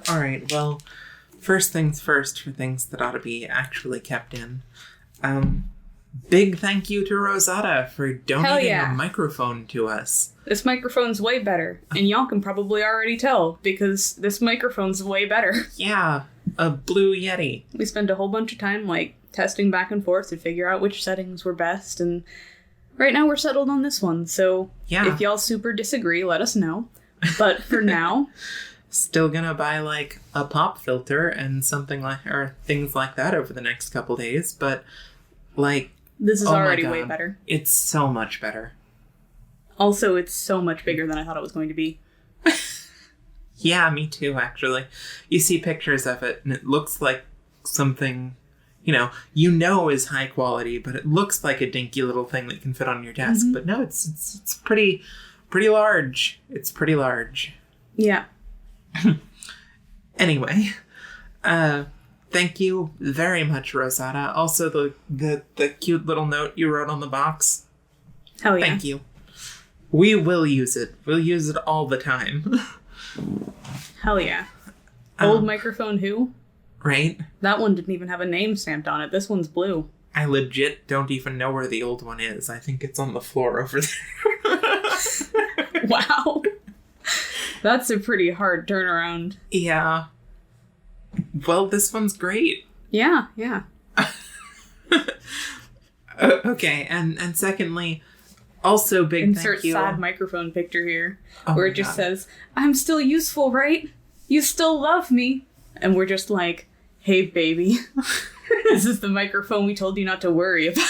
All right, well, first things first for things that ought to be actually kept in. Big thank you to Rosada for donating a microphone to us. This microphone's way better, and y'all can probably already tell, because this microphone's way better. Yeah, a Blue Yeti. We spent a whole bunch of time, testing back and forth to figure out which settings were best, and right now we're settled on this one, so if y'all super disagree, let us know. But for now... Still gonna buy, a pop filter and or things like that over the next couple days, but, This is already way better. It's so much better. Also, it's so much bigger than I thought it was going to be. Yeah, me too, actually. You see pictures of it, and it looks like something, is high quality, but it looks like a dinky little thing that can fit on your desk. Mm-hmm. But no, it's pretty large. It's pretty large. Yeah. Anyway, thank you very much, Rosada. Also, the cute little note you wrote on the box. Hell yeah. Thank you. We will use it. We'll use it all the time. Hell yeah. Old microphone who? Right? That one didn't even have a name stamped on it. This one's blue. I legit don't even know where the old one is. I think it's on the floor over there. Wow. That's a pretty hard turnaround. Yeah. Well, this one's great. Yeah. Okay, and secondly, also big thank you. Insert sad microphone picture here, where it just says, "I'm still useful, right? You still love me." And we're just like, "Hey, baby, this is the microphone we told you not to worry about."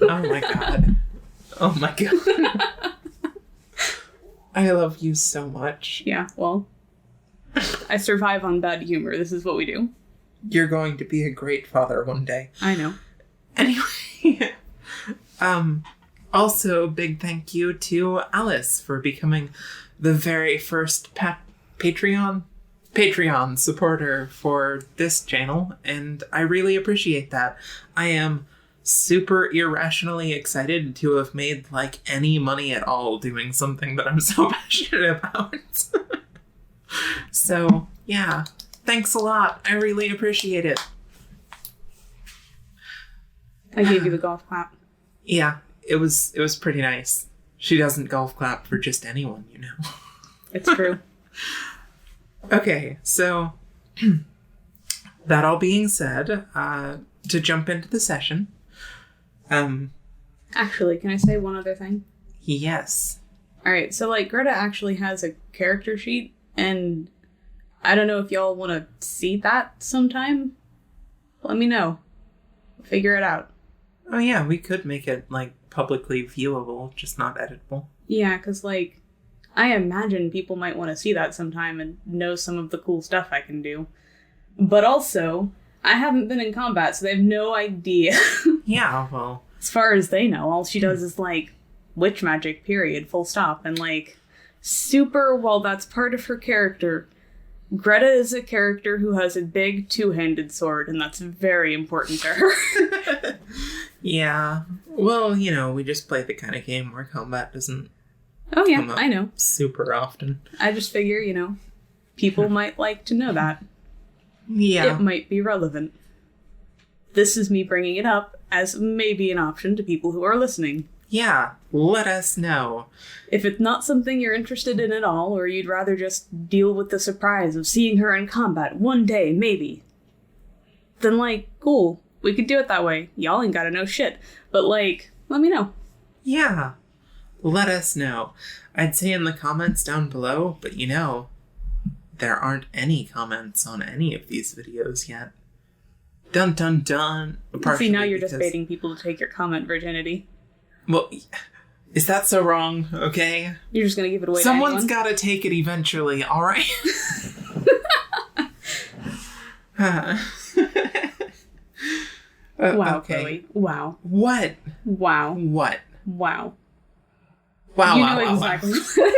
Oh my god. Oh my god. I love you so much. Yeah, well, I survive on bad humor. This is what we do. You're going to be a great father one day. I know. Anyway, also big thank you to Alice for becoming the very first Patreon supporter for this channel, and I really appreciate that. I am super irrationally excited to have made any money at all doing something that I'm so passionate about. So yeah, thanks a lot. I really appreciate it. I gave you the golf clap. Yeah, it was pretty nice. She doesn't golf clap for just anyone, It's true. Okay, so that all being said, to jump into the session. Actually, can I say one other thing? Yes. Alright, so Greta actually has a character sheet, and I don't know if y'all want to see that sometime. Let me know. Figure it out. Oh yeah, we could make it, publicly viewable, just not editable. Yeah, because, I imagine people might want to see that sometime and know some of the cool stuff I can do. But also, I haven't been in combat, so they have no idea. Yeah, well... As far as they know, all she does is, witch magic, period, full stop. And, while that's part of her character, Greta is a character who has a big two-handed sword, and that's very important to her. Yeah. Well, we just play the kind of game where combat doesn't come up I know. Super often. I just figure, people might like to know that. Yeah. It might be relevant. This is me bringing it up as maybe an option to people who are listening. Yeah, let us know. If it's not something you're interested in at all, or you'd rather just deal with the surprise of seeing her in combat one day, maybe, then, cool. We could do it that way. Y'all ain't gotta know shit. But, let me know. Yeah. Let us know. I'd say in the comments down below, but there aren't any comments on any of these videos yet. Dun dun dun. See, now you're just baiting people to take your comment virginity. Well, is that so wrong? Okay? You're just gonna give it away Someone's to anyone? gotta take it eventually, alright? Wow, okay. Chloe. Wow. What? Wow. What? Wow. Wow, you wow, know wow, exactly. wow.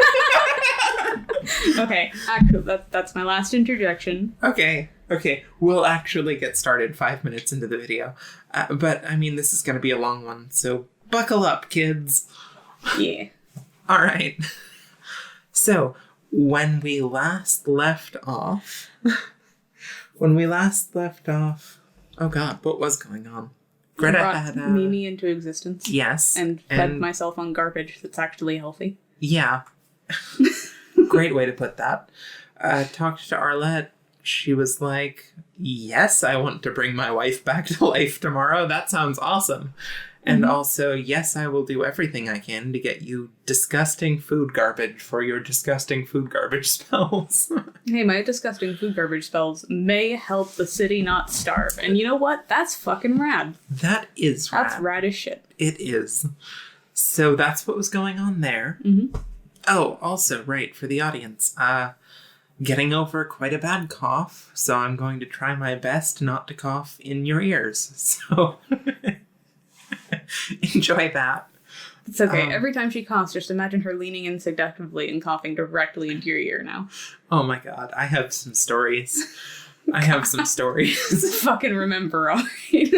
Okay, actually, that's my last interjection. Okay. We'll actually get started 5 minutes into the video. But, this is going to be a long one, so buckle up, kids. Yeah. All right. So, when we last left off, When we last left off... Oh god, what was going on? Greta had Mimi into existence. Yes. And fed myself on garbage that's actually healthy. Yeah. Great way to put that. Talked to Arlette. She was like, yes, I want to bring my wife back to life tomorrow. That sounds awesome. And also, yes, I will do everything I can to get you disgusting food garbage for your disgusting food garbage spells. Hey, my disgusting food garbage spells may help the city not starve. And you know what? That's fucking rad. That is rad. That's rad as shit. It is. So that's what was going on there. Oh, also, right, for the audience. Getting over quite a bad cough, so I'm going to try my best not to cough in your ears. So... enjoy that. It's okay. Every time she coughs, just imagine her leaning in seductively and coughing directly into your ear now. Oh my god, I have some stories. Fucking remember, all right?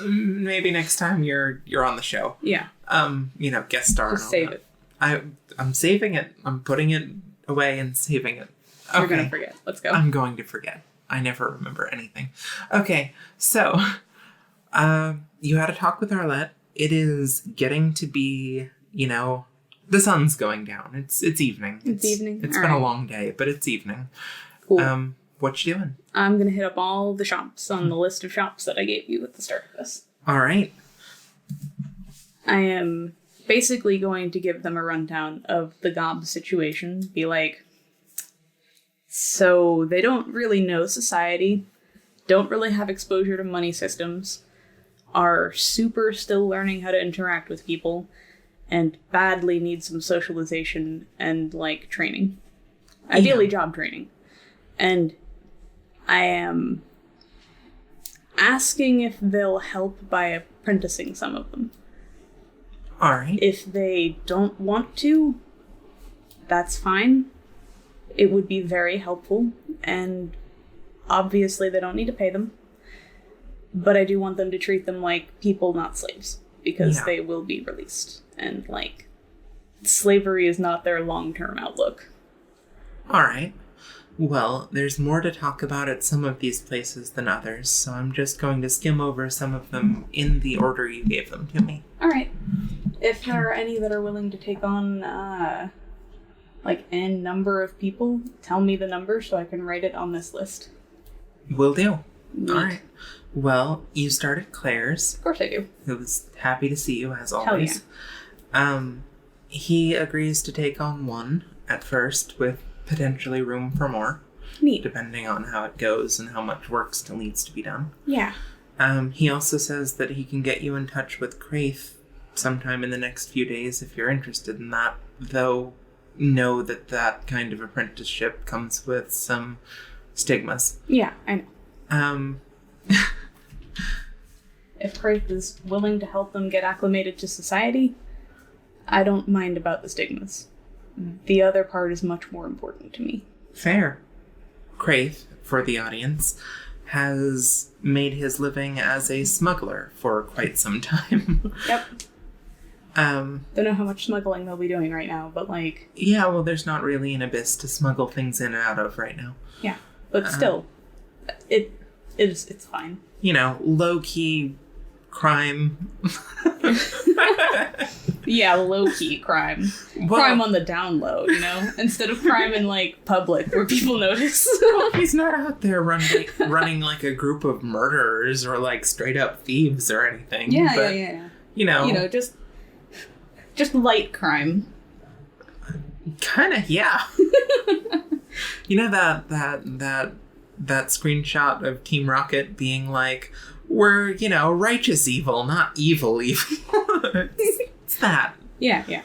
Maybe next time you're on the show. Yeah. Guest star. Just save it. I'm saving it. I'm putting it away and saving it. Okay. You're gonna forget. Let's go. I'm going to forget. I never remember anything. Okay, so... you had a talk with Arlette. It is getting to be, the sun's going down. It's evening. It's evening. It's been a long day, but it's evening. Cool. What you doing? I'm going to hit up all the shops on the list of shops that I gave you at the start of this. All right. I am basically going to give them a rundown of the gob situation. Be like, so they don't really know society, don't really have exposure to money systems, are super still learning how to interact with people, and badly need some socialization and, training. Ideally, job training. And I am asking if they'll help by apprenticing some of them. Alright. If they don't want to, that's fine. It would be very helpful, and obviously they don't need to pay them. But I do want them to treat them like people, not slaves, because they will be released. And, slavery is not their long-term outlook. Alright. Well, there's more to talk about at some of these places than others, so I'm just going to skim over some of them in the order you gave them to me. Alright. If there are any that are willing to take on, n number of people, tell me the number so I can write it on this list. Will do. Alright. Well, you started Claire's. Of course I do. Who was happy to see you, as Hell always. yeah. He agrees to take on one at first, with potentially room for more. Neat. Depending on how it goes and how much work still needs to be done. Yeah. He also says that he can get you in touch with Craith sometime in the next few days if you're interested in that, though know that kind of apprenticeship comes with some stigmas. Yeah, I know. If Craith is willing to help them get acclimated to society, I don't mind about the stigmas. The other part is much more important to me. Fair. Craith, for the audience, has made his living as a smuggler for quite some time. Yep. Don't know how much smuggling they'll be doing right now, but Yeah, well, there's not really an abyss to smuggle things in and out of right now. Yeah, but still, it's fine. Low-key crime. Yeah, low-key crime. Well, crime on the down low, Instead of crime in, public, where people notice. Well, he's not out there running a group of murderers or, straight-up thieves or anything. Yeah, but, yeah. Just light crime. Kinda, yeah. that screenshot of Team Rocket being we're, righteous evil, not evil evil. It's that. Yeah.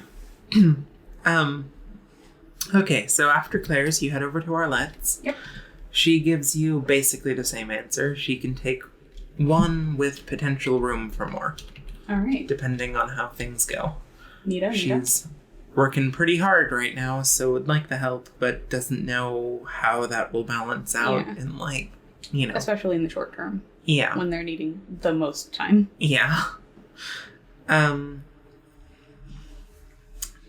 Okay, so after Claire's, you head over to Arlette's. Yep. She gives you basically the same answer. She can take one with potential room for more. All right. Depending on how things go. Neato. She's working pretty hard right now, so would like the help, but doesn't know how that will balance out in especially in the short term. Yeah. When they're needing the most time. Yeah.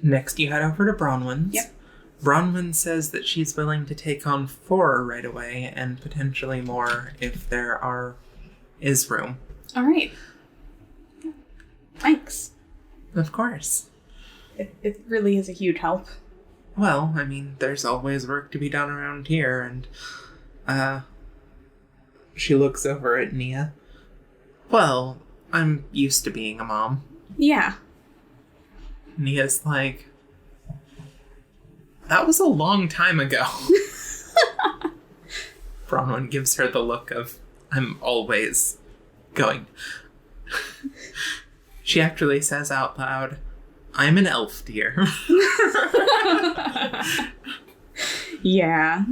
Next you head over to Bronwyn's. Yep. Bronwyn says that she's willing to take on 4 right away, and potentially more if is room. All right. Thanks. Of course. It really is a huge help. Well, I mean, there's always work to be done around here, and, she looks over at Nia. Well, I'm used to being a mom. Yeah. Nia's like, that was a long time ago. Bronwyn gives her the look of, I'm always going. She actually says out loud, I'm an elf, dear. Yeah.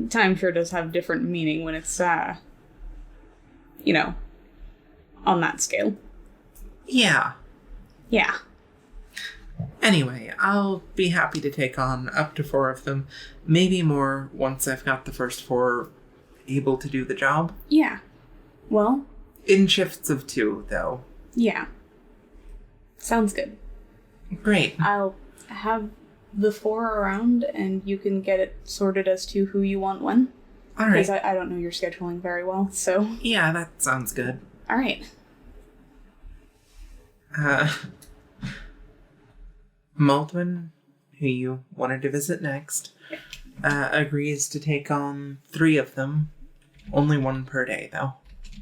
Time sure does have different meaning when it's, on that scale. Yeah. Yeah. Anyway, I'll be happy to take on up to 4 of them. Maybe more once I've got the first 4 able to do the job. Yeah. Well. In shifts of 2, though. Yeah. Sounds good. Great. I'll have the 4 around, and you can get it sorted as to who you want when. All right. Because I don't know your scheduling very well, so... Yeah, that sounds good. All right. Maldwin, who you wanted to visit next, agrees to take on 3 of them. Only 1 per day, though.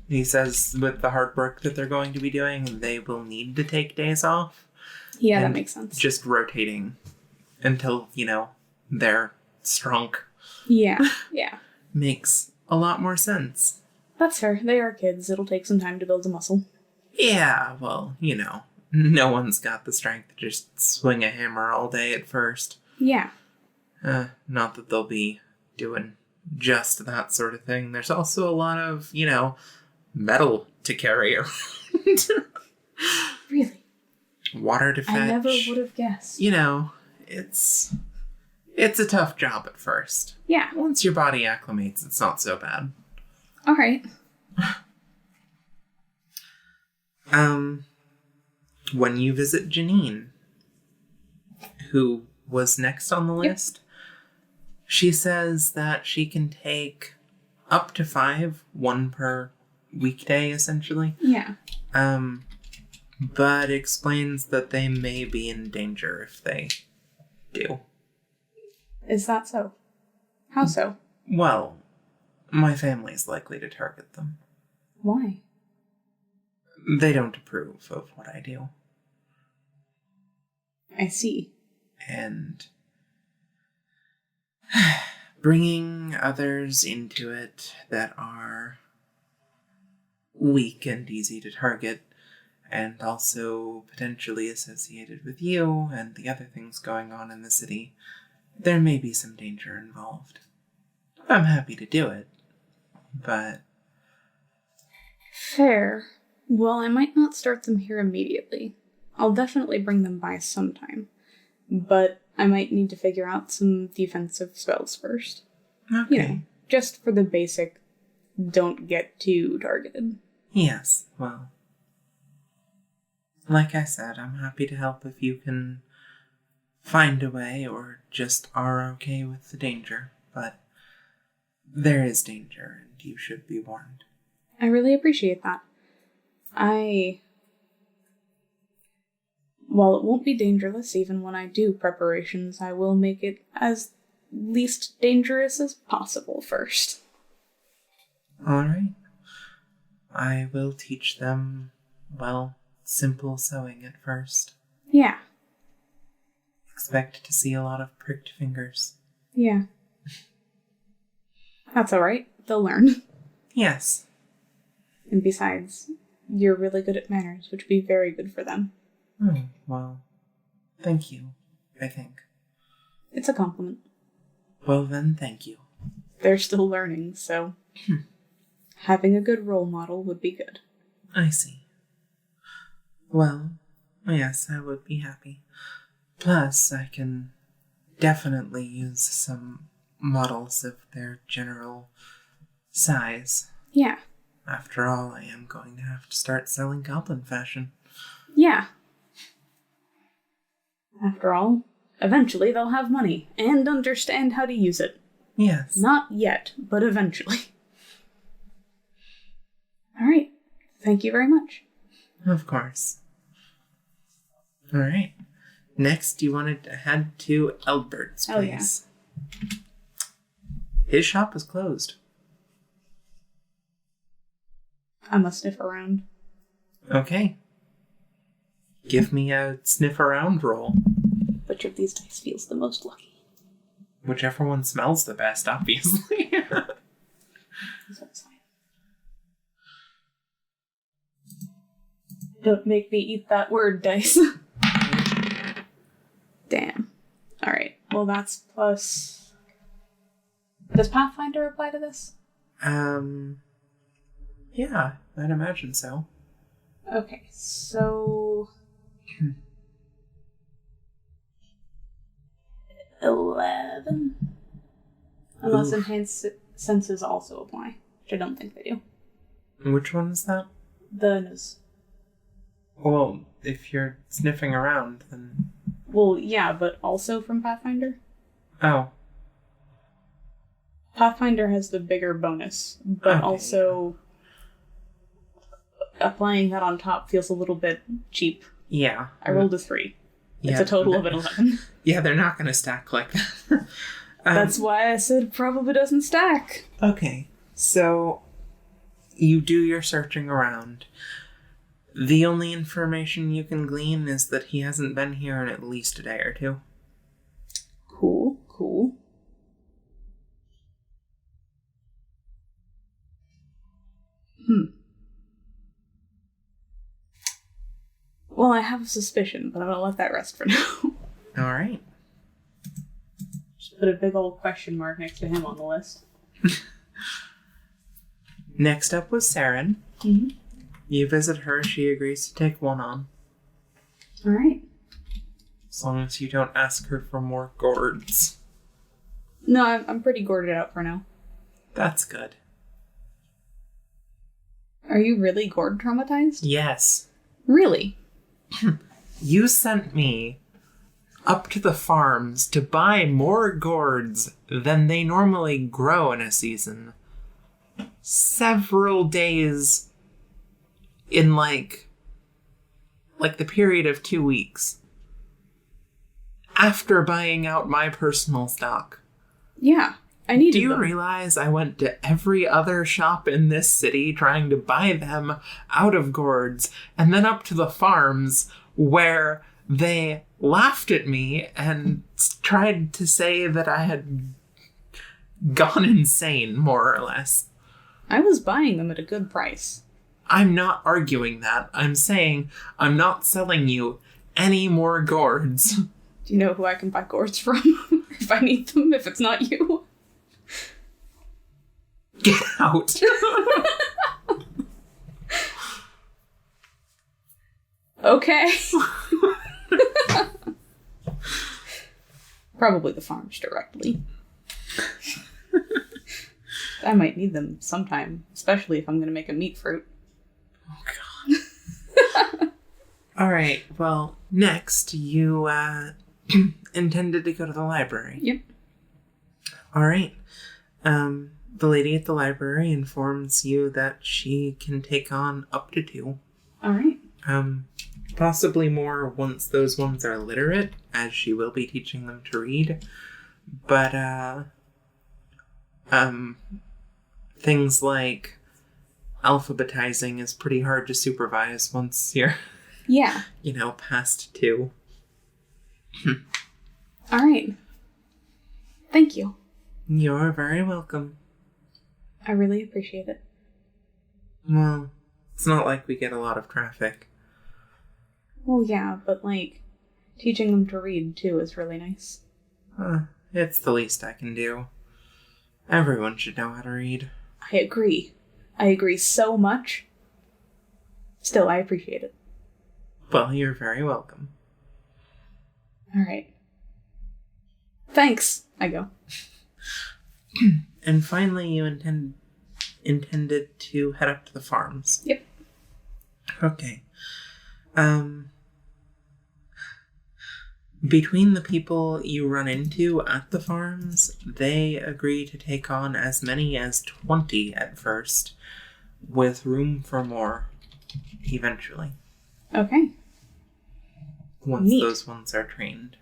He says with the hard work that they're going to be doing, they will need to take days off. Yeah, that makes sense. Just rotating until, they're strong. Yeah, yeah. Makes a lot more sense. That's fair. They are kids. It'll take some time to build a muscle. Yeah, well, no one's got the strength to just swing a hammer all day at first. Yeah. Not that they'll be doing just that sort of thing. There's also a lot of, metal to carry around. Really? Water to fetch. I never would have guessed. It's a tough job at first. Yeah. Once your body acclimates, it's not so bad. All right. When you visit Janine, who was next on the list, she says that she can take up to 5, 1 per weekday, essentially. Yeah. But explains that they may be in danger if they do. Is that so? How so? Well, my family's likely to target them. Why? They don't approve of what I do. I see. And bringing others into it that are weak and easy to target, and also potentially associated with you and the other things going on in the city, there may be some danger involved. I'm happy to do it, but... Fair. Well, I might not start them here immediately. I'll definitely bring them by sometime. But I might need to figure out some defensive spells first. Okay. Just for the basic, don't get too targeted. Yes, well... Like I said, I'm happy to help if you can find a way or just are okay with the danger. But there is danger, and you should be warned. I really appreciate that. While it won't be dangerous even when I do preparations, I will make it as least dangerous as possible first. Alright. I will teach them, simple sewing at first. Yeah. Expect to see a lot of pricked fingers. Yeah. That's alright. They'll learn. Yes. And besides, you're really good at manners, which would be very good for them. Well, thank you, I think. It's a compliment. Well then, thank you. They're still learning, so having a good role model would be good. I see. Well, yes, I would be happy. Plus, I can definitely use some models of their general size. Yeah. After all, I am going to have to start selling goblin fashion. Yeah. After all, Eventually they'll have money and understand how to use it. Yes. Not yet, but eventually. All right. Thank you very much. Of course. All right. Next, you wanted to head to Elbert's place. Oh, yeah. His shop is closed. I must sniff around. Okay. Give me a sniff around roll. Which of these dice feels the most lucky? Whichever one smells the best, obviously. This one's fine. Don't make me eat that word, dice. Damn. Alright, well that's plus... Does Pathfinder apply to this? Yeah, I'd imagine so. Okay, so... 11? Unless enhanced senses also apply, which I don't think they do. Which one is that? The nose. Well, if you're sniffing around, then... Well, yeah, but also from Pathfinder? Oh. Pathfinder has the bigger bonus, but okay. Also applying that on top feels a little bit cheap. Yeah. I rolled a 3. Yeah, it's a total of an 11. Yeah, they're not going to stack like that. That's why I said it probably doesn't stack. Okay, so you do your searching around. The only information you can glean is that he hasn't been here in at least a day or two. Cool, cool. Well, I have a suspicion, but I'm gonna let that rest for now. Alright. Just put a big old question mark next to him on the list. Next up was Saren. Mm-hmm. You visit her, she agrees to take one on. Alright. As long as you don't ask her for more gourds. No, I'm pretty gourded out for now. That's good. Are you really gourd traumatized? Yes. Really? You sent me up to the farms to buy more gourds than they normally grow in a season. Several days in like the period of 2 weeks. After buying out my personal stock. Yeah, I needed them. Do you them. realize I went to every other shop in this city trying to buy them out of gourds, and then up to the farms where they laughed at me and tried to say that I had gone insane, more or less. I was buying them at a good price. I'm not arguing that. I'm saying I'm not selling you any more gourds. Do you know who I can buy gourds from? If I need them, if it's not you. Get out. Okay. Probably the farms directly. I might need them sometime, especially if I'm going to make a meat fruit. Oh, God. All right. Well, next, you intended to go to the library. Yep. All right. The lady at the library informs you that she can take on up to 2. All right. Possibly more once those ones are literate, as she will be teaching them to read. But, things like alphabetizing is pretty hard to supervise once you're, yeah, past 2. All right. Thank you. You're very welcome. I really appreciate it. Well, it's not like we get a lot of traffic. Well, yeah, but, teaching them to read, too, is really nice. It's the least I can do. Everyone should know how to read. I agree. I agree so much. Still, I appreciate it. Well, you're very welcome. All right. Thanks. I go. And finally, you intended to head up to the farms. Yep. Between the people you run into at the farms, they agree to take on as many as 20 at first, with room for more eventually. Okay. Once Neat. those ones are trained.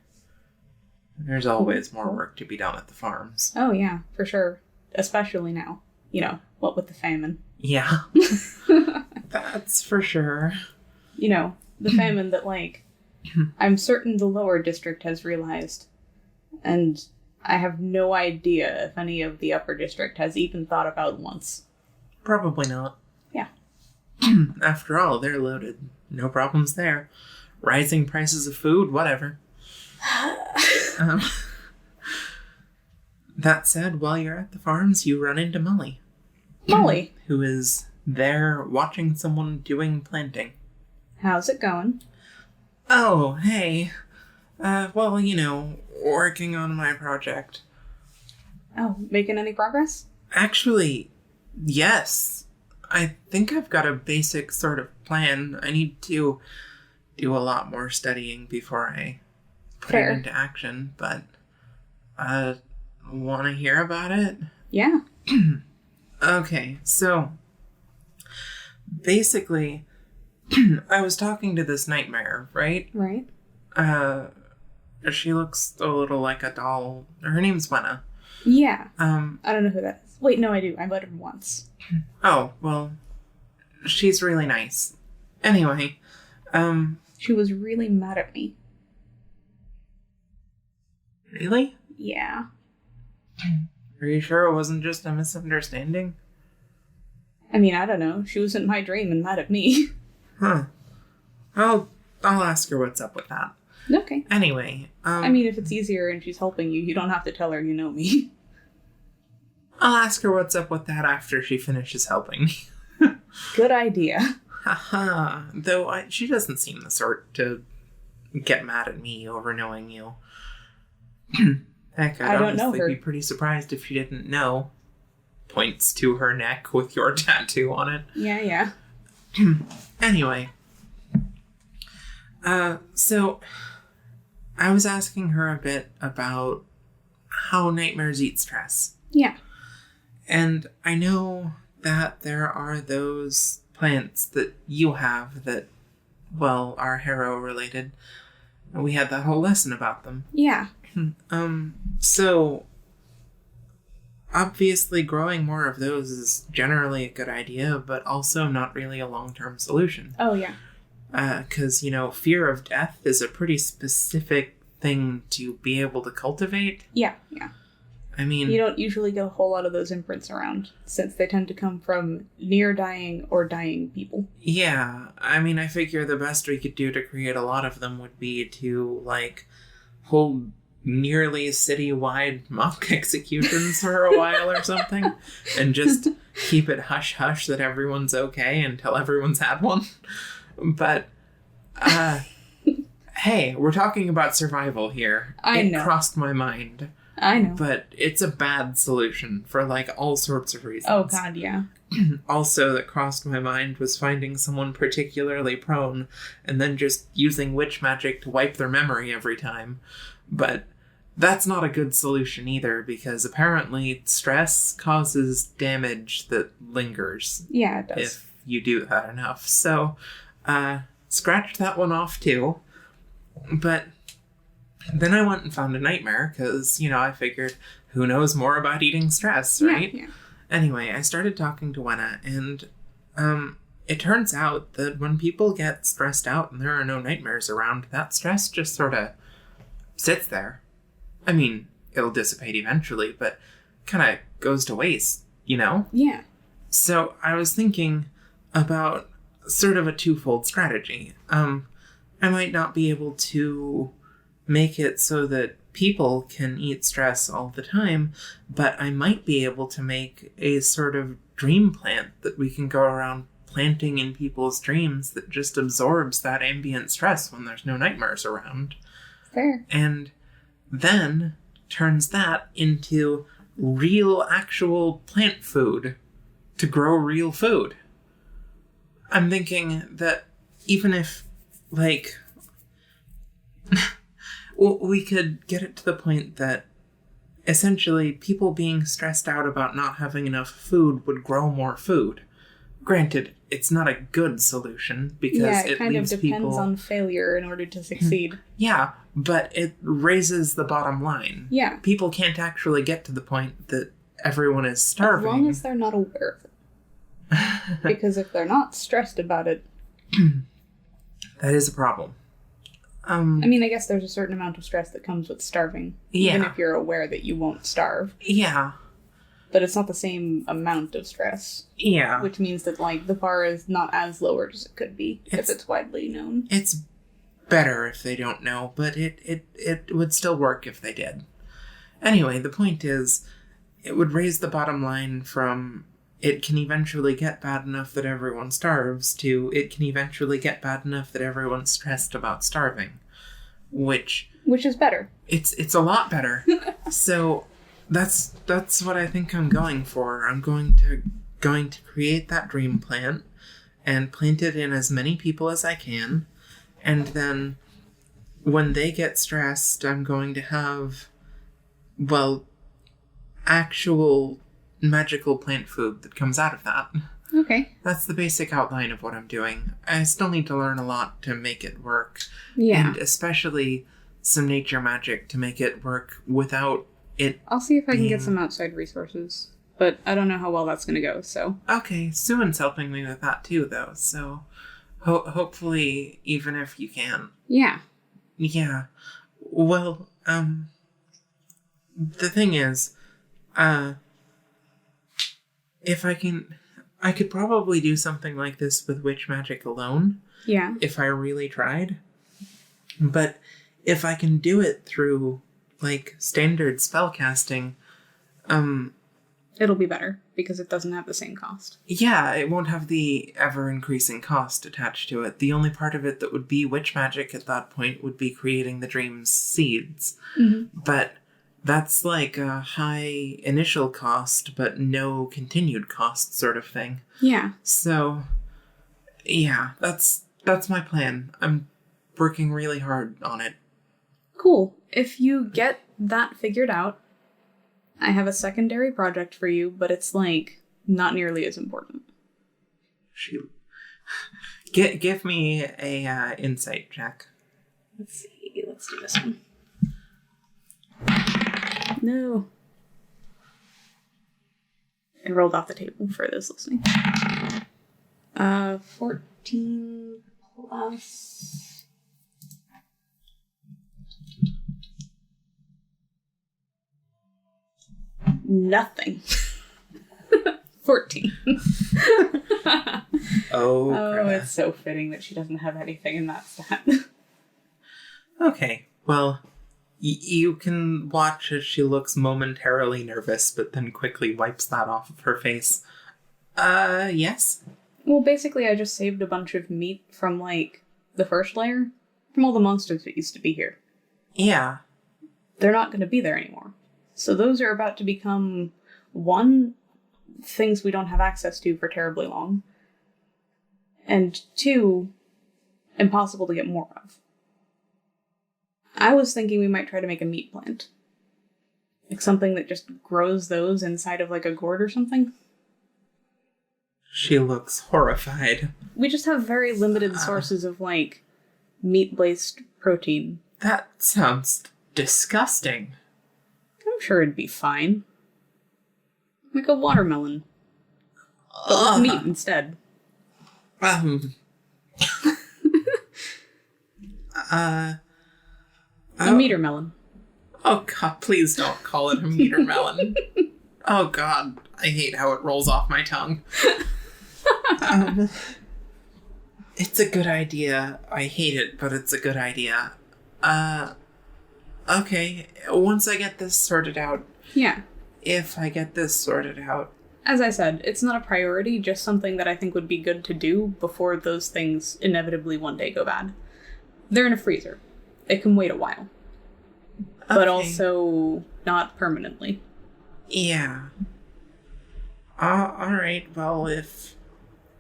There's always more work to be done at the farms. Oh, yeah, for sure. Especially now. You know, what with the famine. Yeah. That's for sure. You know, the famine that, like, I'm certain the lower district has realized. And I have no idea if any of the upper district has even thought about once. Probably not. Yeah. After all, they're loaded. No problems there. Rising prices of food, whatever. That said, while you're at the farms, you run into Molly. Molly. Who is there watching someone doing planting. How's it going? Oh, hey. Well, you know, working on my project. Oh, making any progress? Actually, yes. I think I've got a basic sort of plan. I need to do a lot more studying before I put Fair. it into action, but want to hear about it? Yeah. Okay, so basically, I was talking to this nightmare, right? Right. She looks a little like a doll. Her name's Wenna. Yeah. I don't know who that is. Wait, no, I do. I met her once. Oh, well, she's really nice. Anyway, She was really mad at me. Really? Yeah. Are you sure it wasn't just a misunderstanding? I mean, I don't know. She was in my dream and mad at me. Huh. I'll ask her what's up with that. Okay. Anyway, I mean, if it's easier and she's helping you, you don't have to tell her you know me. I'll ask her what's up with that after she finishes helping me. Good idea. Haha. Though she doesn't seem the sort to get mad at me over knowing you. Heck, I I'd don't know honestly her. be pretty surprised if she didn't know. Points to her neck with your tattoo on it. Yeah. Anyway. So I was asking her a bit about how nightmares eat stress. Yeah. And I know that there are those plants that you have that, well, are harrow related. We had that whole lesson about them. Yeah. So obviously growing more of those is generally a good idea, but also not really a long-term solution. Oh, yeah. 'Cause, you know, fear of death is a pretty specific thing to be able to cultivate. Yeah. I mean, You don't usually get a whole lot of those imprints around, since they tend to come from near dying or dying people. yeah, I mean, I figure the best we could do to create a lot of them would be to, like, hold nearly citywide mock executions for a while or something, and just keep it hush-hush that everyone's okay until everyone's had one. But, hey, we're talking about survival here. I know. It crossed my mind. I know. But it's a bad solution for, like, all sorts of reasons. Oh, God, yeah. Also, that crossed my mind was finding someone particularly prone and then just using witch magic to wipe their memory every time. But that's not a good solution either, because apparently stress causes damage that lingers Yeah, it does. if you do that enough. So, scratched that one off too. But then I went and found a nightmare, because, you know, I figured, who knows more about eating stress, right? Yeah. Anyway, I started talking to Wenna, and it turns out that when people get stressed out and there are no nightmares around, that stress just sort of sits there. I mean, it'll dissipate eventually, but kind of goes to waste, you know? Yeah. So I was thinking about sort of a twofold strategy. I might not be able to make it so that people can eat stress all the time, but I might be able to make a sort of dream plant that we can go around planting in people's dreams that just absorbs that ambient stress when there's no nightmares around. Fair. And then turns that into real, actual plant food to grow real food. I'm thinking that even if, like, Well, we could get it to the point that essentially people being stressed out about not having enough food would grow more food. Granted, it's not a good solution because it kind leaves of depends people... on failure in order to succeed. Yeah, but it raises the bottom line. Yeah. People can't actually get to the point that everyone is starving. As long as they're not aware of it. Because if they're not stressed about it... that is a problem. I mean, I guess there's a certain amount of stress that comes with starving. Yeah. Even if you're aware that you won't starve. Yeah. But it's not the same amount of stress. Yeah. Which means that, like, the bar is not as lowered as it could be if it's widely known. It's better if they don't know, but it would still work if they did. Anyway, the point is, it would raise the bottom line from it can eventually get bad enough that everyone starves to it can eventually get bad enough that everyone's stressed about starving. Which is better. It's a lot better. So that's what I think I'm going for. I'm going to create that dream plant and plant it in as many people as I can. And then when they get stressed, I'm going to have, well, actual magical plant food that comes out of that. Okay. That's the basic outline of what I'm doing. I still need to learn a lot to make it work. Yeah. And especially some nature magic to make it work without it. I'll see if I can get some outside resources. But I don't know how well that's going to go, so. Okay, Suan's helping me with that too, though, so hopefully, even if you can. Yeah. Yeah. Well, the thing is, if I could probably do something like this with witch magic alone. Yeah. If I really tried. But if I can do it through, like, standard spellcasting, it'll be better, because it doesn't have the same cost. Yeah, it won't have the ever-increasing cost attached to it. The only part of it that would be witch magic at that point would be creating the dream's seeds. Mm-hmm. But that's like a high initial cost, but no continued cost sort of thing. Yeah. So, yeah, that's my plan. I'm working really hard on it. Cool. If you get that figured out, I have a secondary project for you, but it's, like, not nearly as important. Shoot. Give me a insight check. Let's see. Let's do this one. No. I rolled off the table for those listening. 14 plus... Nothing. 14. Oh, Greta. It's so fitting that she doesn't have anything in that stat. Okay, well, you can watch as she looks momentarily nervous, but then quickly wipes that off of her face. Yes? Well, basically, I just saved a bunch of meat from, like, the first layer. From all the monsters that used to be here. Yeah. They're not going to be there anymore. So those are about to become, one, things we don't have access to for terribly long. And two, impossible to get more of. I was thinking we might try to make a meat plant. Like something that just grows those inside of like a gourd or something. She looks horrified. We just have very limited sources of like meat-based protein. That sounds disgusting. I'm sure it'd be fine. Like a watermelon. But with meat instead. A meter melon. Oh god, please don't call it a meter melon. Oh god, I hate how it rolls off my tongue. It's a good idea. I hate it, but it's a good idea. Okay, once I get this sorted out. Yeah. If I get this sorted out. As I said, it's not a priority, just something that I think would be good to do before those things inevitably one day go bad. They're in a freezer. It can wait a while. Okay. But also not permanently. Yeah. Alright, well, if...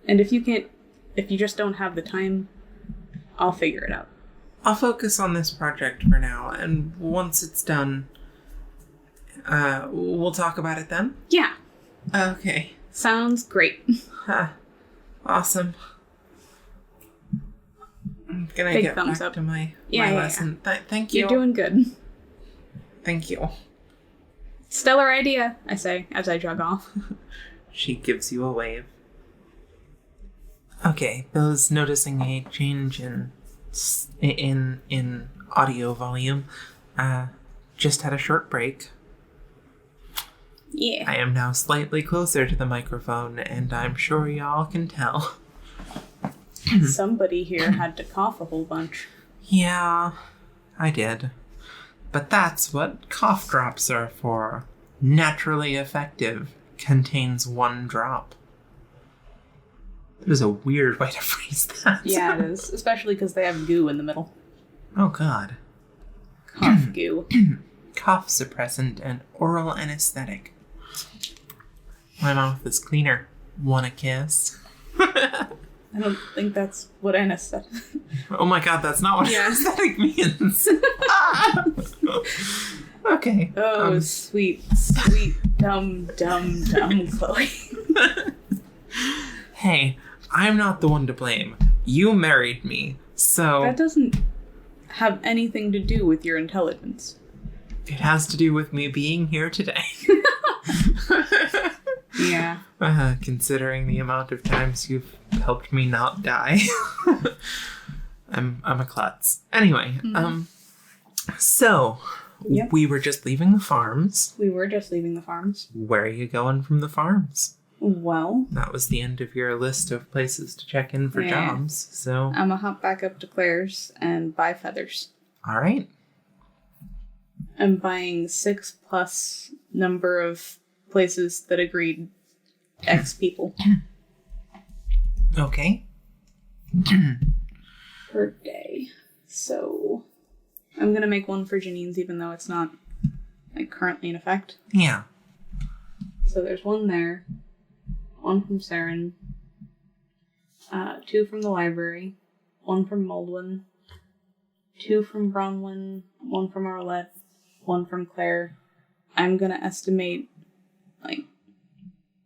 And if you just don't have the time, I'll figure it out. I'll focus on this project for now, and once it's done, we'll talk about it then? Yeah. Okay. Sounds great. Awesome. I'm gonna Big get thumbs back up. to my Yeah. lesson. Thank you. You're doing good. Thank you. Stellar idea, I say, as I jog off. She gives you a wave. Okay, those noticing a change in audio volume, just had a short break. Yeah. I am now slightly closer to the microphone, and I'm sure y'all can tell. Somebody here had to cough a whole bunch. Yeah, I did. But that's what cough drops are for. Naturally effective. Contains 1 drop. That is a weird way to phrase that. Yeah, it is. Especially because they have goo in the middle. Oh, God. Cough goo. Cough suppressant and oral anesthetic. My mouth is cleaner. Wanna kiss? I don't think that's what anesthetic. Oh my God, that's not what anesthetic means. Okay. Oh, sweet, dumb Chloe. Hey, I'm not the one to blame. You married me, so... That doesn't have anything to do with your intelligence. It has to do with me being here today. Yeah. Considering the amount of times you've helped me not die. I'm a klutz. Anyway, so... Yep. We were just leaving the farms. We were just leaving the farms. Where are you going from the farms? Well... That was the end of your list of places to check in for jobs, so... I'm gonna hop back up to Claire's and buy feathers. Alright. I'm buying 6+ number of places that agreed X people. Okay. Per day. So... I'm gonna make one for Janine's even though it's not, like, currently in effect. Yeah. So there's one there, one from Saren, 2 from the library, 1 from Moldwyn, 2 from Bronwyn, 1 from Arlette, 1 from Claire. I'm gonna estimate, like,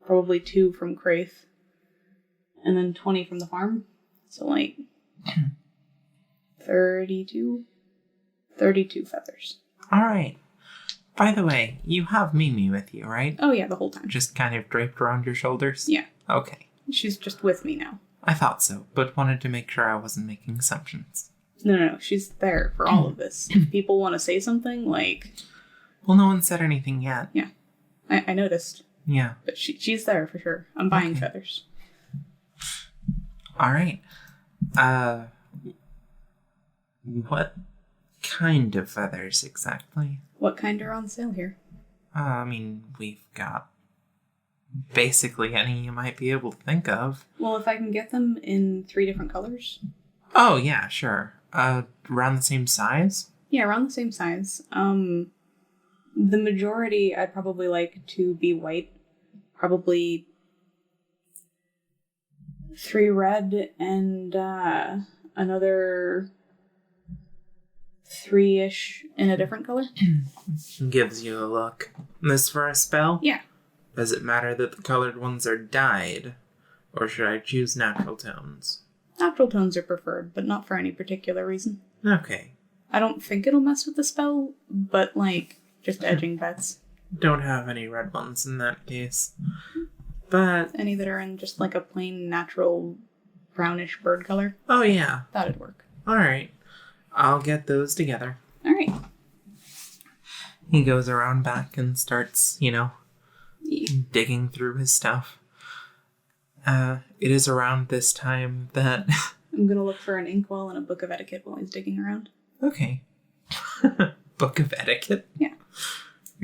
probably 2 from Craith, and then 20 from the farm. So, like, 32 feathers. Alright. By the way, you have Mimi with you, right? Oh yeah, the whole time. Just kind of draped around your shoulders? Yeah. Okay. She's just with me now. I thought so, but wanted to make sure I wasn't making assumptions. No, she's there for all of this. If people want to say something, like... Well, no one said anything yet. Yeah. I noticed. Yeah. But she's there for sure. I'm buying feathers. Alright. What kind of feathers exactly? What kind are on sale here? I mean, we've got basically any you might be able to think of. Well, if I can get them in 3 different colors. Oh, yeah, sure. Around the same size? Yeah, around the same size. The majority I'd probably like to be white. Probably 3 red and another 3-ish in a different color. Gives you a look. This for a spell? Yeah. Does it matter that the colored ones are dyed? Or should I choose natural tones? Natural tones are preferred, but not for any particular reason. Okay. I don't think it'll mess with the spell, but, like, just edging bets. Don't have any red ones in that case. But... Any that are in just, like, a plain natural brownish bird color. Oh, yeah. That'd work. Alright. I'll get those together. Alright. He goes around back and starts, Yeah. digging through his stuff. It is around this time that... I'm gonna look for an inkwell and a book of etiquette while he's digging around. Okay. Book of etiquette? Yeah.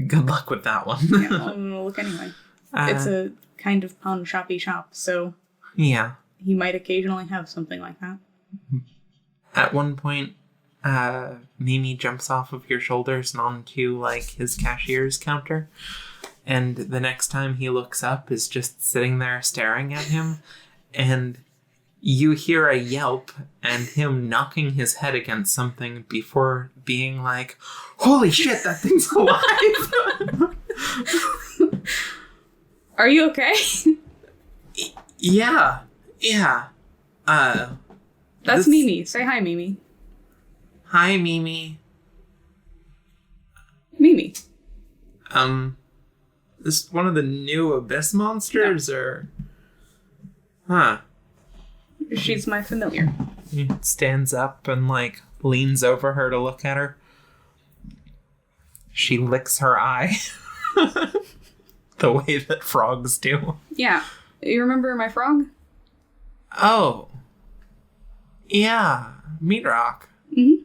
Good luck with that one. Yeah, well, I'm gonna look anyway. It's a kind of pawn shoppy shop, so... Yeah. He might occasionally have something like that. At one point, Mimi jumps off of your shoulders and onto, like, his cashier's counter. And the next time he looks up is just sitting there staring at him. And You hear a yelp and him knocking his head against something before being like, holy shit, that thing's alive! Are you okay? Yeah. That's Mimi. Say hi, Mimi. Hi, Mimi. Mimi. This is one of the new Abyss monsters, or... Huh. She's my familiar. He stands up and, like, leans over her to look at her. She licks her eye. The way that frogs do. Yeah. You remember my frog? Oh. Yeah. Meat Rock. Mm-hmm.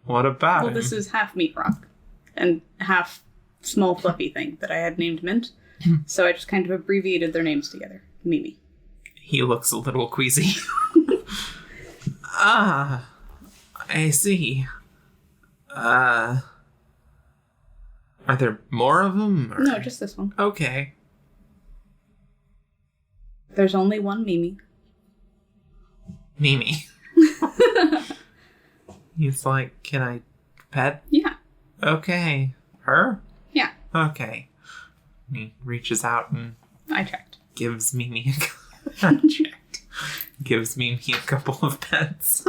What about him? This is half meat rock and half small fluffy thing that I had named Mint. So I just kind of abbreviated their names together. Mimi. He looks a little queasy. I see. Are there more of them? Or? No, just this one. Okay. There's only one Mimi. Mimi. He's like, can I pet? Yeah. Okay. Her? Yeah. Okay. He reaches out and I checked. gives Mimi gives Mimi a couple of pets.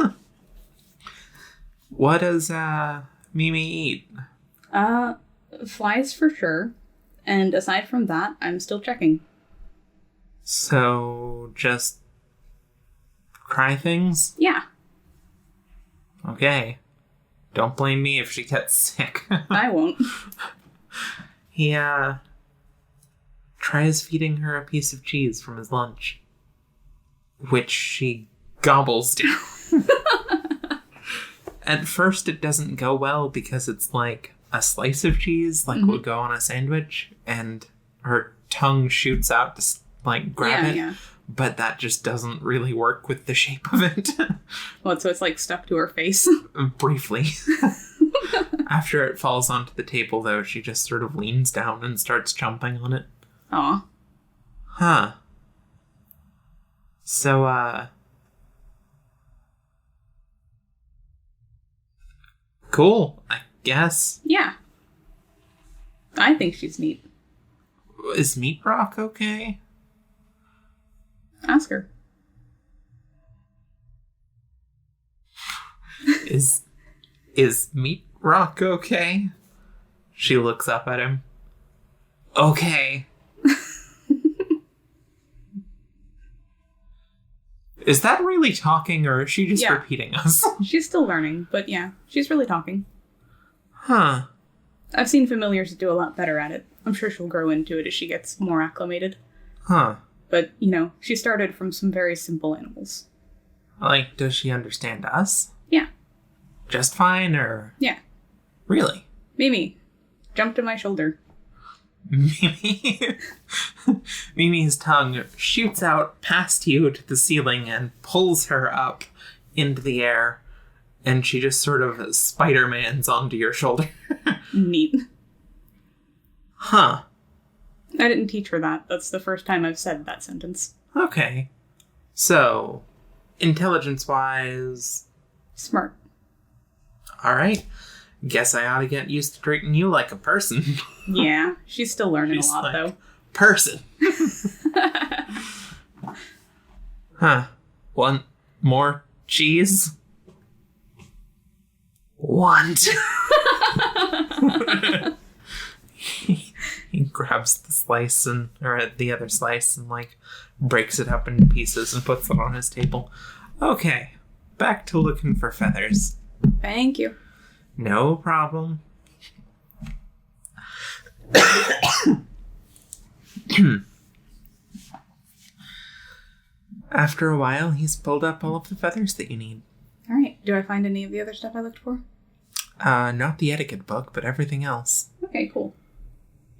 What does Mimi eat? Flies for sure. And aside from that, I'm still checking. So, just cry things? Yeah. Okay. Don't blame me if she gets sick. I won't. He, tries feeding her a piece of cheese from his lunch, which she gobbles down. At first, it doesn't go well because it's like a slice of cheese, like would go on a sandwich, and her tongue shoots out to, like, grab it. Yeah. But that just doesn't really work with the shape of it. What, so it's like stuck to her face? Briefly. After it falls onto the table, though, she just sort of leans down and starts chomping on it. Aw. Huh. So, cool, I guess. Yeah. I think she's neat. Is Meat Rock okay? Ask her. Is Meat Rock okay? She looks up at him. Okay. Is that really talking, or is she just repeating us? She's still learning, but yeah, she's really talking. Huh. I've seen familiars do a lot better at it. I'm sure she'll grow into it as she gets more acclimated. Huh. But, you know, she started from some very simple animals. Like, does she understand us? Yeah. Just fine, or? Yeah. Really? Mimi, jump to my shoulder. Mimi's tongue shoots out past you to the ceiling and pulls her up into the air, and she just sort of Spider-Mans onto your shoulder. Neat. Huh. I didn't teach her that. That's the first time I've said that sentence. Okay. So, intelligence-wise... Smart. Alright. Guess I ought to get used to treating you like a person. Yeah, she's still learning a lot, though. Person. Huh. Want more cheese? Want. He grabs the slice or the other slice and, like, breaks it up into pieces and puts it on his table. Okay. Back to looking for feathers. Thank you. No problem. After a while, he's pulled up all of the feathers that you need. All right. Do I find any of the other stuff I looked for? Not the etiquette book, but everything else. Okay, cool.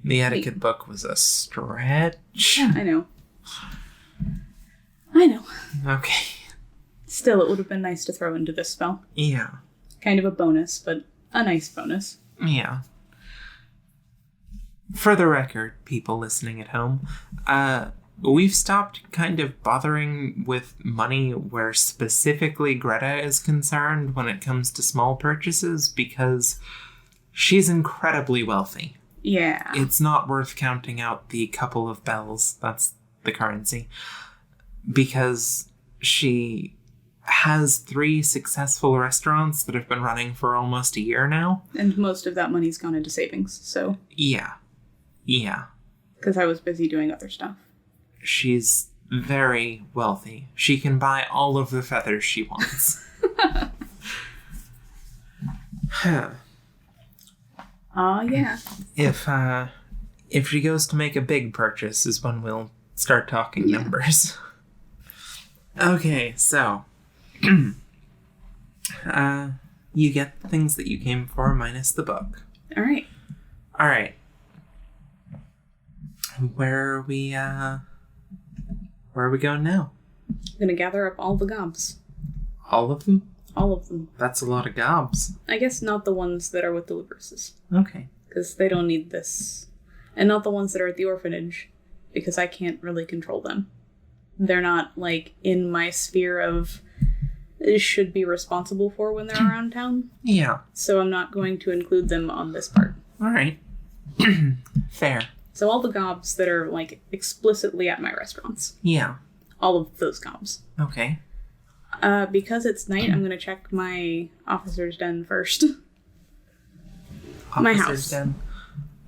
The etiquette book was a stretch. Yeah, I know. I know. Okay. Still, it would have been nice to throw into this spell. Yeah. Kind of a bonus, but a nice bonus. Yeah. For the record, people listening at home, we've stopped kind of bothering with money where specifically Greta is concerned when it comes to small purchases because she's incredibly wealthy. Yeah. It's not worth counting out the couple of bells, that's the currency, because she has 3 successful restaurants that have been running for almost a year now. And most of that money's gone into savings, so... Yeah. Because I was busy doing other stuff. She's very wealthy. She can buy all of the feathers she wants. Yeah. If she goes to make a big purchase is when we'll start talking numbers. Okay, so you get the things that you came for minus the book. All right. Where are we going now? I'm gonna gather up all the gobs. All of them? All of them. That's a lot of gobs. I guess not the ones that are with the Libruses. Okay. Because they don't need this. And not the ones that are at the orphanage, because I can't really control them. They're not, like, in my sphere of should be responsible for when they're around town. Yeah. So I'm not going to include them on this part. All right. Fair. So all the gobs that are, like, explicitly at my restaurants. Yeah. All of those gobs. Okay. Because it's night, I'm going to check my officer's den first. My house. Den?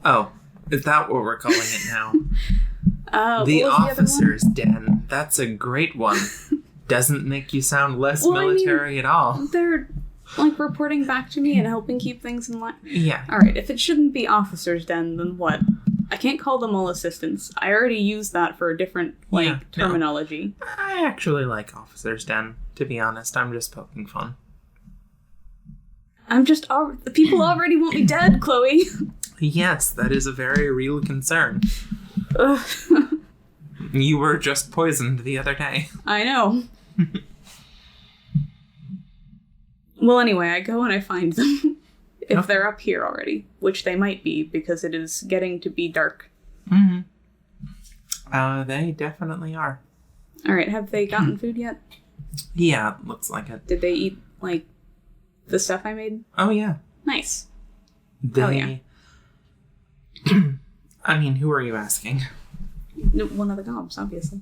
Oh, is that what we're calling it now? The officer's den. That's a great one. Doesn't make you sound less military at all. They're, like, reporting back to me and helping keep things in line. Yeah. Alright, if it shouldn't be officer's den, then what? I can't call them all assistants. I already used that for a different, terminology. No. I actually like officer's den, to be honest. I'm just poking fun. The people already want me dead, Chloe. Yes, that is a very real concern. Ugh. You were just poisoned the other day. I know. Well, anyway, I go and I find them. If they're up here already, which they might be, because it is getting to be dark. Mm-hmm. They definitely are. Alright, have they gotten food yet? Yeah, looks like it. Did they eat, like, the stuff I made? Oh, yeah. Nice. Hell yeah. I mean, who are you asking? One of the gobs, obviously.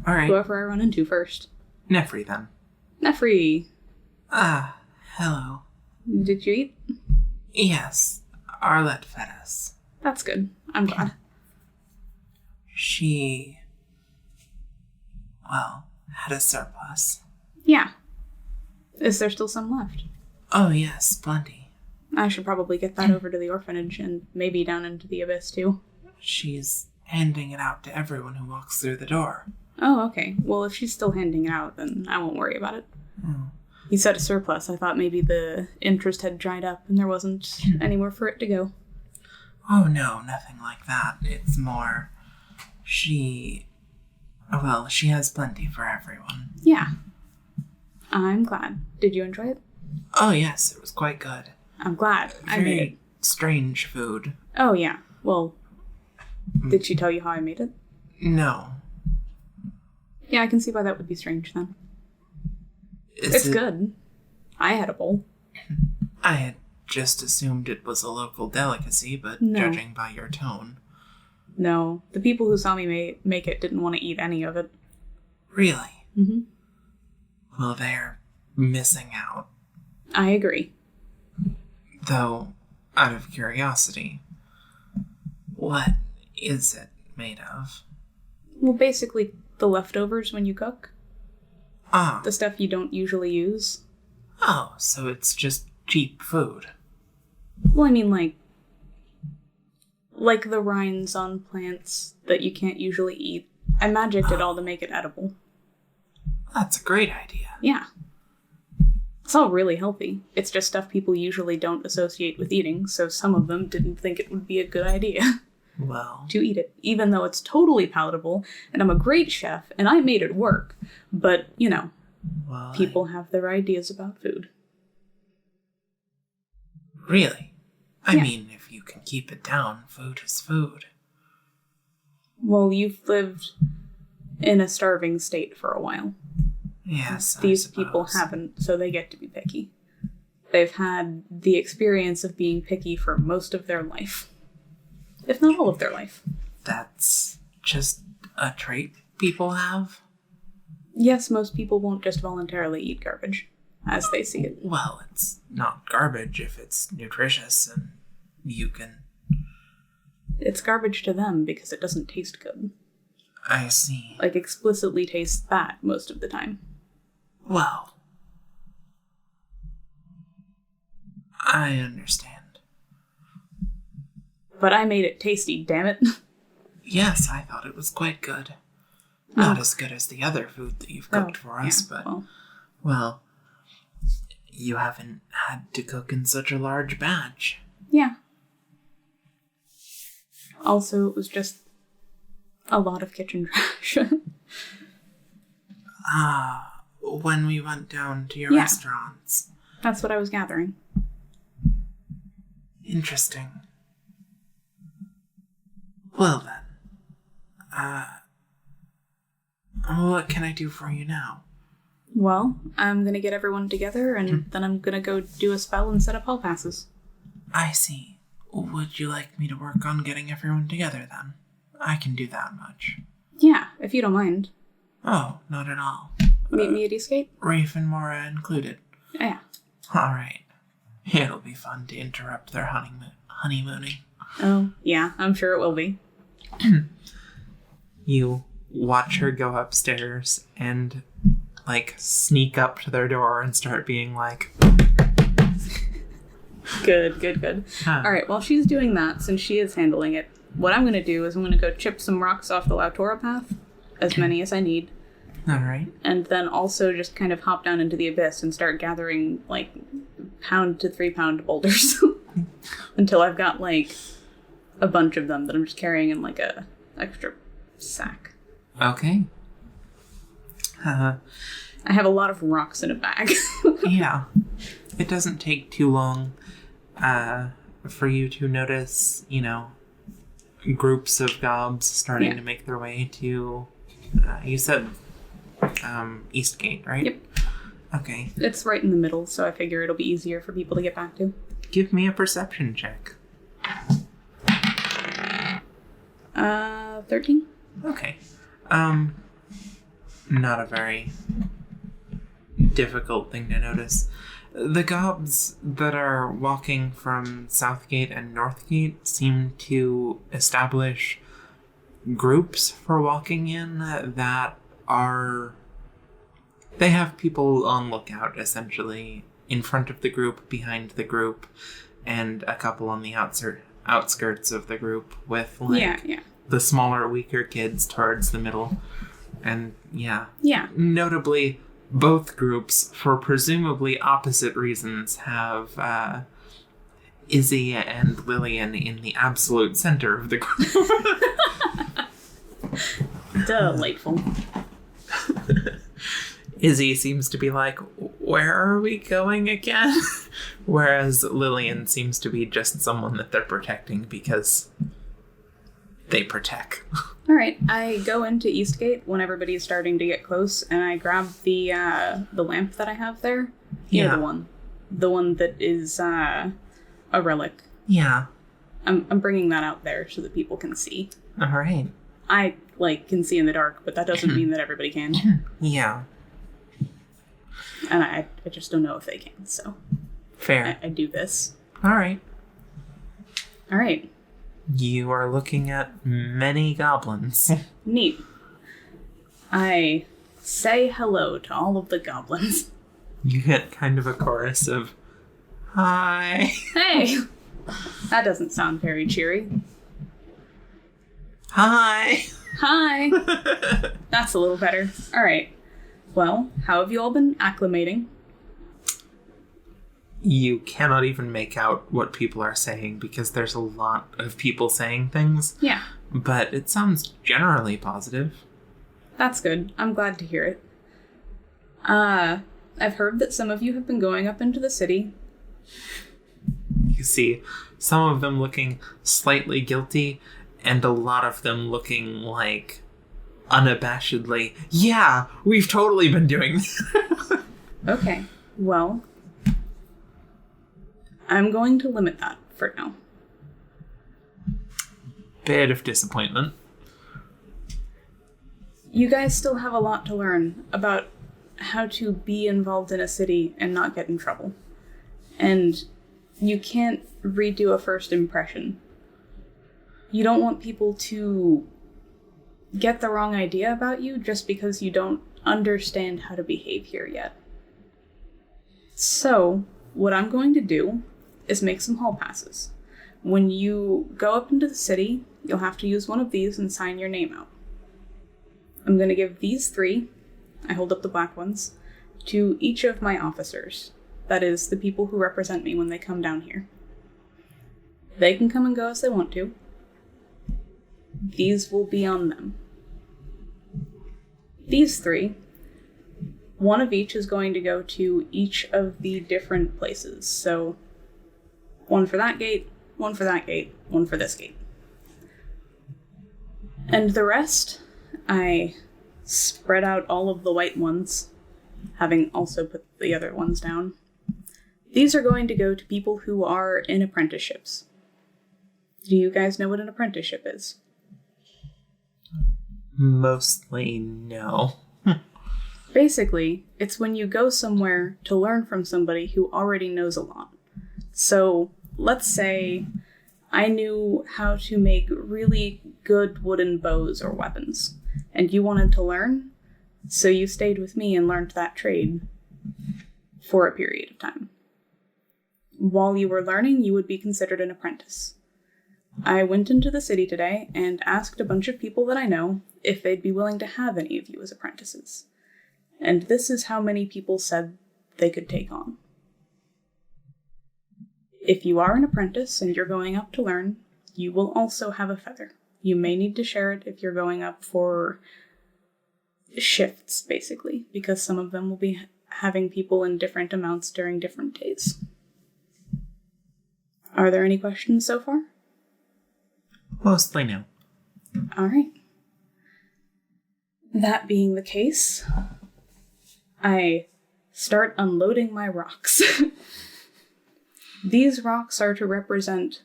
Alright. Whoever I run into first. Nefri, then. Nefri. Hello. Did you eat? Yes. Arlette fed us. That's good. I'm glad. She... had a surplus. Yeah. Is there still some left? Oh, yes, plenty. I should probably get that over to the orphanage and maybe down into the abyss, too. She's handing it out to everyone who walks through the door. Oh, okay. Well, if she's still handing it out, then I won't worry about it. Oh. You said a surplus. I thought maybe the interest had dried up and there wasn't anywhere for it to go. Oh, no, nothing like that. It's more... She has plenty for everyone. Yeah. I'm glad. Did you enjoy it? Oh, yes, it was quite good. I'm glad. I made it. Strange food. Oh, yeah. Well, did she tell you how I made it? No. Yeah, I can see why that would be strange then. It's good. I had a bowl. I had just assumed it was a local delicacy, but judging by your tone... No, the people who saw me make it didn't want to eat any of it. Really? Mm-hmm. Well, they're missing out. I agree. Though, out of curiosity, what is it made of? Well, basically, the leftovers when you cook. Ah. The stuff you don't usually use. Oh, so it's just cheap food. Well, I mean, like the rinds on plants that you can't usually eat. I magicked it all to make it edible. That's a great idea. Yeah. It's all really healthy. It's just stuff people usually don't associate with eating, so some of them didn't think it would be a good idea to eat it, even though it's totally palatable, and I'm a great chef, and I made it work. But, people have their ideas about food. Really? I mean, if you can keep it down, food is food. Well, you've lived in a starving state for a while. Yes, These people haven't, so they get to be picky. They've had the experience of being picky for most of their life. If not all of their life. That's just a trait people have? Yes, most people won't just voluntarily eat garbage, as they see it. Well, it's not garbage if it's nutritious and you can... It's garbage to them because it doesn't taste good. I see. Like, explicitly tastes bad most of the time. Well, I understand. But I made it tasty, damn it. Yes, I thought it was quite good. Not as good as the other food that you've cooked for us, but... Well, you haven't had to cook in such a large batch. Yeah. Also, it was just a lot of kitchen trash. When we went down to your restaurants. That's what I was gathering. Interesting. Well then. What can I do for you now? Well, I'm gonna get everyone together, and then I'm gonna go do a spell and set up hall passes. I see. Would you like me to work on getting everyone together then? I can do that much. Yeah, if you don't mind. Oh, not at all. Meet me at Eastgate? Rafe and Mora included. Yeah. Alright. It'll be fun to interrupt their honeymooning. Oh, yeah, I'm sure it will be. You watch her go upstairs and, sneak up to their door and start being like... Good. Alright, while she's doing that, since she is handling it, what I'm going to do is I'm going to go chip some rocks off the Lautora path, as many as I need. Alright. And then also just kind of hop down into the abyss and start gathering, pound to 3 pound boulders. Until I've got, a bunch of them that I'm just carrying in, a extra sack. Okay. I have a lot of rocks in a bag. Yeah. It doesn't take too long for you to notice, groups of gobs starting to make their way to, you said, Eastgate, right? Yep. Okay. It's right in the middle, so I figure it'll be easier for people to get back to. Give me a perception check. 13? Okay. Not a very difficult thing to notice. The gobs that are walking from Southgate and Northgate seem to establish groups for walking in that are... They have people on lookout, essentially, in front of the group, behind the group, and a couple on the outskirts of the group with, the smaller, weaker kids towards the middle. And, yeah. Notably, both groups, for presumably opposite reasons, have Izzy and Lillian in the absolute center of the group. Delightful. Izzy seems to be like, where are we going again? Whereas Lillian seems to be just someone that they're protecting because they protect. All right, I go into Eastgate when everybody's starting to get close, and I grab the lamp that I have there. Yeah, the one that is a relic. Yeah, I'm bringing that out there so that people can see. All right. I can see in the dark, but that doesn't mean that everybody can. Yeah. And I just don't know if they can, so... Fair. I do this. Alright. Alright. You are looking at many goblins. Neat. I say hello to all of the goblins. You get kind of a chorus of, hi. Hey! That doesn't sound very cheery. Hi. Hi. That's a little better. Alright. Well, how have you all been acclimating? You cannot even make out what people are saying because there's a lot of people saying things. Yeah. But it sounds generally positive. That's good. I'm glad to hear it. I've heard that some of you have been going up into the city. You see some of them looking slightly guilty and a lot of them looking like unabashedly, yeah, we've totally been doing that. Okay, well, I'm going to limit that for now. Bit of disappointment. You guys still have a lot to learn about how to be involved in a city and not get in trouble. And you can't redo a first impression. You don't want people to get the wrong idea about you just because you don't understand how to behave here yet. So, what I'm going to do is make some hall passes. When you go up into the city, you'll have to use one of these and sign your name out. I'm going to give these 3, I hold up the black ones, to each of my officers. That is, the people who represent me when they come down here. They can come and go as they want to. These will be on them. These 3, one of each is going to go to each of the different places. So, one for that gate, one for that gate, one for this gate. And the rest, I spread out all of the white ones, having also put the other ones down. These are going to go to people who are in apprenticeships. Do you guys know what an apprenticeship is? Mostly no. Basically, it's when you go somewhere to learn from somebody who already knows a lot. So, let's say I knew how to make really good wooden bows or weapons, and you wanted to learn, so you stayed with me and learned that trade for a period of time. While you were learning, you would be considered an apprentice. I went into the city today and asked a bunch of people that I know if they'd be willing to have any of you as apprentices. And this is how many people said they could take on. If you are an apprentice and you're going up to learn, you will also have a feather. You may need to share it if you're going up for shifts, basically, because some of them will be having people in different amounts during different days. Are there any questions so far? Mostly no. All right. That being the case, I start unloading my rocks. These rocks are to represent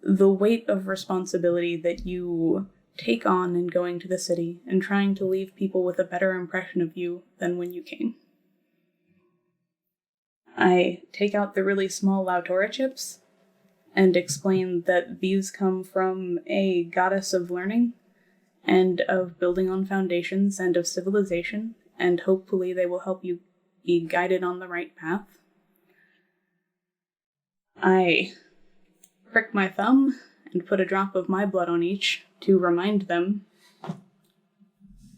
the weight of responsibility that you take on in going to the city and trying to leave people with a better impression of you than when you came. I take out the really small Lautora chips and explain that these come from a goddess of learning and of building on foundations and of civilization, and hopefully they will help you be guided on the right path. I prick my thumb and put a drop of my blood on each to remind them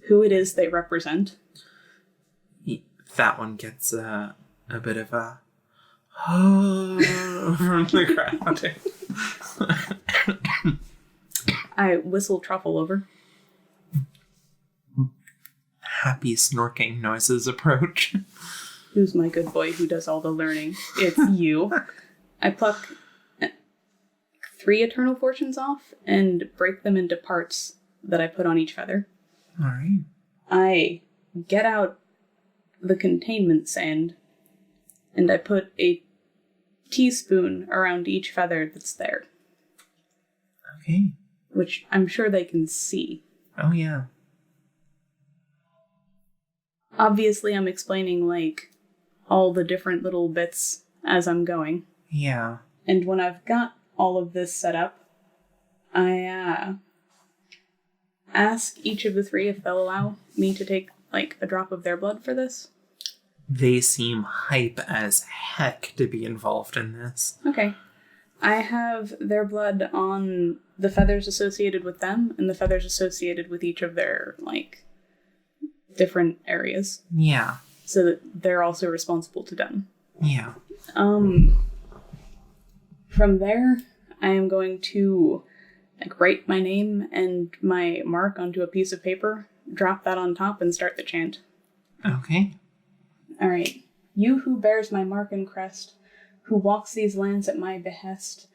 who it is they represent. That one gets a bit of a from the crowd. I whistle Truffle over. Happy snorking noises approach. Who's my good boy who does all the learning? It's you. I pluck 3 Eternal Fortunes off and break them into parts that I put on each feather. Alright. I get out the containment sand and I put a teaspoon around each feather that's there. Okay. Which I'm sure they can see. Oh, yeah. Obviously, I'm explaining, like, all the different little bits as I'm going. Yeah. And when I've got all of this set up, I ask each of the 3 if they'll allow me to take, like, a drop of their blood for this. They seem hype as heck to be involved in this. Okay. I have their blood on the feathers associated with them and the feathers associated with each of their, like, different areas. Yeah. So that they're also responsible to them. Yeah. From there, I am going to, like, write my name and my mark onto a piece of paper, drop that on top, and start the chant. Okay. Alright. You who bears my mark and crest, who walks these lands at my behest,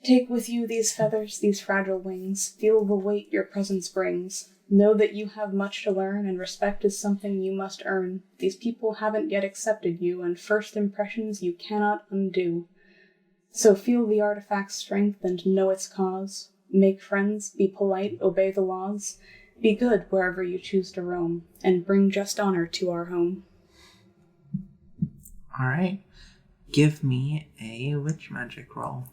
Take with you these feathers, these fragile wings. Feel the weight your presence brings. Know that you have much to learn, and respect is something you must earn. These people haven't yet accepted you, and first impressions you cannot undo. So feel the artifact's strength and know its cause. Make friends, be polite, obey the laws. Be good wherever you choose to roam, and bring just honor to our home. All right. Give me a witch magic roll.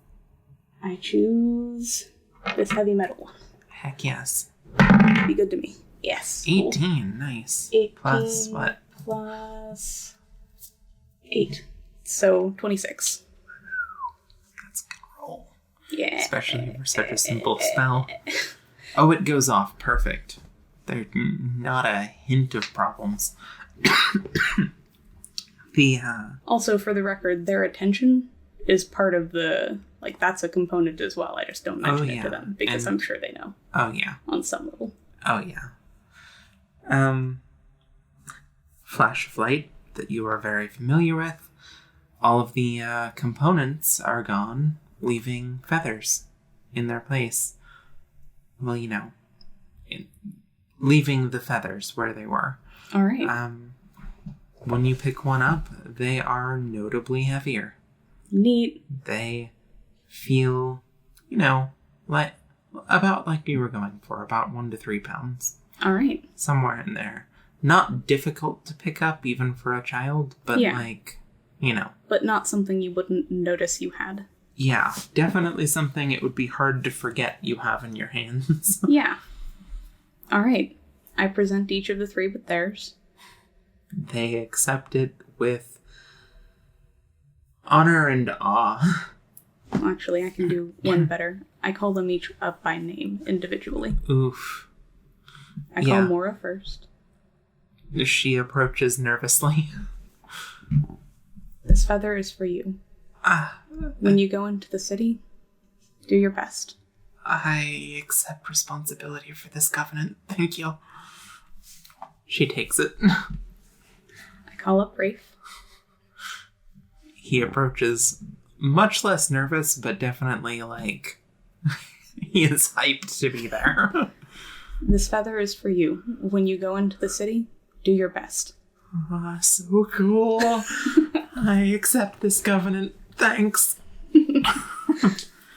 I choose this heavy metal one. Heck yes. Be good to me. Yes. 18. Cool. Nice. 18 plus what? Plus 8. So 26. That's a good roll. Yeah. Especially for such a simple spell. Oh, it goes off perfect. There's not a hint of problems. Also, for the record, their attention is part of the... Like, that's a component as well. I just don't mention it to them because I'm sure they know. Oh, yeah. On some level. Oh, yeah. Flash of light that you are very familiar with. All of the components are gone, leaving feathers in their place. Well, you know, leaving the feathers where they were. All right. When you pick one up, they are notably heavier. Neat. They feel, you know, about like you were going for, about 1 to 3 pounds. All right. Somewhere in there. Not difficult to pick up, even for a child, but like, you know. But not something you wouldn't notice you had. Yeah, definitely something it would be hard to forget you have in your hands. Yeah. All right. I present each of the 3 with theirs. They accept it with honor and awe. Well, actually, I can do one better. I call them each up by name, individually. Oof. I call Mora first. She approaches nervously. This feather is for you. When you go into the city, do your best. I accept responsibility for this covenant. Thank you. She takes it. I call up Rafe. He approaches much less nervous, but definitely like he is hyped to be there. This feather is for you. When you go into the city, do your best. So cool. I accept this covenant. Thanks.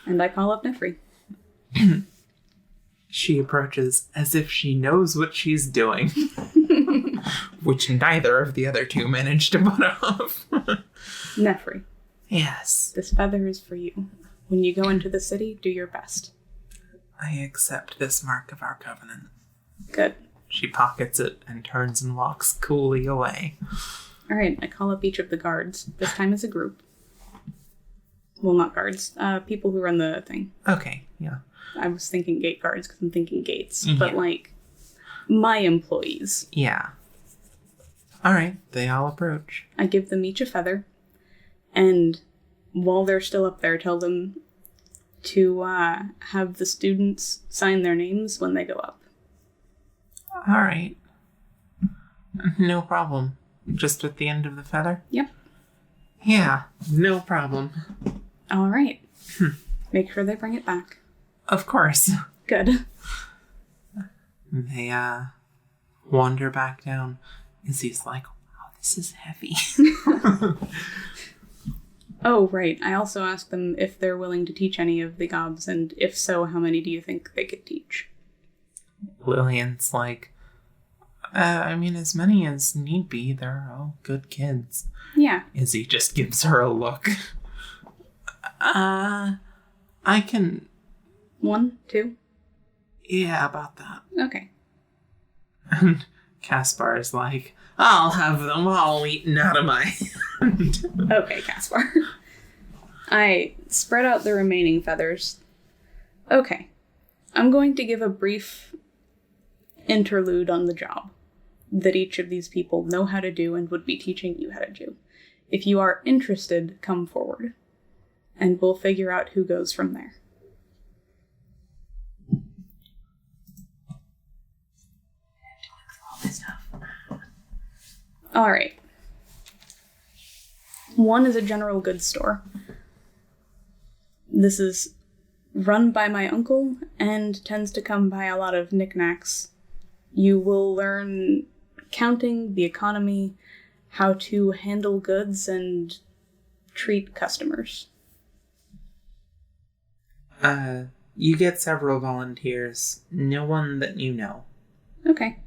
And I call up Nefri. She approaches as if she knows what she's doing. Which neither of the other 2 managed to put off. Nefri. Yes. This feather is for you. When you go into the city, do your best. I accept this mark of our covenant. Good. She pockets it and turns and walks coolly away. All right, I call up each of the guards. This time as a group. Well, not guards. People who run the thing. Okay, yeah. I was thinking gate guards because I'm thinking gates. Mm-hmm. But, like, my employees. Yeah. All right, they all approach. I give them each a feather. And while they're still up there, tell them to have the students sign their names when they go up. All right. No problem. Just at the end of the feather? Yep. Yeah, no problem. All right. Make sure they bring it back. Of course. Good. They wander back down. Izzy's like, wow, this is heavy. Oh, right. I also asked them if they're willing to teach any of the gobs, and if so, how many do you think they could teach? Lillian's like, I mean, as many as need be. They're all good kids. Yeah. Izzy just gives her a look. I can... 1, 2? Yeah, about that. Okay. And Caspar is like, I'll have them all eaten out of my hand. Okay, Caspar. I spread out the remaining feathers. Okay. I'm going to give a brief interlude on the job that each of these people know how to do and would be teaching you how to do. If you are interested, come forward, and we'll figure out who goes from there. Alright. 1 is a general goods store. This is run by my uncle and tends to come by a lot of knickknacks. You will learn counting, the economy, how to handle goods, and treat customers. You get several volunteers. No one that you know. Okay.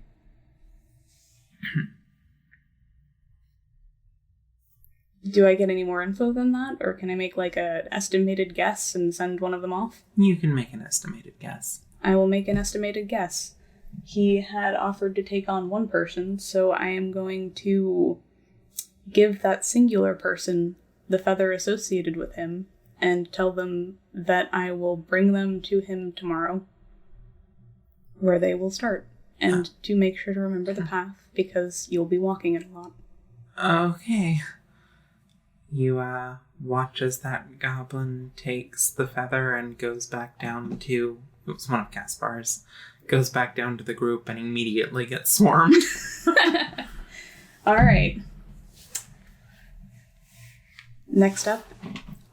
Do I get any more info than that? Or can I make like an estimated guess and send one of them off? You can make an estimated guess. I will make an estimated guess. He had offered to take on one person, so I am going to give that singular person the feather associated with him and tell them that I will bring them to him tomorrow, where they will start. And to make sure to remember the path, because you'll be walking it a lot. Okay. You, watch as that goblin takes the feather and goes back down to... It was one of Caspar's. Goes back down to the group and immediately gets swarmed. Alright. Next up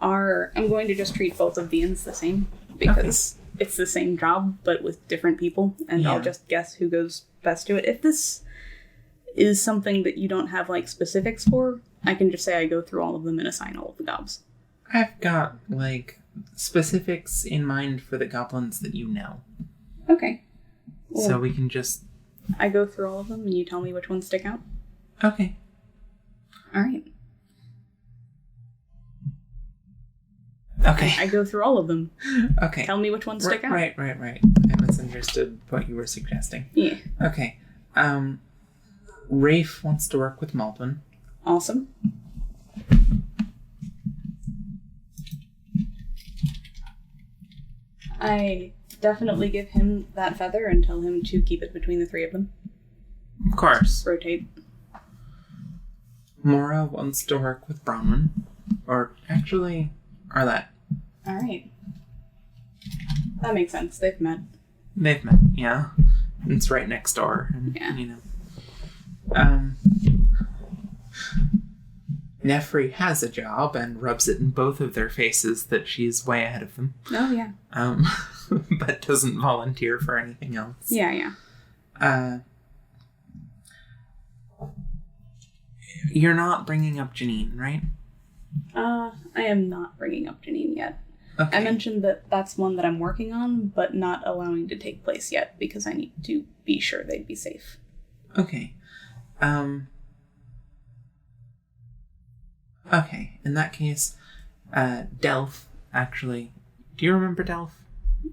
I'm going to just treat both of the inns the same, because it's the same job, but with different people, and I'll just guess who goes best to it. If this is something that you don't have, like, specifics for, I can just say I go through all of them and assign all of the gobs. I've got, like, specifics in mind for the goblins that you know. Okay. Well, so we can just... I go through all of them and you tell me which ones stick out? Okay. Alright. Okay. I go through all of them. Okay. Tell me which ones stick out. Right. I misunderstood what you were suggesting. Yeah. Okay. Rafe wants to work with Malvin. Awesome. I definitely give him that feather and tell him to keep it between the three of them. Of course. Rotate. Mora wants to work with Bronwyn. Or actually, Arlette. Alright. That makes sense. They've met. They've met, yeah. It's right next door. And, yeah. You know. Nefri has a job and rubs it in both of their faces that she's way ahead of them. Oh, yeah. But doesn't volunteer for anything else. Yeah. You're not bringing up Janine, right? I am not bringing up Janine yet. Okay. I mentioned that that's one that I'm working on, but not allowing to take place yet, because I need to be sure they'd be safe. Okay. Okay, in that case, Delph, actually... Do you remember Delph?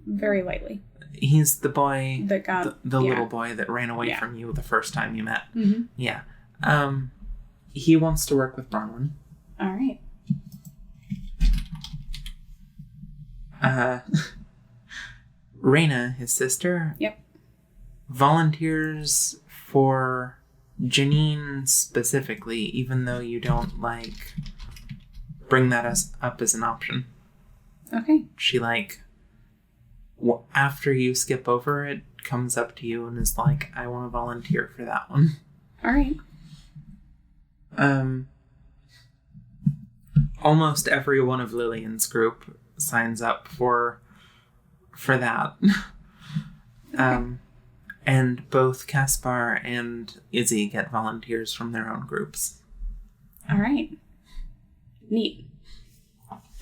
Very lightly. He's the boy... That got... The little boy that ran away from you the first time you met. Mm-hmm. Yeah. He wants to work with Bronwyn. Alright. Reyna, his sister... Yep. Volunteers for Janine specifically, even though you don't, like, bring that up as an option. Okay. She, like, after you skip over it, comes up to you and is like, I want to volunteer for that one. Alright. Almost every one of Lillian's group signs up for that. And both Caspar and Izzy get volunteers from their own groups. Alright. Neat.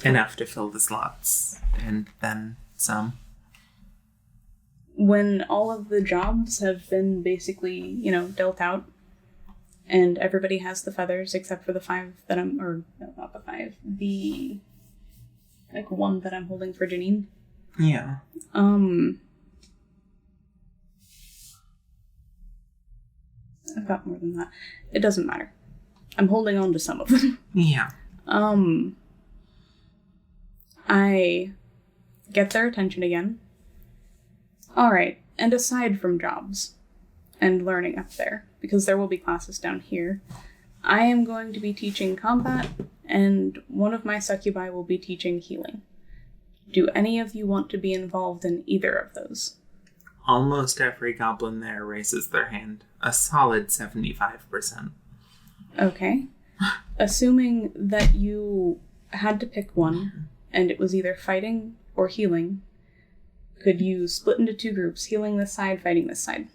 Enough to fill the slots, and then some. When all of the jobs have been basically, dealt out, and everybody has the feathers except for the 5 that I'm, or no, not the 5, the, 1 that I'm holding for Janine. Yeah. I've got more than that. It doesn't matter. I'm holding on to some of them. Yeah. I get their attention again. Alright, and aside from jobs and learning up there, because there will be classes down here, I am going to be teaching combat, and one of my succubi will be teaching healing. Do any of you want to be involved in either of those? Almost every goblin there raises their hand. A solid 75%. Okay. Assuming that you had to pick one, and it was either fighting or healing, Could you split into 2 groups, healing this side, fighting this side?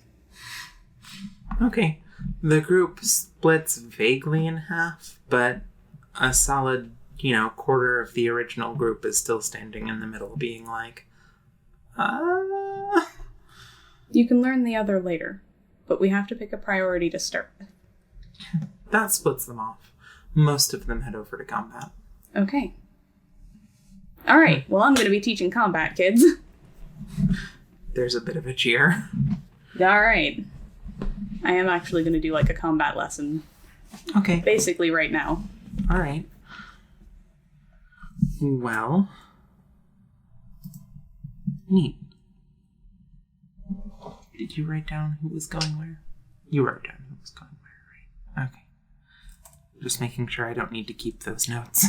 Okay. The group splits vaguely in half, but a solid, quarter of the original group is still standing in the middle, being like, You can learn the other later, but we have to pick a priority to start with. That splits them off. Most of them head over to combat. Okay. Alright, well, I'm going to be teaching combat, kids. There's a bit of a cheer. Alright. I am actually going to do, like, a combat lesson. Okay. Basically right now. Alright. Well. Neat. Did you write down who was going where? You wrote down who was going where, right? Okay. Just making sure I don't need to keep those notes.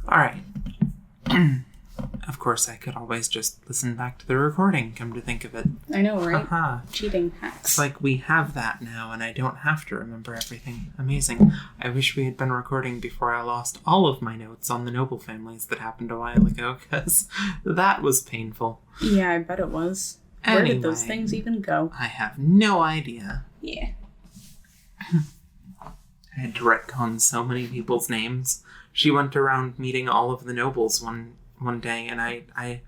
Alright. Of course, I could always just listen back to the recording, come to think of it. I know, right? Haha. Cheating hacks. It's like we have that now, and I don't have to remember everything. Amazing. I wish we had been recording before I lost all of my notes on the noble families that happened a while ago, because that was painful. Yeah, I bet it was. Anyway, where did those things even go? I have no idea. Yeah. I had to retcon so many people's names. She went around meeting all of the nobles one day, and I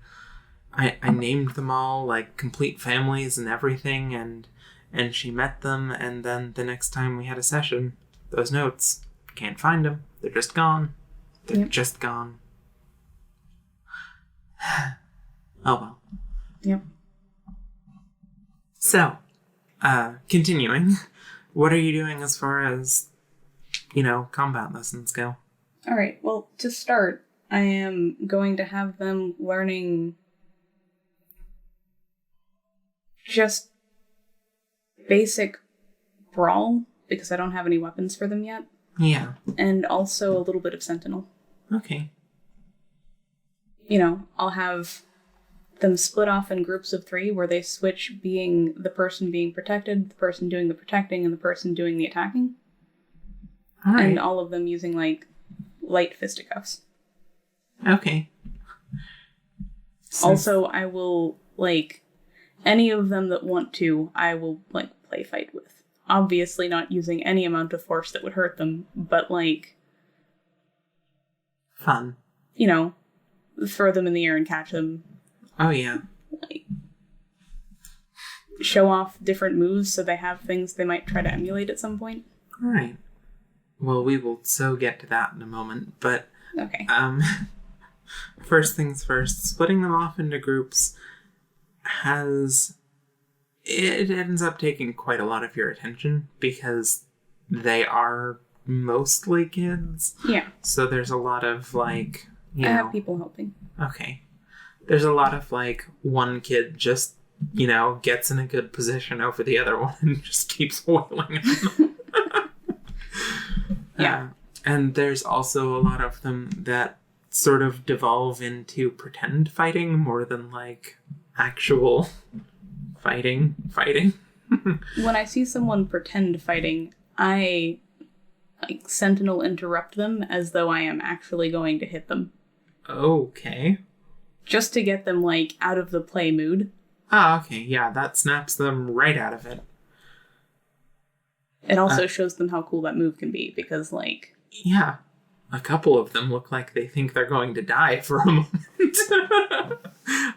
named them all, like, complete families and everything, and she met them, and then the next time we had a session, those notes, can't find them. They're just gone. They're just gone. Oh well. Yep. So, continuing, what are you doing as far as, combat lessons go? Alright, well, to start, I am going to have them learning just basic brawl, because I don't have any weapons for them yet. Yeah. And also a little bit of sentinel. Okay. I'll have them split off in groups of 3 where they switch being the person being protected, the person doing the protecting, and the person doing the attacking. All right. And all of them using, like, light fisticuffs. Okay. Also, I will, like, any of them that want to, I will, like, play fight with. Obviously not using any amount of force that would hurt them, but, like... Fun. Throw them in the air and catch them. Oh, yeah. Like, show off different moves so they have things they might try to emulate at some point. All right. Well, we will so get to that in a moment, but... Okay. First things first, splitting them off into groups it ends up taking quite a lot of your attention, because they are mostly kids. Yeah. So there's a lot of, like, I have people helping. Okay. There's a lot of, like, one kid just, gets in a good position over the other one and just keeps wailing at them. Yeah. And there's also a lot of them that sort of devolve into pretend fighting more than, like, actual fighting. When I see someone pretend fighting, I, like, sentinel interrupt them as though I am actually going to hit them. Okay. Just to get them, like, out of the play mood. Ah, okay, yeah, that snaps them right out of it. It also shows them how cool that move can be, because, like... Yeah. A couple of them look like they think they're going to die for a moment.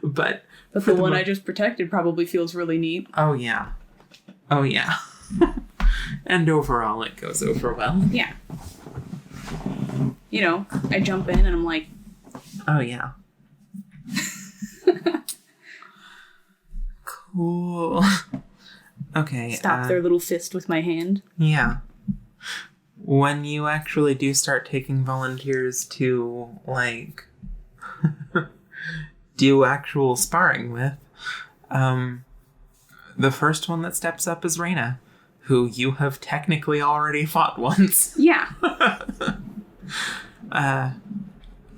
But the one I just protected probably feels really neat. Oh, yeah. And overall, it goes over well. Yeah. I jump in and I'm like... Oh, yeah. Cool. Okay. Stop their little fist with my hand. Yeah. When you actually do start taking volunteers to, like, do actual sparring with, the first one that steps up is Reyna, who you have technically already fought once. Yeah.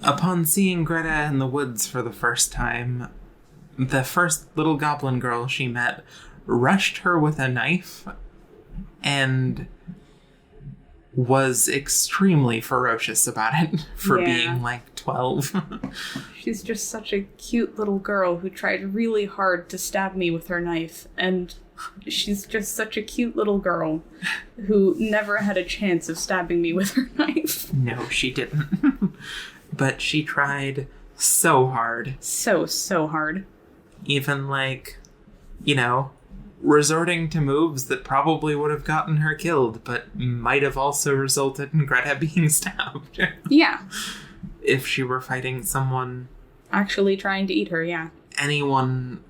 Upon seeing Greta in the woods for the first time, the first little goblin girl she met rushed her with a knife and was extremely ferocious about it for being like 12. She's just such a cute little girl who tried really hard to stab me with her knife, and she's just such a cute little girl who never had a chance of stabbing me with her knife. No, she didn't. But she tried so hard. So hard. Even like, resorting to moves that probably would have gotten her killed, but might have also resulted in Greta being stabbed. Yeah. If she were fighting someone... actually trying to eat her, yeah. Anyone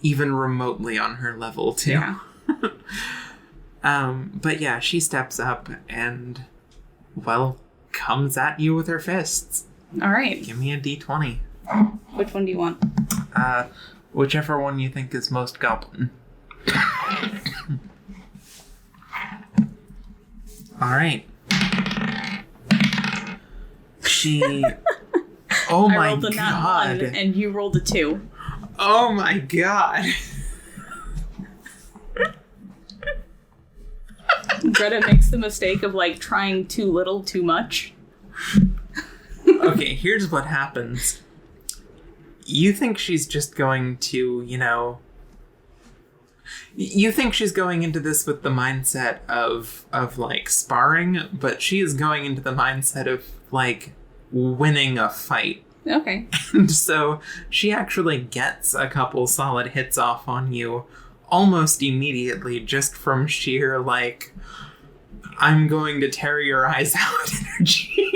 even remotely on her level, too. Yeah. But yeah, she steps up and, well, comes at you with her fists. All right. Give me a d20. Which one do you want? Whichever one you think is most goblin. All right. She... Oh my god. I rolled a nat 1 and you rolled a 2. Oh my god. Greta makes the mistake of like trying too little too much. Okay, here's what happens. You think she's just going to, you think she's going into this with the mindset of like sparring, but she is going into the mindset of like winning a fight. Okay. And so she actually gets a couple solid hits off on you almost immediately, just from sheer like, I'm going to tear your eyes out energy.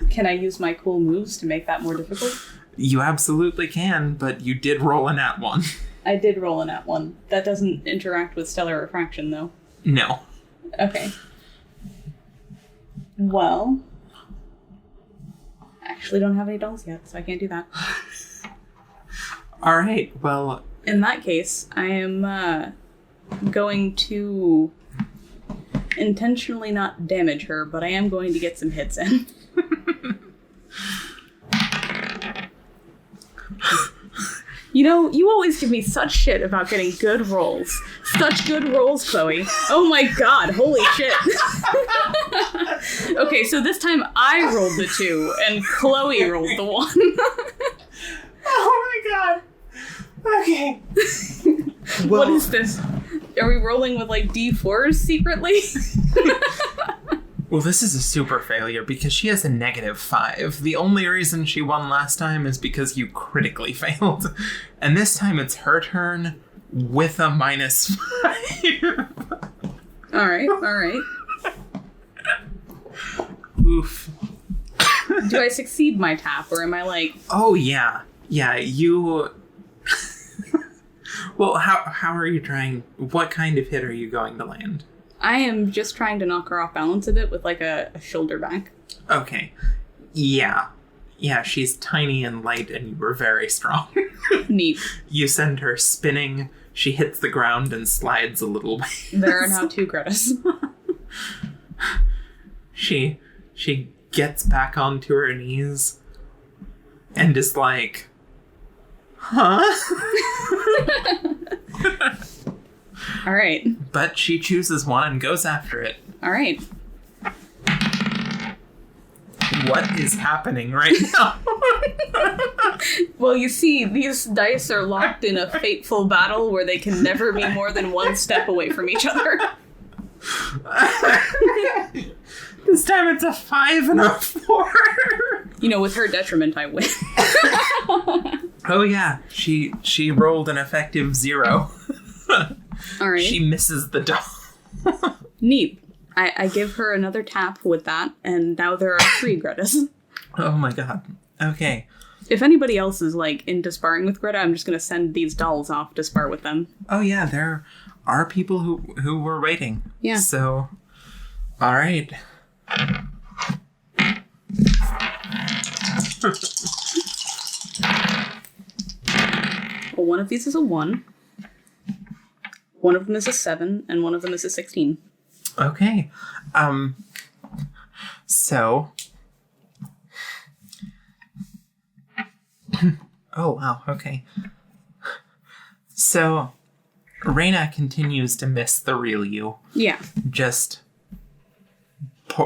Can I use my cool moves to make that more difficult? You absolutely can, but you did roll a nat 1. I did roll a nat 1. That doesn't interact with stellar refraction, though. No. Okay. Well, I actually don't have any dolls yet, so I can't do that. All right, well... In that case, I am going to intentionally not damage her, but I am going to get some hits in. You always give me such shit about getting good rolls. Such good rolls, Chloe. Oh my god, holy shit. Okay, so this time I rolled the 2 and Chloe rolled the 1. Oh my god. Okay. Well, what is this? Are we rolling with like D4s secretly? Well, this is a super failure because she has a -5. The only reason she won last time is because you critically failed. And this time it's her turn with a -5. Alright. Oof. Do I succeed my tap, or am I like... Oh, yeah. Yeah, you... Well, how are you trying... What kind of hit are you going to land? I am just trying to knock her off balance a bit with like a shoulder back. Okay. Yeah. Yeah, she's tiny and light and you were very strong. Neat. You send her spinning, she hits the ground and slides a little bit. There are now 2 Gretas. She gets back onto her knees and is like, huh? All right. But she chooses one and goes after it. All right. What is happening right now? Well, you see, these dice are locked in a fateful battle where they can never be more than one step away from each other. This time it's a 5 and a 4. With her detriment, I win. Oh yeah, she rolled an effective 0. All right. She misses the doll. Neat. I give her another tap with that, and now there are 3 Gretas. Oh my god. Okay. If anybody else is, like, into sparring with Greta, I'm just going to send these dolls off to spar with them. Oh yeah, there are people who were waiting. Yeah. So, all right. Well, one of these is a 1. One of them is a 7, and one of them is a 16. Okay. So... Oh, wow, okay. So, Reyna continues to miss the real you. Yeah. Just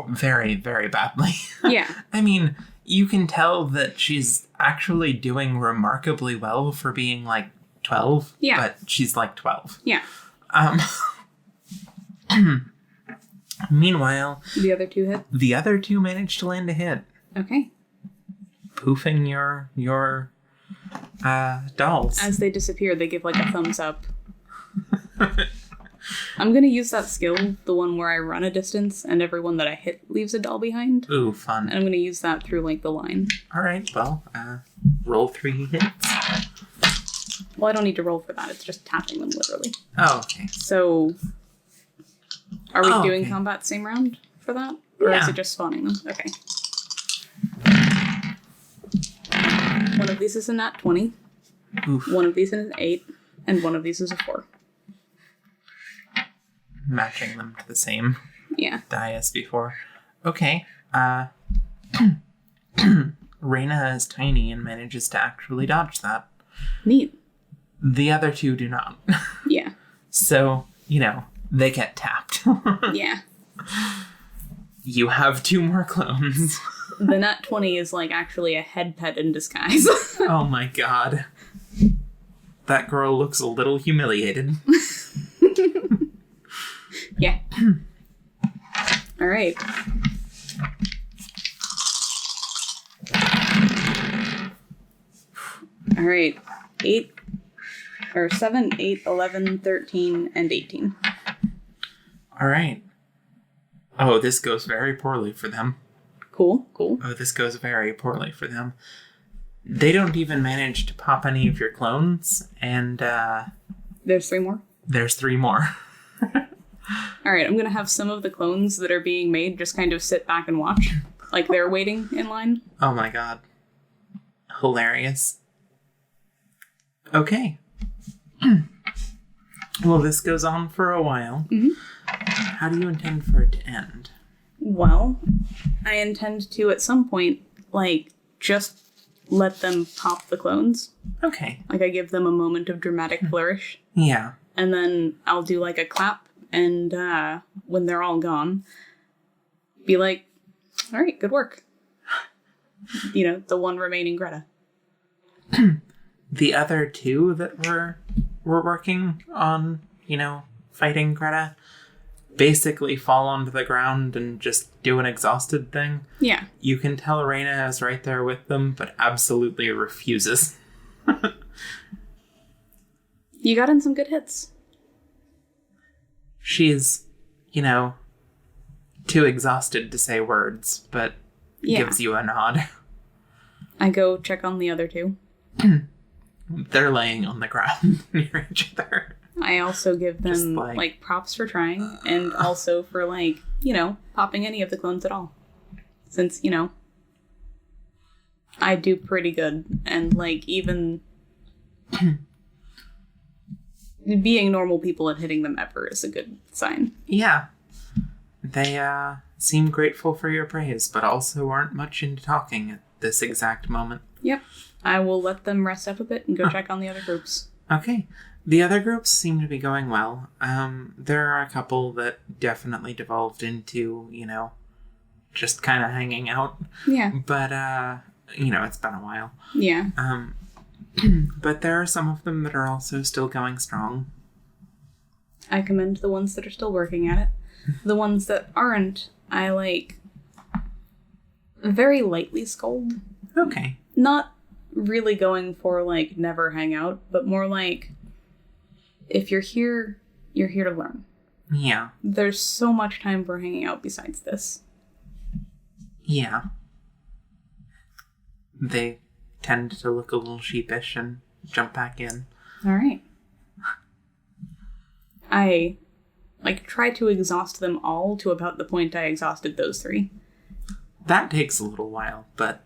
very, very badly. Yeah. I mean, you can tell that she's actually doing remarkably well for being, like, 12. Yeah. But she's, like, 12. Yeah. Meanwhile... The other two hit? The other two managed to land a hit. Okay. Poofing your dolls. As they disappear, they give, like, a thumbs up. I'm gonna use that skill, the one where I run a distance and everyone that I hit leaves a doll behind. Ooh, fun. And I'm gonna use that through, like, the line. Alright, well, roll 3 hits. Well, I don't need to roll for that, it's just tapping them, literally. Oh, okay. So, are we doing combat same round for that? Or is it just spawning them? Okay. One of these is a nat 20. Oof. One of these is an 8. And one of these is a 4. Matching them to the same die as before. Okay. Reyna is tiny and manages to actually dodge that. Neat. The other two do not. Yeah. So, they get tapped. Yeah. You have 2 more clones. The nat 20 is, like, actually a head pet in disguise. Oh my god. That girl looks a little humiliated. Yeah. All right. All right. 7, 8, 11, 13, and 18. All right. Oh, this goes very poorly for them. Cool. Oh, this goes very poorly for them. They don't even manage to pop any of your clones, and There's 3 more? There's 3 more. All right, I'm going to have some of the clones that are being made just kind of sit back and watch. Like they're waiting in line. Oh my god. Hilarious. Okay. Well, this goes on for a while. Mm-hmm. How do you intend for it to end? Well, I intend to, at some point, like, just let them pop the clones. Okay. Like, I give them a moment of dramatic flourish. Yeah. And then I'll do, like, a clap, and when they're all gone, be like, all right, good work. The one remaining Greta. The other 2 that were working on, fighting Greta, basically fall onto the ground and just do an exhausted thing. Yeah. You can tell Reyna is right there with them, but absolutely refuses. You got in some good hits. She's, too exhausted to say words, but gives you a nod. I go check on the other 2. They're laying on the ground near each other. I also give them, Just like, props for trying, and also for, like, popping any of the clones at all. Since, I do pretty good, and, like, even being normal people and hitting them ever is a good sign. Yeah. They, seem grateful for your praise, but also aren't much into talking at this exact moment. Yep. I will let them rest up a bit and go check on the other groups. Okay. The other groups seem to be going well. There are a couple that definitely devolved into, just kind of hanging out. Yeah. But, it's been a while. Yeah. But there are some of them that are also still going strong. I commend the ones that are still working at it. The ones that aren't, I, very lightly scold. Okay. Not really going for, never hang out, but more like, if you're here to learn. Yeah. There's so much time for hanging out besides this. Yeah. They tend to look a little sheepish and jump back in. All right. I, try to exhaust them all to about the point I exhausted those 3. That takes a little while, but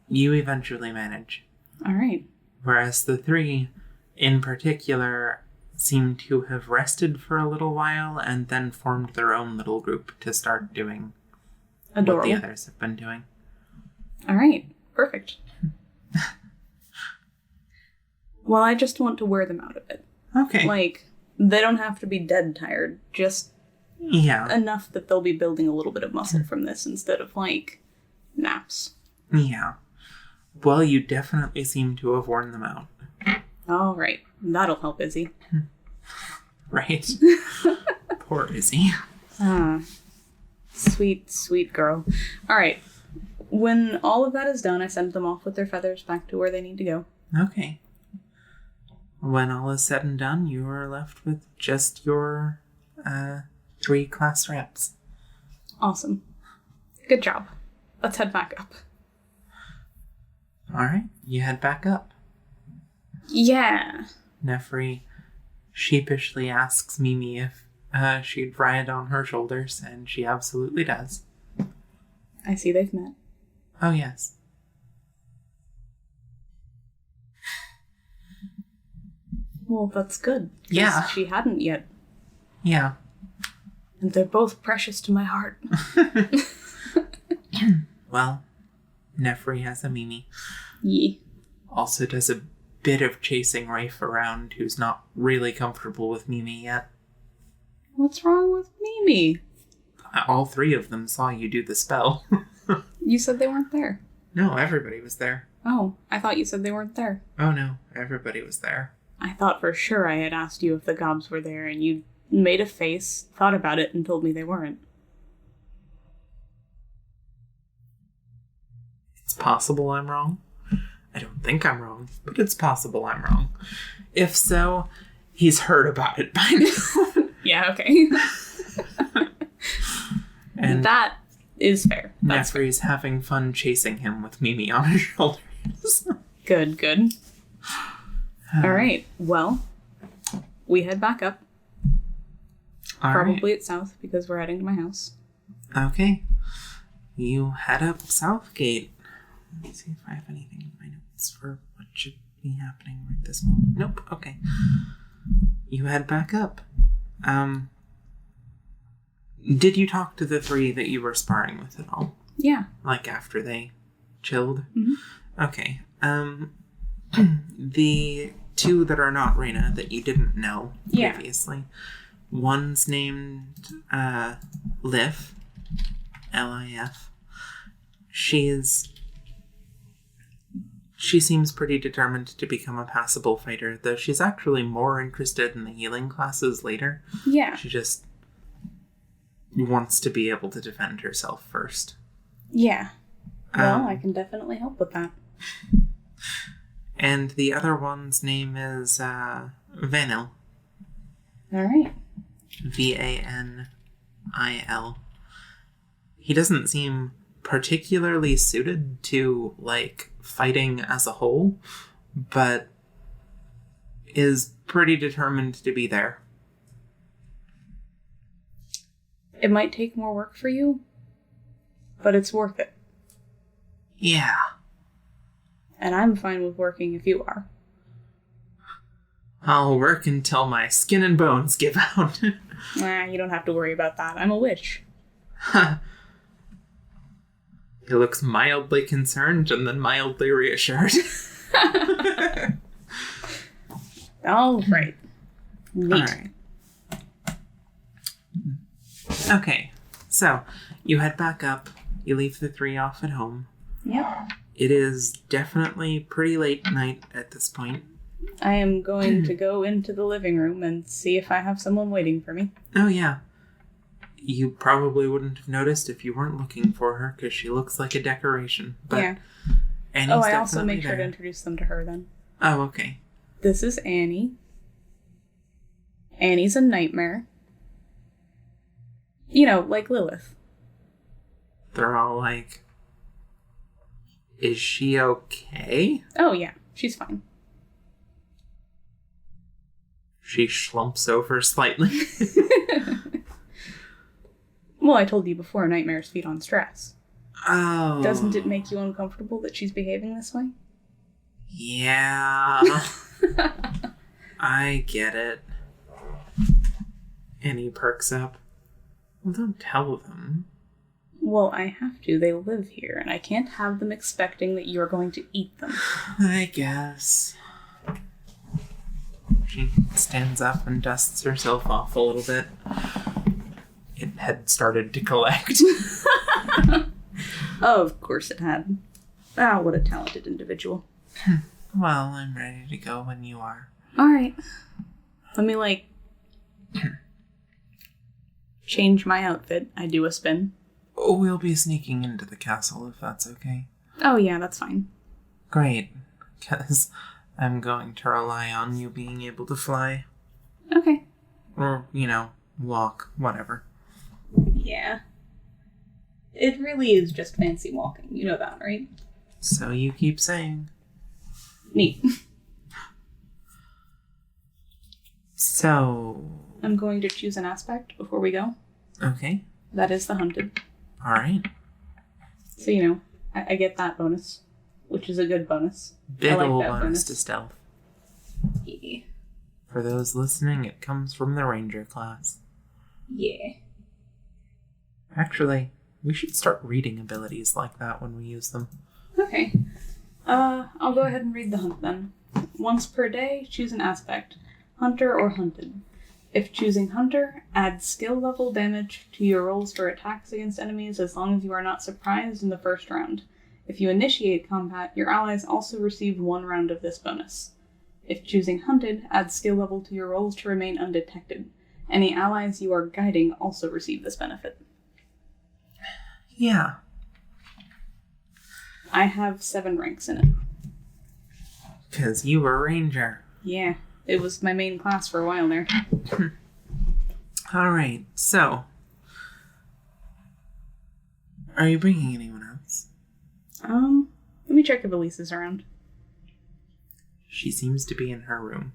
you eventually manage. All right. Whereas the 3, in particular, seem to have rested for a little while and then formed their own little group to start doing Adorable. what the others have been doing. All right. Perfect. Well, I just want to wear them out a bit. Okay. They don't have to be dead tired. Just, Yeah. Enough that they'll be building a little bit of muscle from this instead of, like, naps. Yeah. Well, you definitely seem to have worn them out. All right. That'll help Izzy. Right? Poor Izzy. Sweet, sweet girl. All right. When all of that is done, I send them off with their feathers back to where they need to go. Okay. When all is said and done, you are left with just your 3 class reps. Awesome. Good job. Let's head back up. All right. You head back up. Yeah. Nefri sheepishly asks Mimi if she'd ride on her shoulders, and she absolutely does. I see they've met. Oh, yes. Well, that's good. Yeah. She hadn't yet. Yeah. And they're both precious to my heart. Well, Nefri has a Mimi. Yee. Also does a bit of chasing Rafe around, who's not really comfortable with Mimi yet. What's wrong with Mimi? All 3 of them saw you do the spell. You said they weren't there. No, everybody was there. Oh, I thought you said they weren't there. Oh no, everybody was there. I thought for sure I had asked you if the gobs were there, and you made a face, thought about it, and told me they weren't. It's possible I'm wrong. I don't think I'm wrong, but it's possible I'm wrong. If so, he's heard about it by now. Yeah, okay. And that is fair. Nefri's having fun chasing him with Mimi on his shoulders. Good, good. All right, well, we head back up. Probably it's south, because we're heading to my house. Okay. You head up Southgate. Let me see if I have anything in my notes for what should be happening right this moment. Nope. Okay. You head back up. Did you talk to the 3 that you were sparring with at all? Yeah. Like after they chilled? Mm-hmm. Okay. The 2 that are not Reyna that you didn't know previously. One's named Lif. Lif. She seems pretty determined to become a passable fighter, though she's actually more interested in the healing classes later. Yeah. She just wants to be able to defend herself first. Yeah. Well, I can definitely help with that. And the other one's name is Vanil. All right. Vanil. He doesn't seem particularly suited to, like, fighting as a whole, but is pretty determined to be there. It might take more work for you, but it's worth it. Yeah. And I'm fine with working if you are. I'll work until my skin and bones give out. Nah, you don't have to worry about that. I'm a witch. He looks mildly concerned and then mildly reassured. All right. Neat. All right. Okay, so you head back up. You leave the 3 off at home. Yep. It is definitely pretty late night at this point. I am going to go into the living room and see if I have someone waiting for me. Oh, yeah. You probably wouldn't have noticed if you weren't looking for her, because she looks like a decoration. But yeah. Annie's I also make there. sure to introduce them to her then. Oh, okay. This is Annie. Annie's a nightmare. You know, like Lilith. They're all like, is she okay? Oh, yeah. She's fine. She slumps over slightly. Well, I told you before, nightmares feed on stress. Oh. Doesn't it make you uncomfortable that she's behaving this way? Yeah. I get it. Annie perks up. Well, don't tell them. Well, I have to. They live here, and I can't have them expecting that you're going to eat them. I guess. She stands up and dusts herself off a little bit. had started to collect. Oh, of course it had. Ah, what a talented individual. Well, I'm ready to go when you are. Alright. Let me, change my outfit. I do a spin. Oh, we'll be sneaking into the castle if that's okay. Oh, yeah, that's fine. Great, because I'm going to rely on you being able to fly. Okay. Or, walk, whatever. Yeah. It really is just fancy walking. You know that, right? So you keep saying. Neat. So... I'm going to choose an aspect before we go. Okay. That is the hunted. Alright. So, I get that bonus, which is a good bonus. Big ol' bonus to stealth. Yeah. For those listening, it comes from the ranger class. Yeah. Actually, we should start reading abilities like that when we use them. Okay. I'll go ahead and read the hunt then. Once per day, choose an aspect. Hunter or hunted. If choosing hunter, add skill level damage to your rolls for attacks against enemies as long as you are not surprised in the first round. If you initiate combat, your allies also receive 1 round of this bonus. If choosing hunted, add skill level to your rolls to remain undetected. Any allies you are guiding also receive this benefit. Yeah. I have 7 ranks in it. 'Cause you were a ranger. Yeah, it was my main class for a while there. Alright, so... Are you bringing anyone else? Let me check if Elise is around. She seems to be in her room.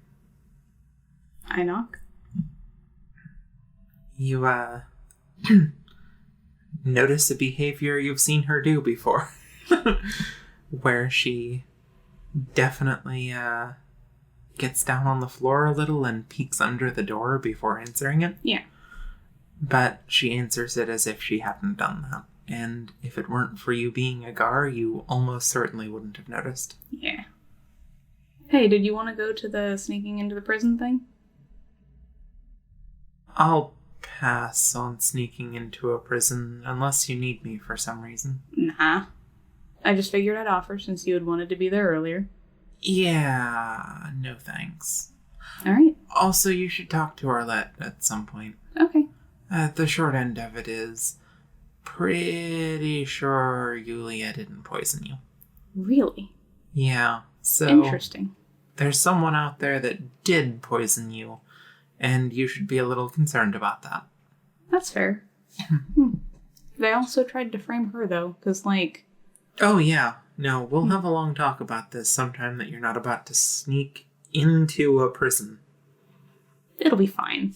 I knock. You, notice a behavior you've seen her do before. Where she definitely, gets down on the floor a little and peeks under the door before answering it. Yeah. But she answers it as if she hadn't done that. And if it weren't for you being a Gar, you almost certainly wouldn't have noticed. Yeah. Hey, did you want to go to the sneaking into the prison thing? I'll pass on sneaking into a prison unless you need me for some reason. Nah. I just figured I'd offer since you had wanted to be there earlier. Yeah, no thanks. Alright. Also, you should talk to Arlette at some point. Okay. The short end of it is, pretty sure Yulia didn't poison you. Really? Yeah, so... Interesting. There's someone out there that did poison you, and you should be a little concerned about that. That's fair. They also tried to frame her, though, because, Oh, yeah. No, we'll have a long talk about this sometime that you're not about to sneak into a prison. It'll be fine.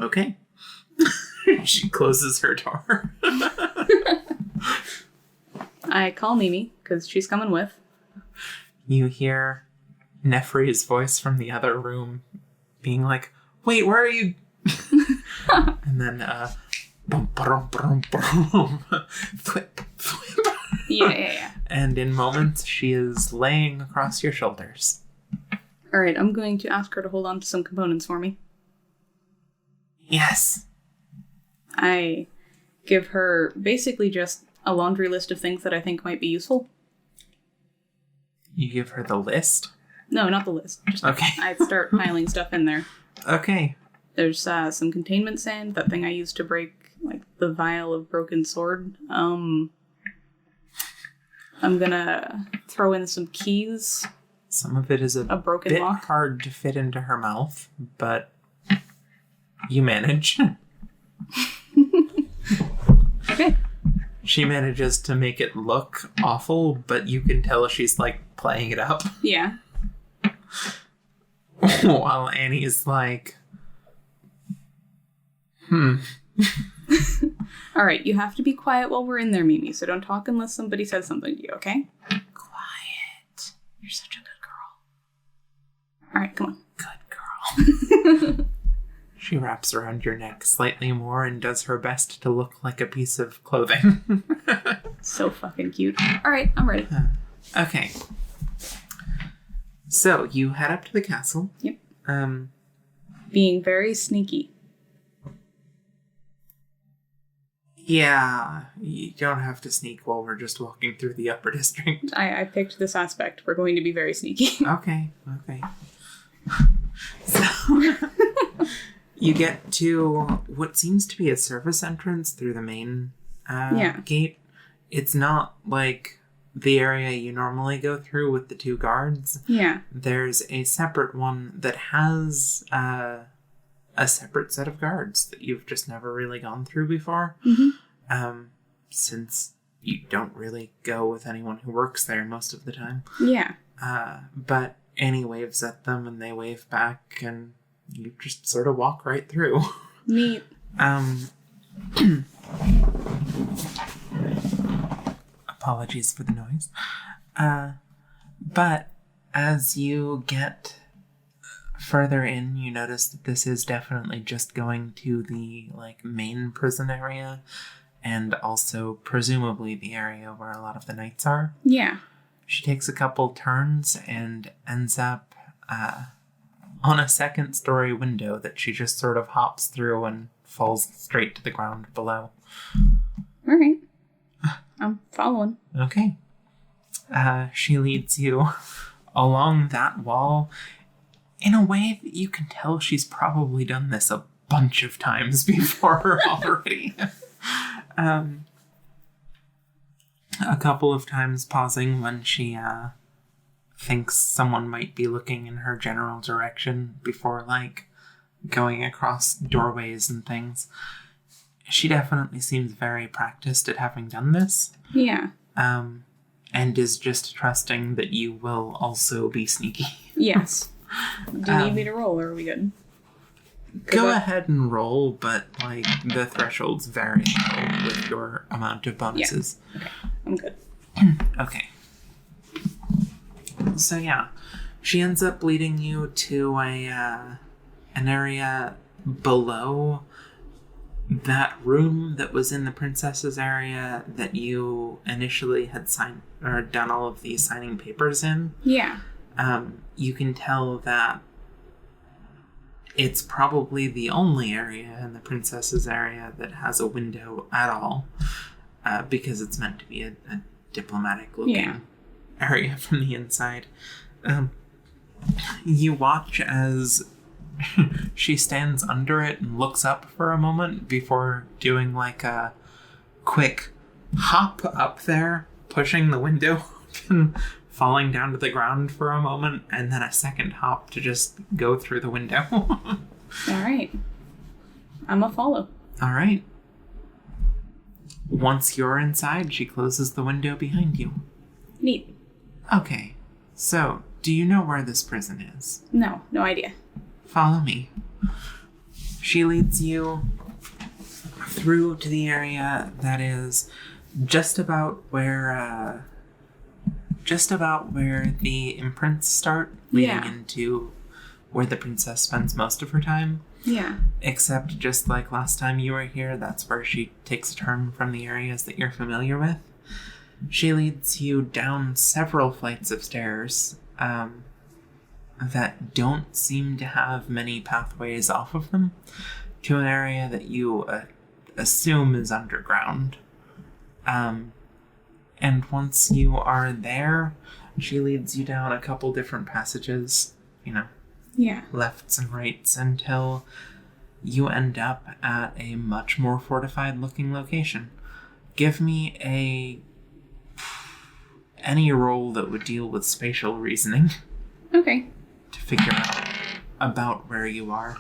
Okay. She closes her door. I call Mimi, because she's coming with. You hear Nefri's voice from the other room being like, wait, where are you? And then, boom, boom, boom, boom, thwip, thwip. Yeah. And in moments, she is laying across your shoulders. Alright, I'm going to ask her to hold on to some components for me. Yes. I give her basically just a laundry list of things that I think might be useful. You give her the list? No, not the list. Just okay. I start piling stuff in there. Okay. There's some containment sand, that thing I used to break, the vial of broken sword. I'm gonna throw in some keys. Some of it is a broken bit lock. Hard to fit into her mouth, but you manage. Okay. She manages to make it look awful, but you can tell she's, playing it up. Yeah. While Annie is like, Alright, you have to be quiet while we're in there, Mimi, so don't talk unless somebody says something to you, okay? Quiet. You're such a good girl. Alright, come on. Good girl. She wraps around your neck slightly more and does her best to look like a piece of clothing. So fucking cute. Alright, I'm ready. Okay. So, you head up to the castle. Yep. Um, Being very sneaky. Yeah, you don't have to sneak while we're just walking through the upper district. I picked this aspect. We're going to be very sneaky. Okay. So, you get to what seems to be a service entrance through the main gate. It's not like the area you normally go through with the 2 guards. Yeah. There's a separate one that has a separate set of guards that you've just never really gone through before. Mm-hmm. Since you don't really go with anyone who works there most of the time. Yeah. But Annie waves at them and they wave back and you just sort of walk right through. Neat. Apologies for the noise. But as you get further in, you notice that this is definitely just going to the main prison area and also presumably the area where a lot of the knights are. Yeah. She takes a couple turns and ends up on a 2nd-story window that she just sort of hops through and falls straight to the ground below. All right. I'm following. Okay. She leads you along that wall in a way that you can tell she's probably done this a bunch of times before already. A couple of times pausing when she thinks someone might be looking in her general direction before going across doorways and things. She definitely seems very practiced at having done this. Yeah. And is just trusting that you will also be sneaky. Yes. Do you need me to roll, or are we good? Go ahead and roll, but the threshold's very low with your amount of bonuses. Yeah. Okay. I'm good. Okay. So yeah, she ends up leading you to an area below that room that was in the princess's area that you initially had signed or done all of the signing papers in. Yeah. You can tell that it's probably the only area in the princess's area that has a window at all, because it's meant to be a diplomatic looking area from the inside. You watch as she stands under it and looks up for a moment before doing a quick hop up there, pushing the window open, falling down to the ground for a moment, and then a second hop to just go through the window. All right. I'm a follow. All right. Once you're inside, she closes the window behind you. Neat. Okay. So, do you know where this prison is? No idea. Follow me. She leads you through to the area that is just about where the imprints start, leading into where the princess spends most of her time. Yeah. Except just like last time you were here, that's where she takes a turn from the areas that you're familiar with. She leads you down several flights of stairs that don't seem to have many pathways off of them to an area that you assume is underground. And once you are there, she leads you down a couple different passages, lefts and rights, until you end up at a much more fortified looking location. Give me any roll that would deal with spatial reasoning. Okay. To figure out about where you are.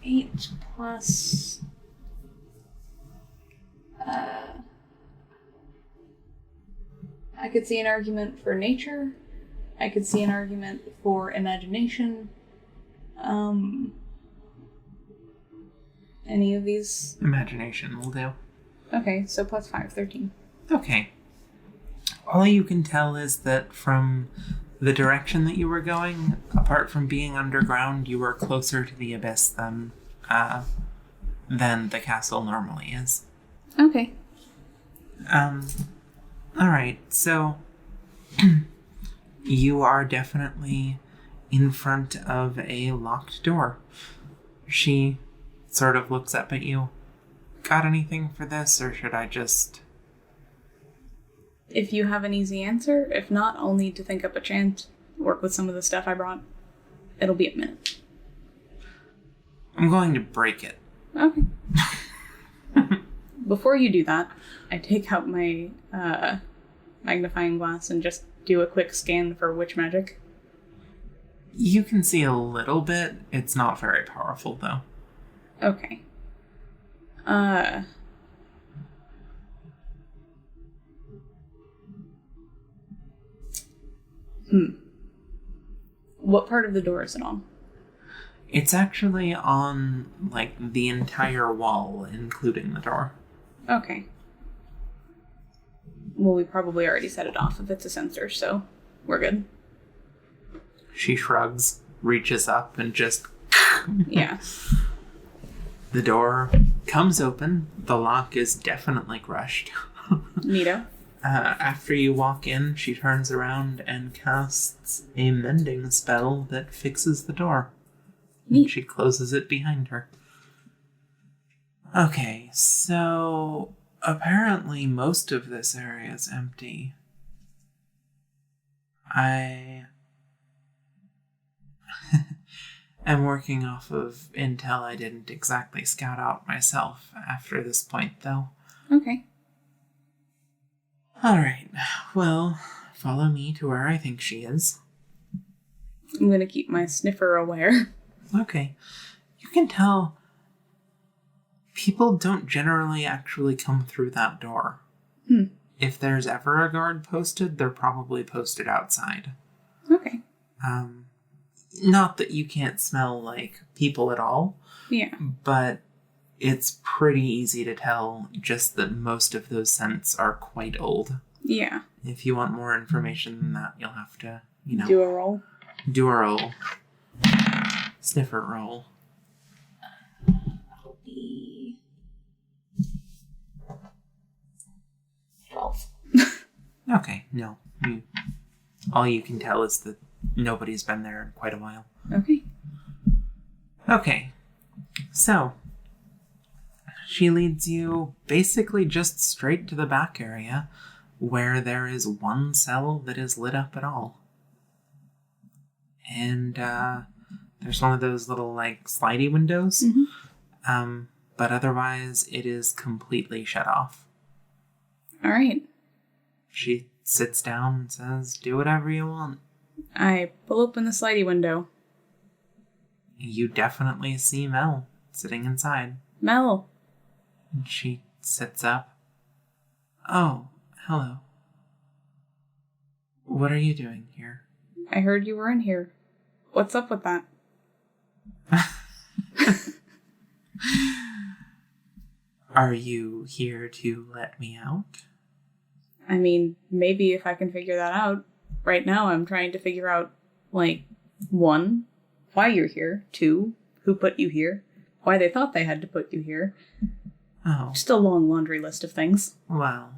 8 plus... I could see an argument for nature. I could see an argument for imagination. Any of these? Imagination will do. Okay, so plus 5, 13. Okay. All you can tell is that from the direction that you were going, apart from being underground, you were closer to the abyss than the castle normally is. Okay. Alright, so you are definitely in front of a locked door. She sort of looks up at you. got anything for this, or should I just... If you have an easy answer, if not, I'll need to think up a chant, work with some of the stuff I brought. It'll be a minute. I'm going to break it. Okay. Before you do that, I take out my magnifying glass and just do a quick scan for witch magic. You can see a little bit. It's not very powerful, though. Okay. What part of the door is it on? It's actually on, like, the entire wall, including the door. Okay. Well, we probably already set it off if it's a sensor, so we're good. She shrugs, reaches up, and just... Yeah. The door comes open. The lock is definitely crushed. Neato. After you walk in, she turns around and casts a mending spell that fixes the door. Neat. And she closes it behind her. Okay, so apparently most of this area is empty. I am working off of intel I didn't exactly scout out myself after this point, though. Okay. Alright, well, follow me to where I think she is. I'm gonna keep my sniffer aware. Okay. You can tell people don't generally actually come through that door. If there's ever a guard posted, they're probably posted outside. Okay. Not that you can't smell, like, people at all. Yeah. But it's pretty easy to tell just that most of those scents are quite old. Yeah. If you want more information than that, you'll have to, do a roll. Do a roll. Sniffer roll. That'll be 12. Okay, no. All you can tell is that nobody's been there in quite a while. Okay. Okay. So, she leads you basically just straight to the back area where there is one cell that is lit up at all. And, there's one of those little, like, slidey windows. Mm-hmm. But otherwise, it is completely shut off. All right. She sits down and says, do whatever you want. I pull open the slidey window. You definitely see Mel sitting inside. Mel. And she sits up. Oh, hello. What are you doing here? I heard you were in here. What's up with that? Are you here to let me out? I mean, maybe if I can figure that out. Right now, I'm trying to figure out, like, 1, why you're here. 2, who put you here. Why they thought they had to put you here. Oh. Just a long laundry list of things. Well,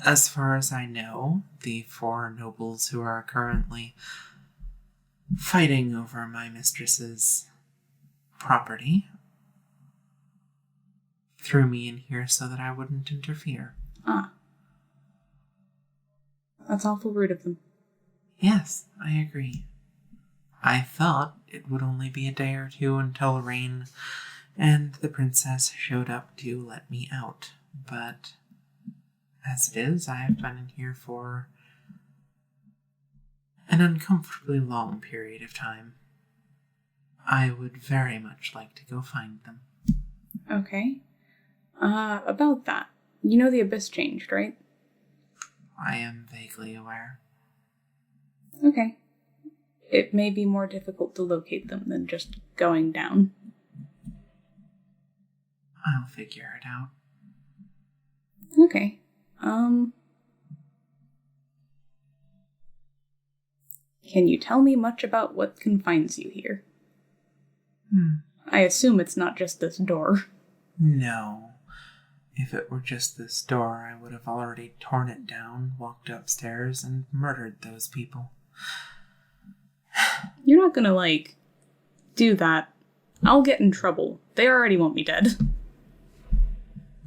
as far as I know, the 4 nobles who are currently fighting over my mistress's property threw me in here so that I wouldn't interfere. Ah. That's awful rude of them. Yes, I agree. I thought it would only be a day or 2 until Rain and the princess showed up to let me out, but as it is, I have been in here for an uncomfortably long period of time. I would very much like to go find them. Okay. About that. You know the Abyss changed, right? I am vaguely aware. Okay. It may be more difficult to locate them than just going down. I'll figure it out. Okay. Can you tell me much about what confines you here? I assume it's not just this door. No. If it were just this door, I would have already torn it down, walked upstairs, and murdered those people. You're not gonna, do that. I'll get in trouble. They already want me dead.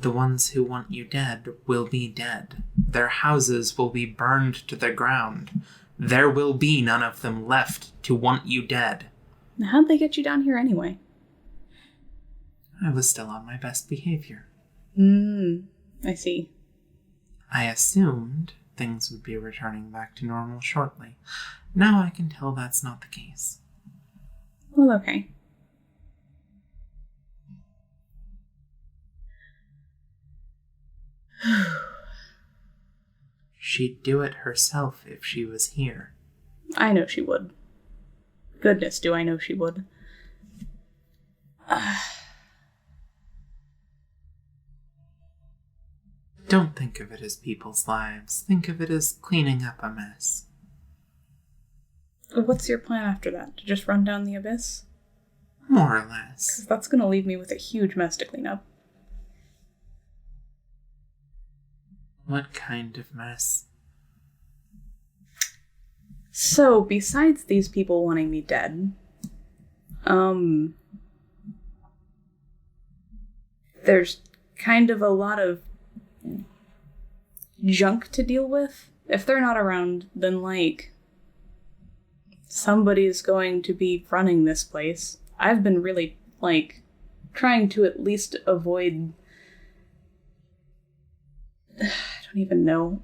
The ones who want you dead will be dead. Their houses will be burned to the ground. There will be none of them left to want you dead. How'd they get you down here anyway? I was still on my best behavior. I see. I assumed things would be returning back to normal shortly. Now I can tell that's not the case. Well, okay. She'd do it herself if she was here. I know she would. Goodness, do I know she would. Don't think of it as people's lives. Think of it as cleaning up a mess. What's your plan after that? To just run down the abyss? More or less. 'Cause that's gonna leave me with a huge mess to clean up. What kind of mess? So, besides these people wanting me dead, there's kind of a lot of junk to deal with. If they're not around, then, somebody's going to be running this place. I've been really, trying to at least avoid... I don't even know.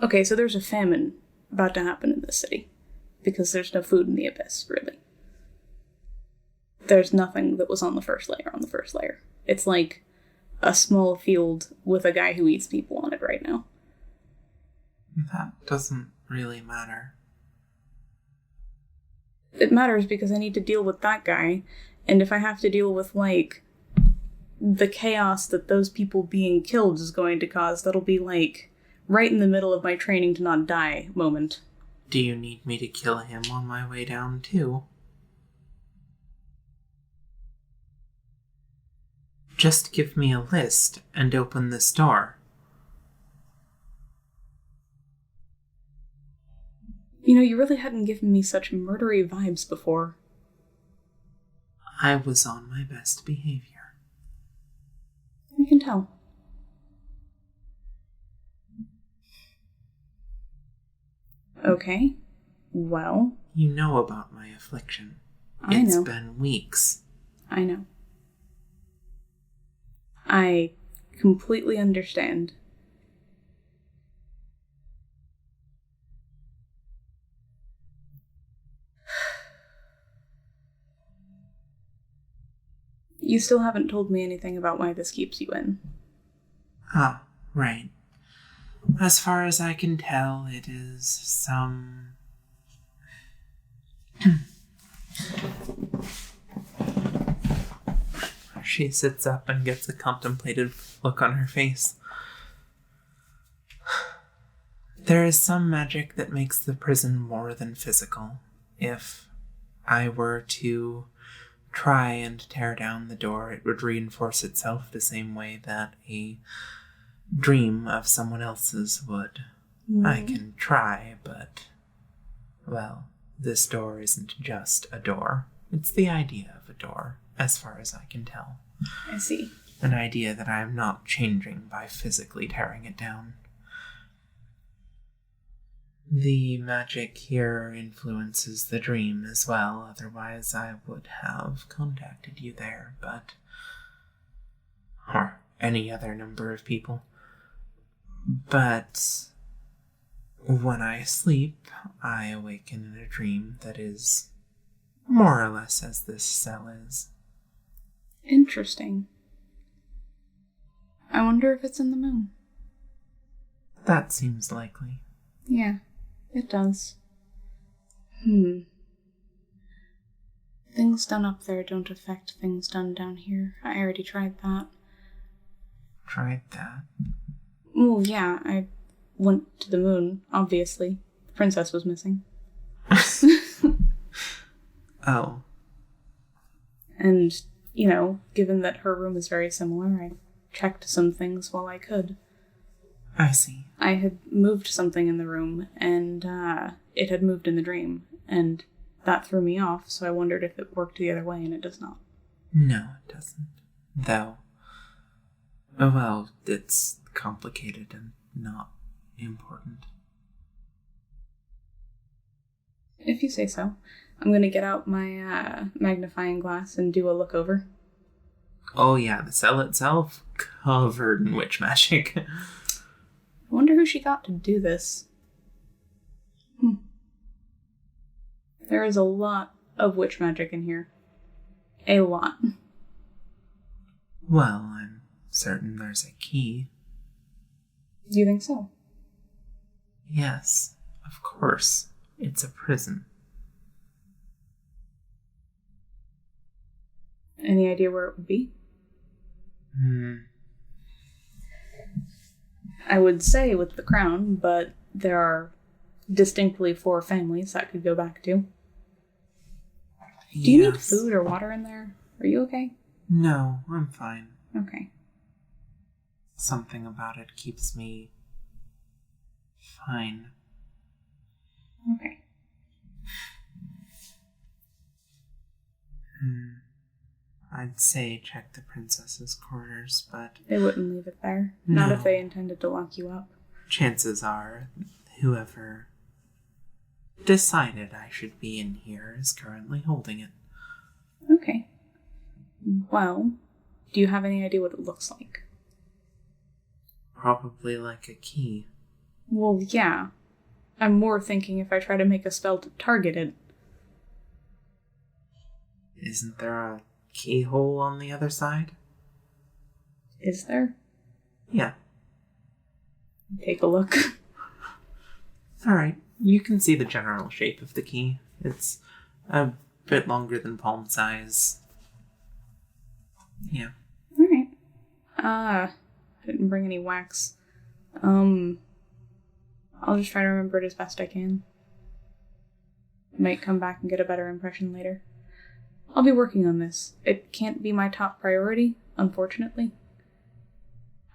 Okay, so there's a famine about to happen in this city. Because there's no food in the abyss, really. There's nothing that was on the first layer It's like a small field with a guy who eats people on it right now. That doesn't really matter. It matters because I need to deal with that guy, and if I have to deal with, the chaos that those people being killed is going to cause, that'll be, right in the middle of my training to not die moment. Do you need me to kill him on my way down, too? Just give me a list and open this door. You really hadn't given me such murdery vibes before. I was on my best behavior. You can tell. Okay. Well... You know about my affliction. I know. It's been weeks. I know. I completely understand. You still haven't told me anything about why this keeps you in. Oh, right. As far as I can tell, it is some... She sits up and gets a contemplative look on her face. There is some magic that makes the prison more than physical. If I were to try and tear down the door, it would reinforce itself the same way that a dream of someone else's would. I can try, but, well, this door isn't just a door. It's the idea of a door, as far as I can tell. I see. An idea that I am not changing by physically tearing it down. The magic here influences the dream as well, otherwise I would have contacted you there, but... or any other number of people. But when I sleep, I awaken in a dream that is more or less as this cell is. Interesting. I wonder if it's in the moon. That seems likely. Yeah, it does. Things done up there don't affect things done down here. I already tried that. Tried that? Well, yeah, I went to the moon, obviously. The princess was missing. Oh. And, given that her room is very similar, I checked some things while I could. I see. I had moved something in the room, and it had moved in the dream, and that threw me off, so I wondered if it worked the other way, and it does not. No, it doesn't. Though, oh well, it's complicated and not important. If you say so. I'm going to get out my magnifying glass and do a look over. Oh yeah, the cell itself covered in witch magic. I wonder who she got to do this. There is a lot of witch magic in here. A lot. Well, I'm certain there's a key. Do you think so? Yes, of course. It's a prison. Any idea where it would be? I would say with the crown, but there are distinctly 4 families that could go back to. Do you need food or water in there? Are you okay? No, I'm fine. Okay. Something about it keeps me fine. Okay. I'd say check the princess's quarters, but... They wouldn't leave it there. No. Not if they intended to lock you up. Chances are, whoever decided I should be in here is currently holding it. Okay. Well, do you have any idea what it looks like? Probably like a key. Well, yeah. I'm more thinking if I try to make a spell to target it. Isn't there a keyhole on the other side? Is there? Yeah. Take a look. Alright, you can see the general shape of the key. It's a bit longer than palm size. Yeah. Alright. I didn't bring any wax. I'll just try to remember it as best I can. Might come back and get a better impression later. I'll be working on this. It can't be my top priority, unfortunately.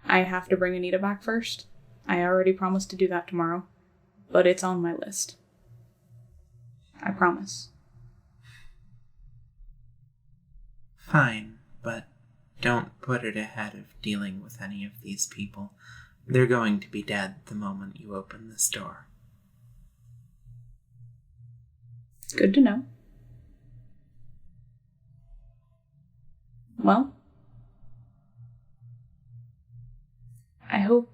I have to bring Anita back first. I already promised to do that tomorrow, but it's on my list. I promise. Fine, but don't put it ahead of dealing with any of these people. They're going to be dead the moment you open this door. Good to know. Well, I hope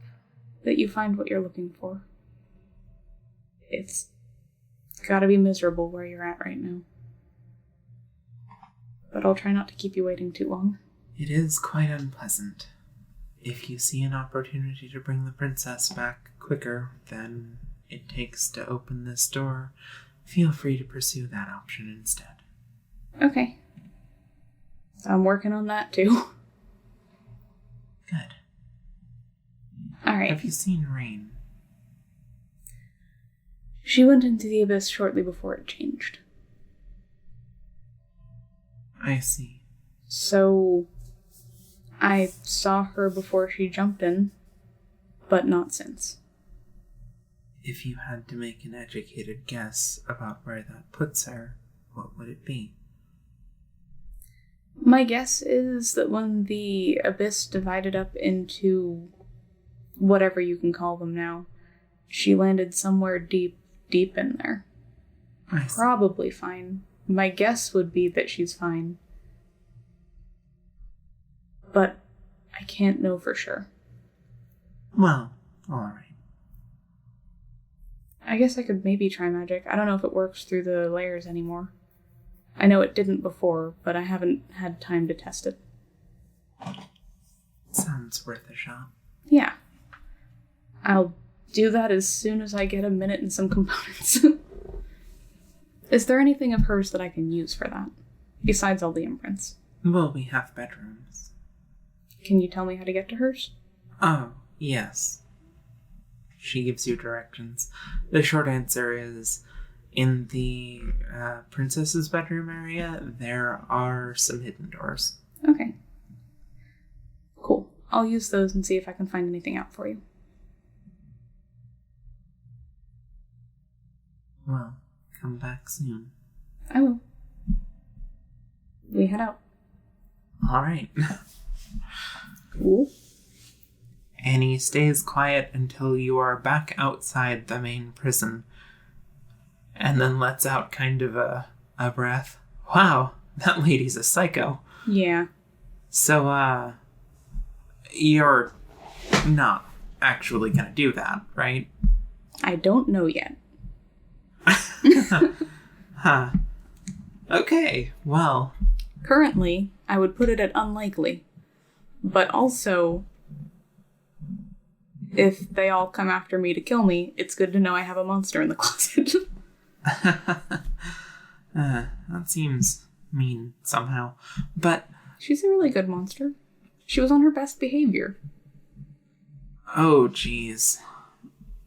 that you find what you're looking for. It's gotta be miserable where you're at right now. But I'll try not to keep you waiting too long. It is quite unpleasant. If you see an opportunity to bring the princess back quicker than it takes to open this door, feel free to pursue that option instead. Okay. I'm working on that too. Good. Alright. Have you seen Rain? She went into the abyss shortly before it changed. I see. So, I saw her before she jumped in, but not since. If you had to make an educated guess about where that puts her, what would it be? My guess is that when the abyss divided up into whatever you can call them now, she landed somewhere deep, deep in there. Probably fine. My guess would be that she's fine. But I can't know for sure. Well, alright. I guess I could maybe try magic. I don't know if it works through the layers anymore. I know it didn't before, but I haven't had time to test it. Sounds worth a shot. Yeah. I'll do that as soon as I get a minute and some components. Is there anything of hers that I can use for that? Besides all the imprints? Well, we have bedrooms. Can you tell me how to get to hers? Oh, yes. She gives you directions. The short answer is, in the princess's bedroom area, there are some hidden doors. Okay. Cool. I'll use those and see if I can find anything out for you. Well, come back soon. I will. We head out. Alright. Cool. And he stays quiet until you are back outside the main prison. And then lets out kind of a breath. Wow, that lady's a psycho. Yeah. So, you're not actually gonna do that, right? I don't know yet. Huh. Okay, well. Currently, I would put it at unlikely. But also, if they all come after me to kill me, it's good to know I have a monster in the closet. That seems mean somehow. But She's a really good monster. She was on her best behavior. oh, jeez.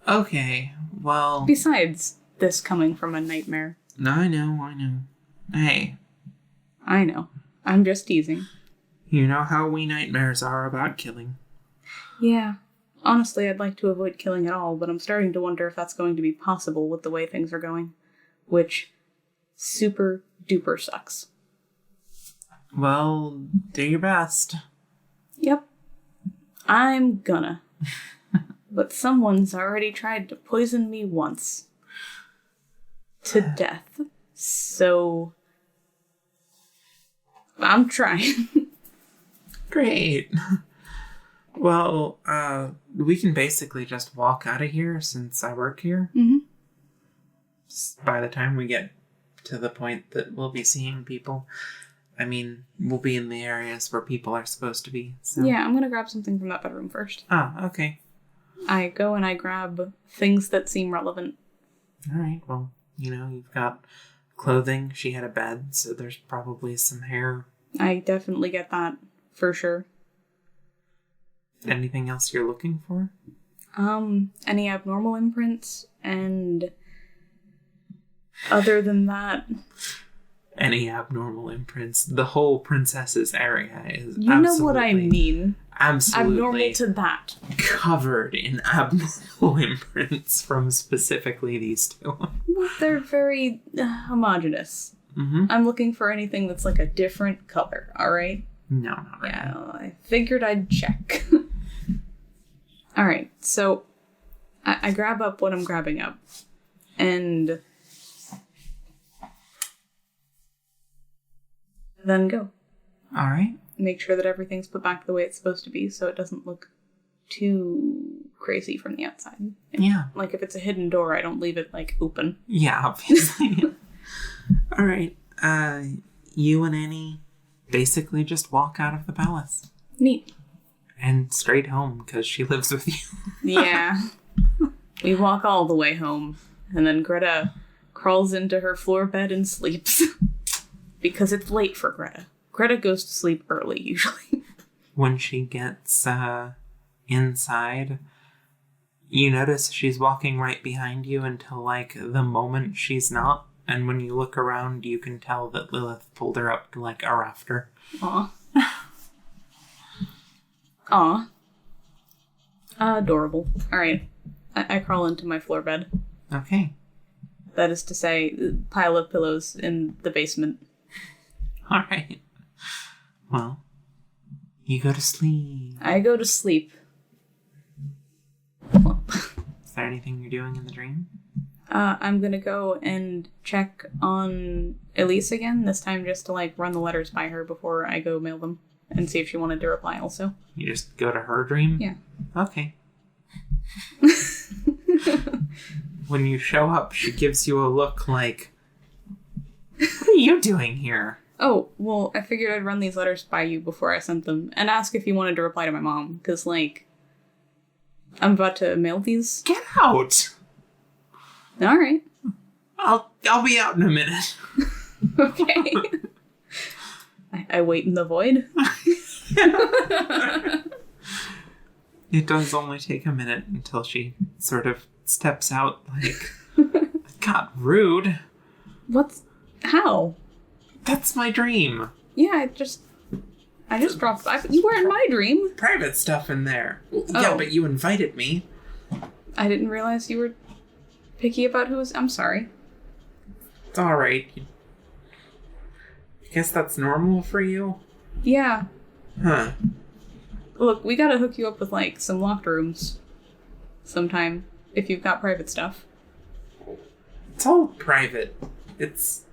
Okay, well. Besides, this coming from a nightmare. I know. Hey. I know. I'm just teasing. You know how we nightmares are about killing. Yeah. Honestly, I'd like to avoid killing at all, but I'm starting to wonder if that's going to be possible with the way things are going. Which, super duper sucks. Well, do your best. Yep. I'm gonna. But someone's already tried to poison me once. To death. So... I'm trying. Great. Well, we can basically just walk out of here since I work here. Mm-hmm. By the time we get to the point that we'll be seeing people, I mean, we'll be in the areas where people are supposed to be. So. Yeah, I'm gonna grab something from that bedroom first. Ah, okay. I go and I grab things that seem relevant. Alright, well, you've got clothing. She had a bed, so there's probably some hair. I definitely get that, for sure. Anything else you're looking for? Any abnormal imprints, and other than that... Any abnormal imprints. The whole princess's area is You know what I mean. Absolutely. Abnormal to that. Covered in abnormal imprints from specifically these two. Well, they're very homogenous. Mm-hmm. I'm looking for anything that's like a different color, alright? No, not really. Yeah, I figured I'd check. Alright, so I grab up what I'm grabbing up. And then go. Alright. Make sure that everything's put back the way it's supposed to be so it doesn't look too crazy from the outside. Yeah. Like if it's a hidden door, I don't leave it like open. Yeah, obviously. Alright. You and Annie basically just walk out of the palace. Neat. And straight home, because she lives with you. Yeah. We walk all the way home, and then Greta crawls into her floor bed and sleeps. Because it's late for Greta. Greta goes to sleep early, usually. When she gets inside, you notice she's walking right behind you until, the moment she's not. And when you look around, you can tell that Lilith pulled her up to, a rafter. Aw. Aw. Adorable. Alright. I crawl into my floor bed. Okay. That is to say, pile of pillows in the basement. Alright. Well, you go to sleep. I go to sleep. Is there anything you're doing in the dream? I'm gonna go and check on Elise again, this time just to, run the letters by her before I go mail them, and see if she wanted to reply also. You just go to her dream? Yeah. Okay. When you show up, she gives you a look like, what are you doing here? Oh, well, I figured I'd run these letters by you before I sent them, and ask if you wanted to reply to my mom, because, I'm about to mail these. Get out! Alright. I'll be out in a minute. Okay. I wait in the void. It does only take a minute until she sort of steps out God, rude. How? That's my dream. Yeah, I just dropped. You were in my dream. Private stuff in there. Yeah, but you invited me. I didn't realize you were picky about who was. I'm sorry. It's alright. I guess that's normal for you? Yeah. Huh. Look, we gotta hook you up with, like, some locked rooms sometime, if you've got private stuff. It's all private. It's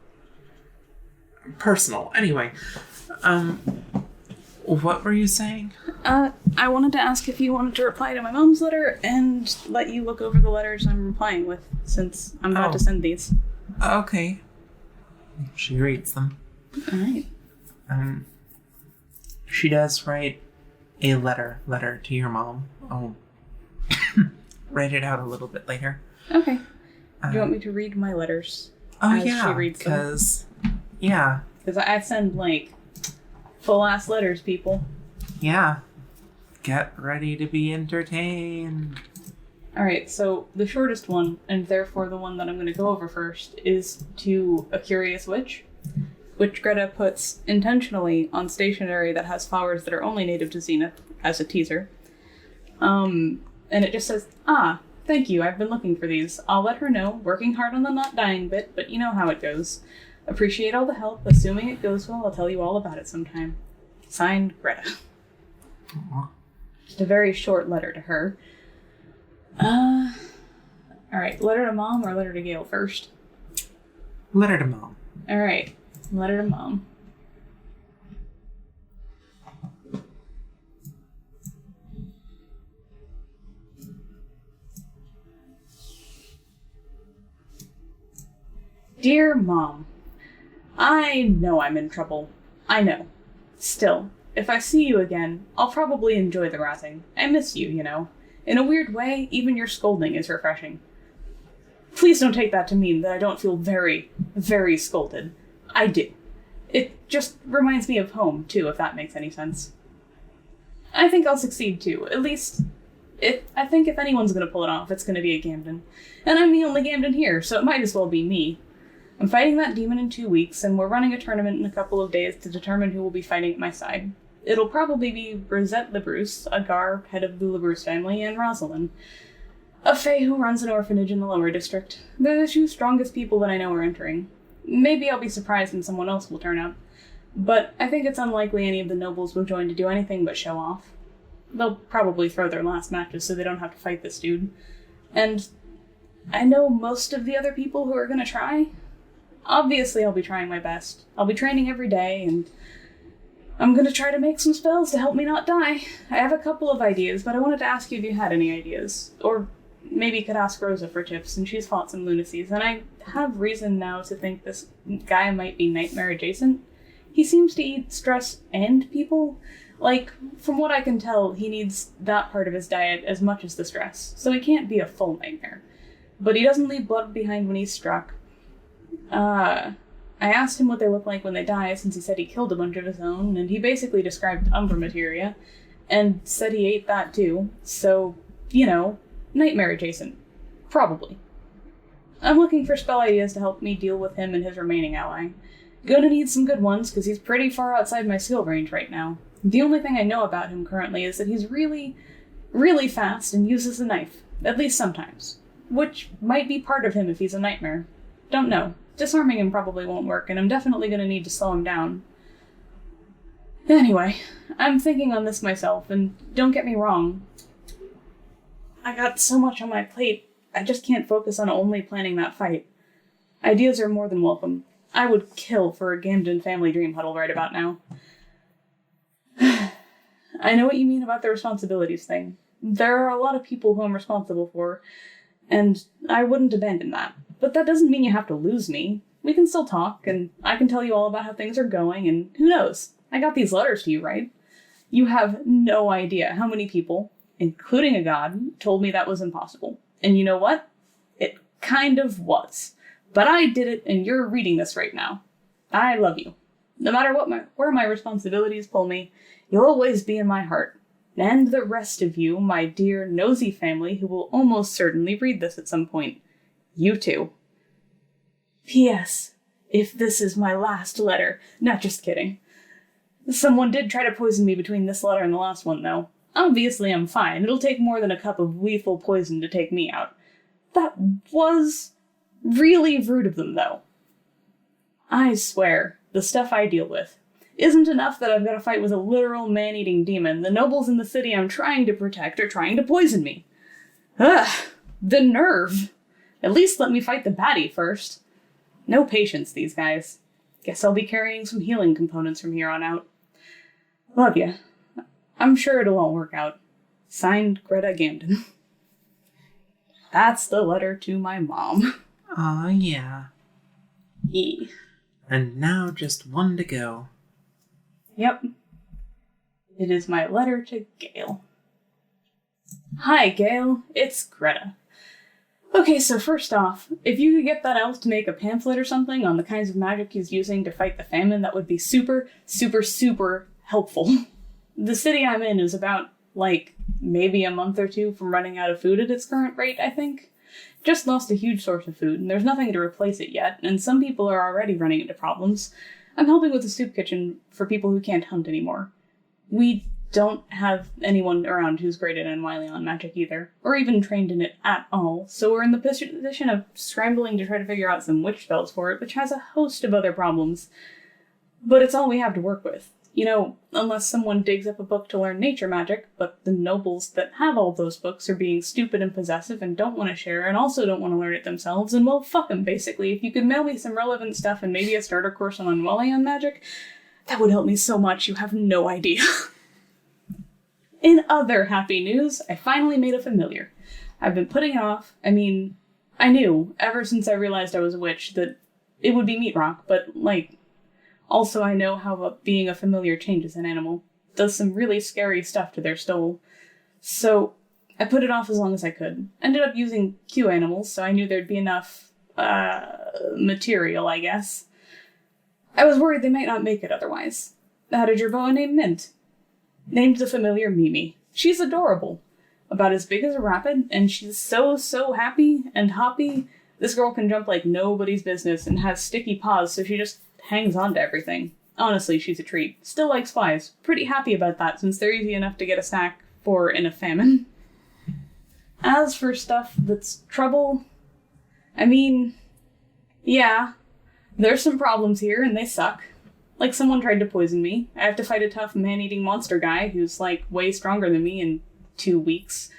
personal. Anyway, what were you saying? I wanted to ask if you wanted to reply to my mom's letter and let you look over the letters I'm replying with, since I'm about to send these. Okay. She reads them. Alright. She does write a letter to your mom. I'll write it out a little bit later. Okay. Do you want me to read my letters? Oh, as yeah, she reads them? because... Yeah. Because I send, like, full-ass letters, people. Yeah. Get ready to be entertained. Alright, so the shortest one, and therefore the one that I'm going to go over first, is to a curious witch, which Greta puts intentionally on stationery that has flowers that are only native to Zenith, as a teaser. And it just says, thank you, I've been looking for these. I'll let her know, working hard on the not dying bit, but you know how it goes. Appreciate all the help, assuming it goes well, I'll tell you all about it sometime. Signed, Greta. Aww. Just a very short letter to her. Alright, letter to mom or letter to Gail first? Letter to mom. Alright, letter to mom. Dear Mom, I know I'm in trouble. I know. Still, if I see you again, I'll probably enjoy the razzing. I miss you, you know. In a weird way, even your scolding is refreshing. Please don't take that to mean that I don't feel very, very scolded. I do. It just reminds me of home, too, if that makes any sense. I think I'll succeed, too. At least, I think if anyone's going to pull it off, it's going to be a Gamden. And I'm the only Gamden here, so it might as well be me. I'm fighting that demon in 2 weeks, and we're running a tournament in a couple of days to determine who will be fighting at my side. It'll probably be Rosette LeBruce, a Gar, head of the LeBruce family, and Rosalind, a fae who runs an orphanage in the lower district. They're the 2 strongest people that I know are entering. Maybe I'll be surprised and someone else will turn up, but I think it's unlikely any of the nobles will join to do anything but show off. They'll probably throw their last matches so they don't have to fight this dude. And I know most of the other people who are gonna try. Obviously, I'll be trying my best. I'll be training every day, and I'm gonna try to make some spells to help me not die. I have a couple of ideas, but I wanted to ask you if you had any ideas. Or maybe you could ask Rosa for tips, and she's fought some lunacies, and I have reason now to think this guy might be nightmare adjacent. He seems to eat stress and people. Like, from what I can tell, he needs that part of his diet as much as the stress, so he can't be a full nightmare. But he doesn't leave blood behind when he's struck. I asked him what they look like when they die, since he said he killed a bunch of his own, and he basically described Umbra materia, and said he ate that too, so, you know, nightmare adjacent. Probably. I'm looking for spell ideas to help me deal with him and his remaining ally. Gonna need some good ones, because he's pretty far outside my skill range right now. The only thing I know about him currently is that he's really, really fast and uses a knife, at least sometimes. Which might be part of him if he's a nightmare. Don't know. Disarming him probably won't work, and I'm definitely going to need to slow him down. Anyway, I'm thinking on this myself, and don't get me wrong. I got so much on my plate, I just can't focus on only planning that fight. Ideas are more than welcome. I would kill for a Gamden family dream huddle right about now. I know what you mean about the responsibilities thing. There are a lot of people who I'm responsible for, and I wouldn't abandon that. But that doesn't mean you have to lose me. We can still talk, and I can tell you all about how things are going, and who knows? I got these letters to you, right? You have no idea how many people, including a god, told me that was impossible. And you know what? It kind of was. But I did it, and you're reading this right now. I love you. No matter where my responsibilities pull me, you'll always be in my heart. And the rest of you, my dear nosy family, who will almost certainly read this at some point. You too. P.S. If this is my last letter. Not just kidding. Someone did try to poison me between this letter and the last one, though. Obviously, I'm fine. It'll take more than a cup of lethal poison to take me out. That was really rude of them, though. I swear, the stuff I deal with, isn't enough that I've got to fight with a literal man-eating demon. The nobles in the city I'm trying to protect are trying to poison me. Ugh, the nerve. At least let me fight the baddie first. No patience, these guys. Guess I'll be carrying some healing components from here on out. Love ya. I'm sure it'll all work out. Signed, Greta Gamden. That's the letter to my mom. Aw, yeah. E. And now just one to go. Yep. It is my letter to Gale. Hi, Gale. It's Greta. Okay, so first off, if you could get that elf to make a pamphlet or something on the kinds of magic he's using to fight the famine, that would be super, super, super helpful. The city I'm in is about, maybe a month or two from running out of food at its current rate, I think. Just lost a huge source of food, and there's nothing to replace it yet, and some people are already running into problems. I'm helping with the soup kitchen for people who can't hunt anymore. We don't have anyone around who's graded and wily on magic either, or even trained in it at all, so we're in the position of scrambling to try to figure out some witch spells for it, which has a host of other problems. But it's all we have to work with. You know, unless someone digs up a book to learn nature magic, but the nobles that have all those books are being stupid and possessive and don't want to share and also don't want to learn it themselves, and well, fuck them, basically. If you could mail me some relevant stuff and maybe a starter course on Unwellian magic, that would help me so much, you have no idea. In other happy news, I finally made a familiar. I've been putting it off. I mean, I knew, ever since I realized I was a witch, that it would be meat rock, but, also I know how being a familiar changes an animal. Does some really scary stuff to their soul. So, I put it off as long as I could. Ended up using Q animals, so I knew there'd be enough, material, I guess. I was worried they might not make it otherwise. I had a jerboa named Mint. Named the familiar Mimi. She's adorable. About as big as a rapid, and she's so happy and hoppy. This girl can jump like nobody's business and has sticky paws, so she just hangs on to everything. Honestly, she's a treat. Still likes flies. Pretty happy about that, since they're easy enough to get a snack for in a famine. As for stuff that's trouble, I mean, yeah, there's some problems here, and they suck. Like, someone tried to poison me. I have to fight a tough man-eating monster guy who's, way stronger than me in 2 weeks.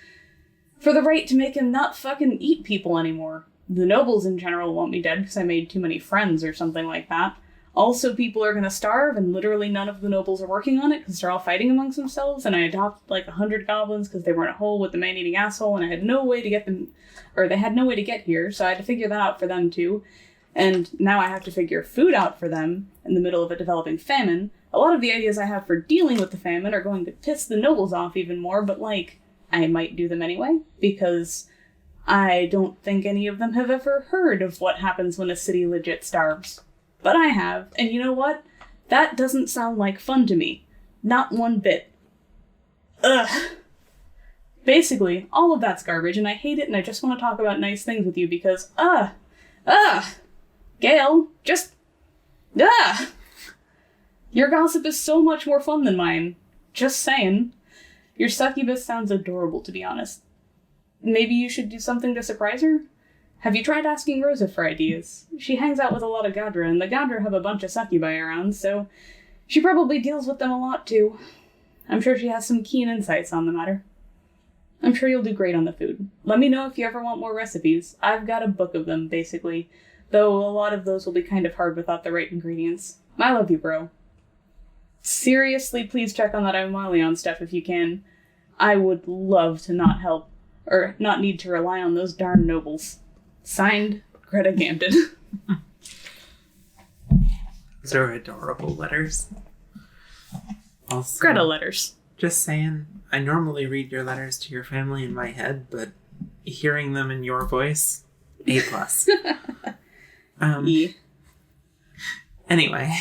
For the right to make him not fucking eat people anymore. The nobles in general want me dead because I made too many friends or something like that. Also, people are gonna starve, and literally none of the nobles are working on it because they're all fighting amongst themselves, and I adopt 100 goblins because they were in a hole with the man-eating asshole, and I had no way to get them, or they had no way to get here, so I had to figure that out for them too. And now I have to figure food out for them in the middle of a developing famine. A lot of the ideas I have for dealing with the famine are going to piss the nobles off even more, but I might do them anyway, because I don't think any of them have ever heard of what happens when a city legit starves. But I have, and you know what? That doesn't sound like fun to me. Not one bit. Ugh. Basically, all of that's garbage, and I hate it, and I just want to talk about nice things with you because, Gale, your gossip is so much more fun than mine. Just saying. Your succubus sounds adorable, to be honest. Maybe you should do something to surprise her? Have you tried asking Rosa for ideas? She hangs out with a lot of Gadra, and the Gadra have a bunch of succubi around, so she probably deals with them a lot, too. I'm sure she has some keen insights on the matter. I'm sure you'll do great on the food. Let me know if you ever want more recipes. I've got a book of them, basically, though a lot of those will be kind of hard without the right ingredients. I love you, bro. Seriously, please check on that Imalion stuff if you can. I would love to not help, or not need to rely on those darn nobles. Signed, Greta Gamden. Those are adorable letters. Also, Greta letters. Just saying, I normally read your letters to your family in my head, but hearing them in your voice, A+. E. Anyway.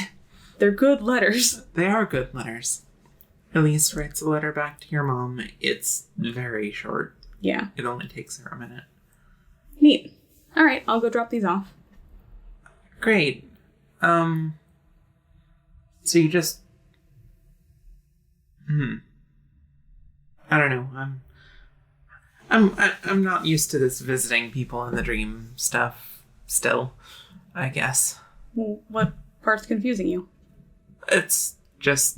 They're good letters. They are good letters. Elise writes a letter back to your mom. It's very short. Yeah. It only takes her a minute. Neat. Alright, I'll go drop these off. Great. So you just... I don't know. I'm not used to this visiting people in the dream stuff still, I guess. Well, what part's confusing you? It's Just,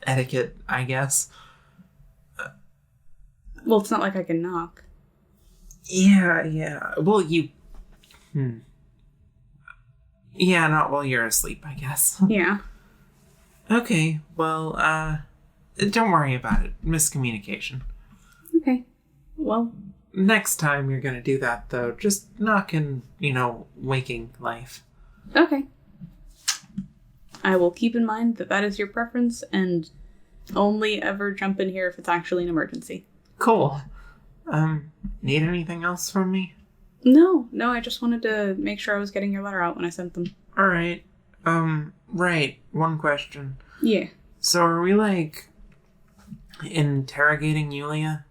etiquette, I guess. Well, it's not like I can knock. Yeah. Well, Yeah, not while you're asleep, I guess. Yeah. Okay, well, don't worry about it. Miscommunication. Okay. Well... Next time you're gonna do that, though, just knock in, waking life. Okay. I will keep in mind that is your preference, and only ever jump in here if it's actually an emergency. Cool. Need anything else from me? No, I just wanted to make sure I was getting your letter out when I sent them. Alright. Right. One question. Yeah. So are we, interrogating Yulia?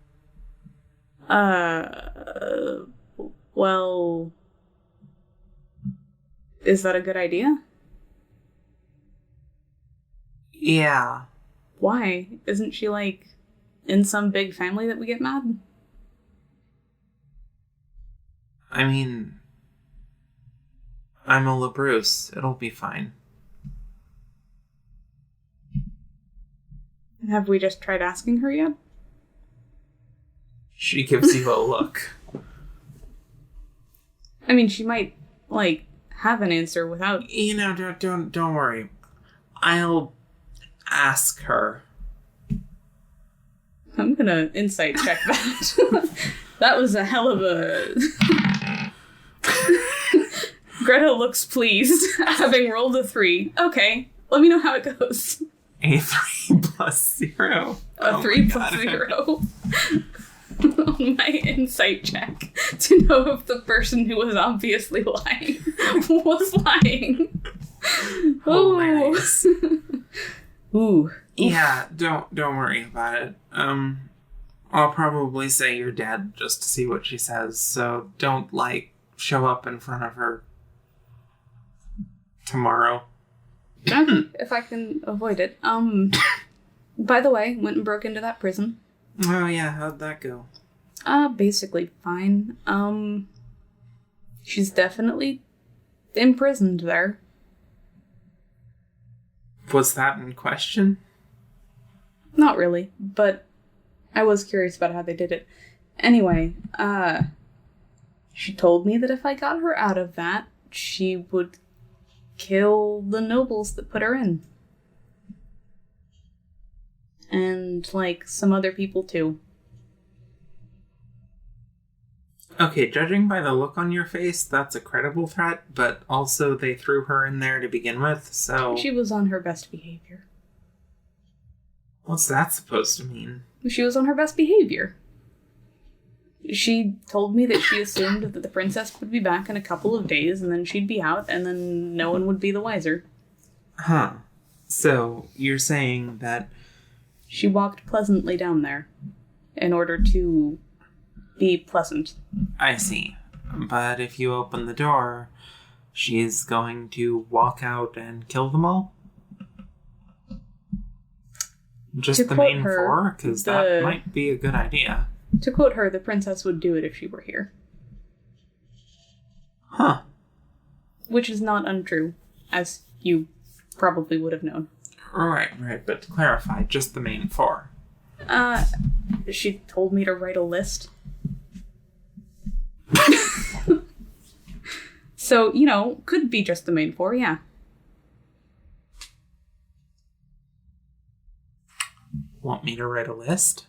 Well... Is that a good idea? Yeah. Why? Isn't she, in some big family that we get mad? I mean... I'm a LaBruce. It'll be fine. Have we just tried asking her yet? She gives you a look. I mean, she might, have an answer without... Don't worry. I'll ask her. I'm gonna insight check that. That was a hell of a... Greta looks pleased, having rolled a 3. Okay, let me know how it goes. A 3 plus 0. A 3 plus 0. On my insight check to know if the person who was obviously lying was lying. Hilarious. Ooh. Yeah, don't worry about it. I'll probably say you're dead just to see what she says, so don't, show up in front of her tomorrow. Okay, if I can avoid it. By the way, went and broke into that prison. Oh yeah, how'd that go? Basically fine. She's definitely imprisoned there. Was that in question? Not really, but I was curious about how they did it. Anyway, she told me that if I got her out of that, she would kill the nobles that put her in. And, some other people too. Okay, judging by the look on your face, that's a credible threat, but also they threw her in there to begin with, so... She was on her best behavior. What's that supposed to mean? She was on her best behavior. She told me that she assumed that the princess would be back in a couple of days, and then she'd be out, and then no one would be the wiser. Huh. So, you're saying that... She walked pleasantly down there in order to be pleasant. I see. But if you open the door, she's going to walk out and kill them all? Just the main 4? Because that might be a good idea. To quote her, the princess would do it if she were here. Huh. Which is not untrue, as you probably would have known. Right. But to clarify, just the main 4. She told me to write a list. So, could be just the main 4, yeah. Want me to write a list?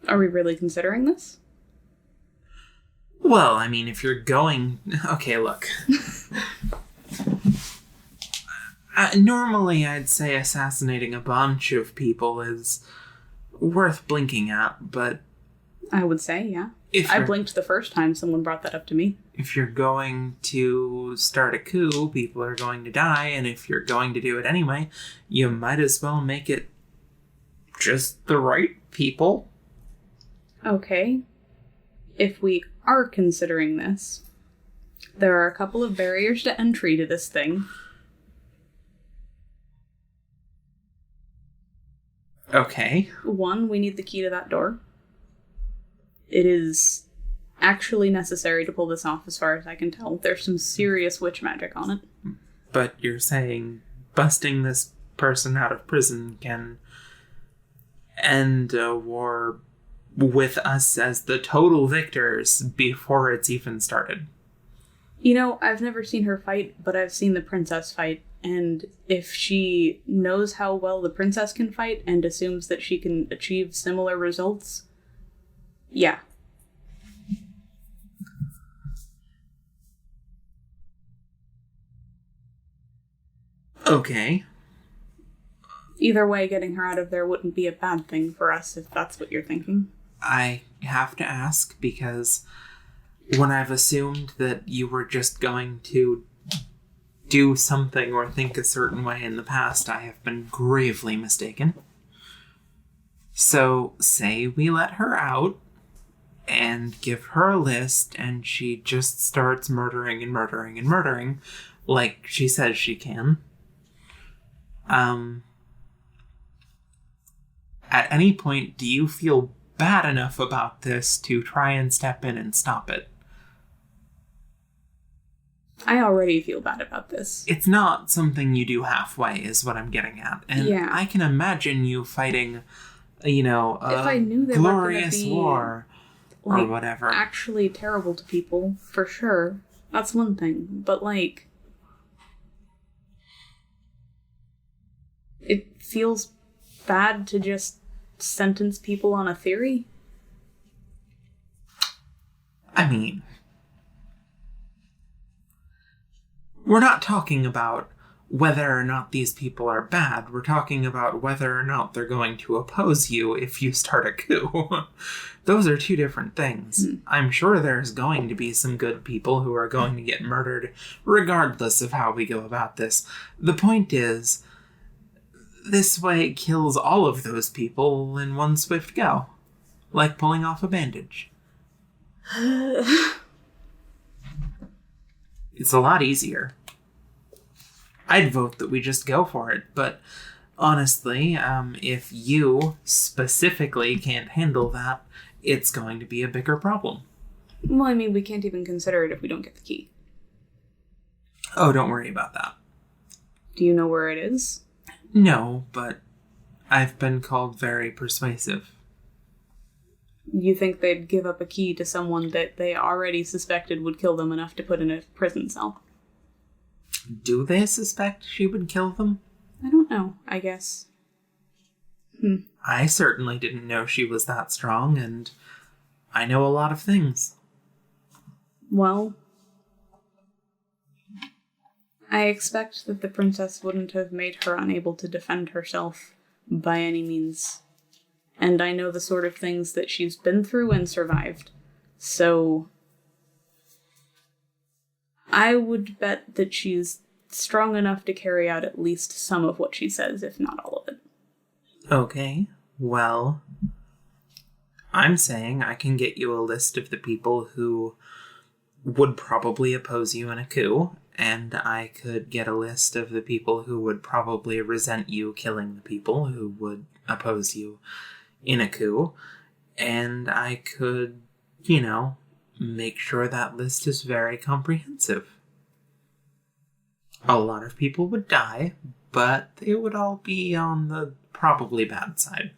Are we really considering this? Well, I mean, if you're going... Okay, look. Normally, I'd say assassinating a bunch of people is worth blinking at, but... I would say, yeah. I blinked the first time someone brought that up to me. If you're going to start a coup, people are going to die, and if you're going to do it anyway, you might as well make it just the right people. Okay. If we are considering this, there are a couple of barriers to entry to this thing. Okay. 1, we need the key to that door. It is actually necessary to pull this off, as far as I can tell. There's some serious witch magic on it. But you're saying busting this person out of prison can end a war with us as the total victors before it's even started. You know, I've never seen her fight, but I've seen the princess fight. And if she knows how well the princess can fight and assumes that she can achieve similar results, yeah. Okay. Either way, getting her out of there wouldn't be a bad thing for us, if that's what you're thinking. I have to ask because when I've assumed that you were just going to do something or think a certain way in the past, I have been gravely mistaken. So, say we let her out and give her a list and she just starts murdering and murdering and murdering like she says she can. At any point, do you feel bad enough about this to try and step in and stop it? I already feel bad about this. It's not something you do halfway, is what I'm getting at. And yeah. I can imagine you fighting, if I knew they glorious were war or whatever. Actually terrible to people, for sure. That's one thing. But, it feels bad to just sentence people on a theory. I mean, we're not talking about whether or not these people are bad. We're talking about whether or not they're going to oppose you if you start a coup. Those are two different things. I'm sure there's going to be some good people who are going to get murdered regardless of how we go about this. The point is, this way kills all of those people in one swift go. Like pulling off a bandage. It's a lot easier. I'd vote that we just go for it, but honestly, if you specifically can't handle that, it's going to be a bigger problem. Well, I mean, we can't even consider it if we don't get the key. Oh, don't worry about that. Do you know where it is? No, but I've been called very persuasive. You think they'd give up a key to someone that they already suspected would kill them enough to put in a prison cell? Do they suspect she would kill them? I don't know, I guess. I certainly didn't know she was that strong, and I know a lot of things. Well, I expect that the princess wouldn't have made her unable to defend herself by any means. And I know the sort of things that she's been through and survived. So I would bet that she's strong enough to carry out at least some of what she says, if not all of it. Okay, well, I'm saying I can get you a list of the people who would probably oppose you in a coup, and I could get a list of the people who would probably resent you killing the people who would oppose you in a coup, and I could, make sure that list is very comprehensive. A lot of people would die, but they would all be on the probably bad side.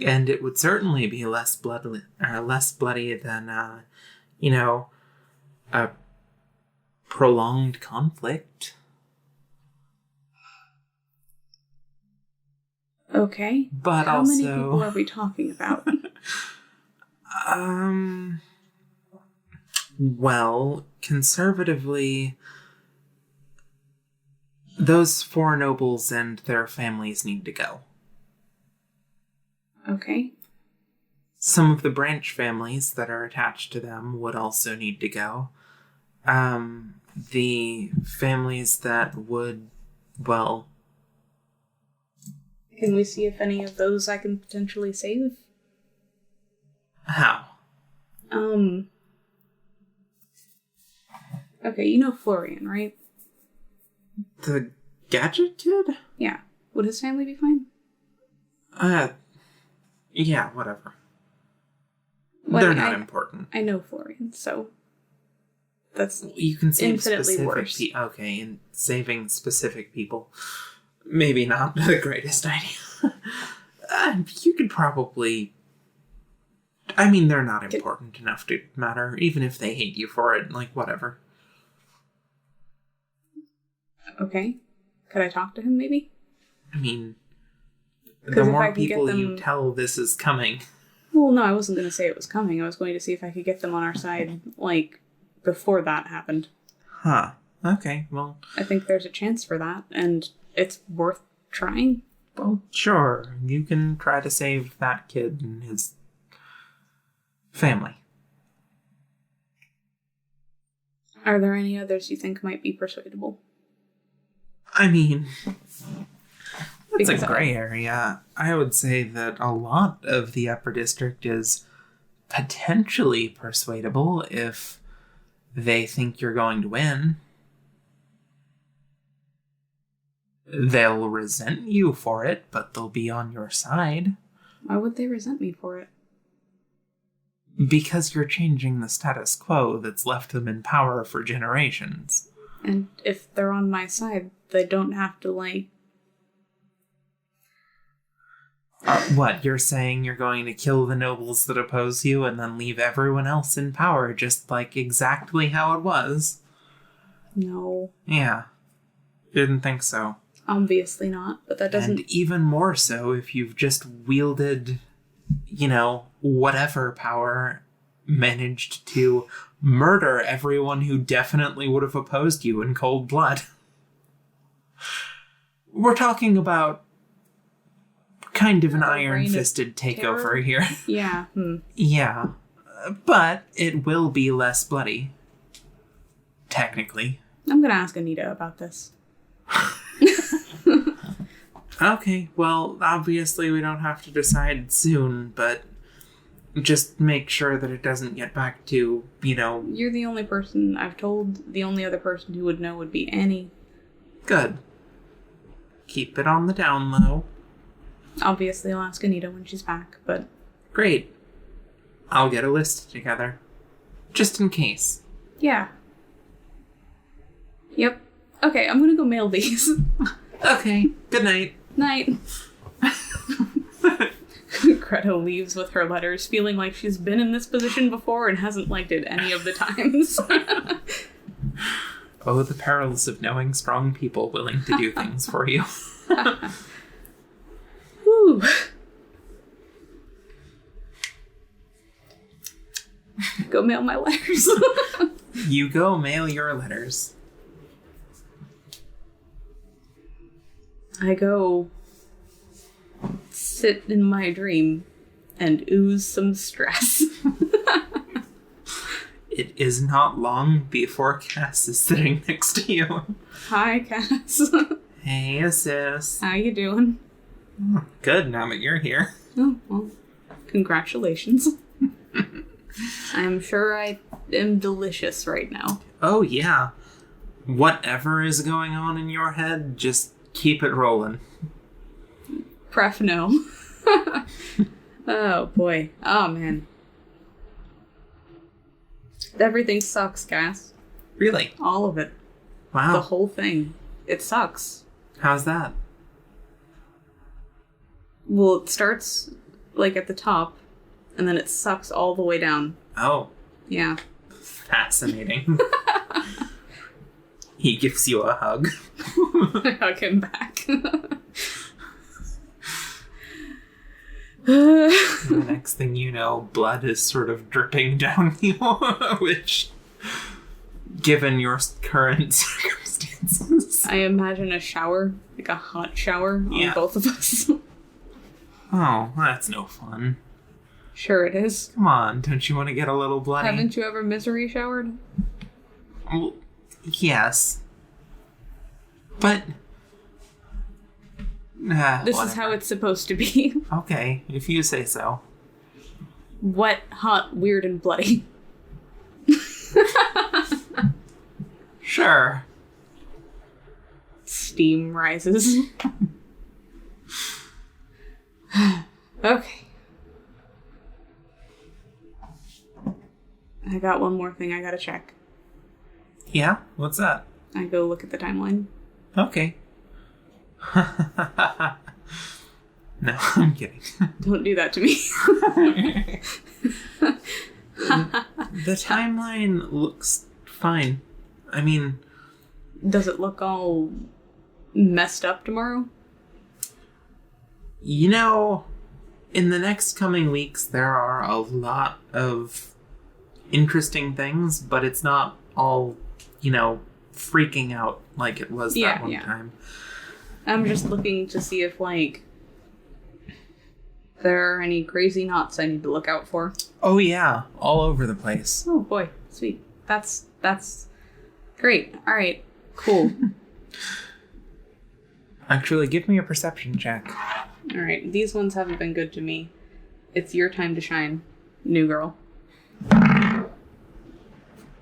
And it would certainly be less bloody than, a prolonged conflict. Okay. But How also, many people are we talking about? Well, conservatively, those four nobles and their families need to go. Okay. Some of the branch families that are attached to them would also need to go. The families that would, well... Can we see if any of those I can potentially save? How? Okay, you know Florian, right? The gadget kid? Yeah. Would his family be fine? Yeah, whatever. Well, They're not important. I know Florian, so... That's you can save infinitely specific worse. Okay, and saving specific people, maybe not the greatest idea. You could probably. I mean, they're not important enough to matter, even if they hate you for it. Like, whatever. Okay. Could I talk to him, maybe? I mean, the if I more can get people them- you tell this is coming. Well, no, I wasn't going to say it was coming. I was going to see if I could get them on our side, like, before that happened. Huh. Okay, well... I think there's a chance for that, and it's worth trying. Well, sure. You can try to save that kid and his family. Are there any others you think might be persuadable? I mean, it's Because a gray area. I would say that a lot of the Upper District is potentially persuadable if they think you're going to win. They'll resent you for it, but they'll be on your side. Why would they resent me for it? Because you're changing the status quo that's left them in power for generations. And if they're on my side, they don't have to, like... What, you're saying you're going to kill the nobles that oppose you and then leave everyone else in power just like exactly how it was? No. Yeah. Didn't think so. Obviously not, but that doesn't... And even more so if you've just wielded, whatever power, managed to murder everyone who definitely would have opposed you in cold blood. We're talking about kind of an iron-fisted takeover here. Yeah. Yeah. But it will be less bloody. Technically. I'm gonna ask Anita about this. Okay, well, obviously we don't have to decide soon, but just make sure that it doesn't get back to, You're the only person I've told. The only other person who would know would be Annie. Good. Keep it on the down low. Obviously, I'll ask Anita when she's back, but... Great. I'll get a list together. Just in case. Yeah. Yep. Okay, I'm gonna go mail these. Okay, good night. Night. Greta leaves with her letters, feeling like she's been in this position before and hasn't liked it any of the times. Oh, the perils of knowing strong people willing to do things for you. Whew. Go mail my letters. You go mail your letters. I go sit in my dream and ooze some stress. It is not long before Cass is sitting next to you. Hi, Cass. Hey, sis. How you doing? Good, now that you're here. Oh, well, congratulations. I'm sure I am delicious right now. Oh, yeah. Whatever is going on in your head, just keep it rolling. Pref no. Oh, boy. Oh, man. Everything sucks, Cass. Really? All of it. Wow. The whole thing. It sucks. How's that? Well, it starts, like, at the top, and then it sucks all the way down. Oh. Yeah. Fascinating. He gives you a hug. I hug him back. The next thing you know, blood is sort of dripping down you, which, given your current circumstances... I imagine a shower, like a hot shower on both of us. Oh, that's no fun. Sure it is. Come on, don't you want to get a little bloody? Haven't you ever misery showered? Well, yes. But... This is how it's supposed to be. Okay, if you say so. Wet, hot, weird, and bloody. Sure. Steam rises. Okay. I got one more thing I gotta check. Yeah? What's that? I go look at the timeline. Okay. No, I'm kidding. Don't do that to me. The timeline looks fine. I mean... Does it look all messed up tomorrow? You know, in the next coming weeks, there are a lot of interesting things, but it's not all, freaking out like it was that one time. I'm just looking to see if, there are any crazy knots I need to look out for. Oh, yeah. All over the place. Oh, boy. Sweet. That's great. All right. Cool. Actually, give me a perception check. All right. These ones haven't been good to me. It's your time to shine, new girl.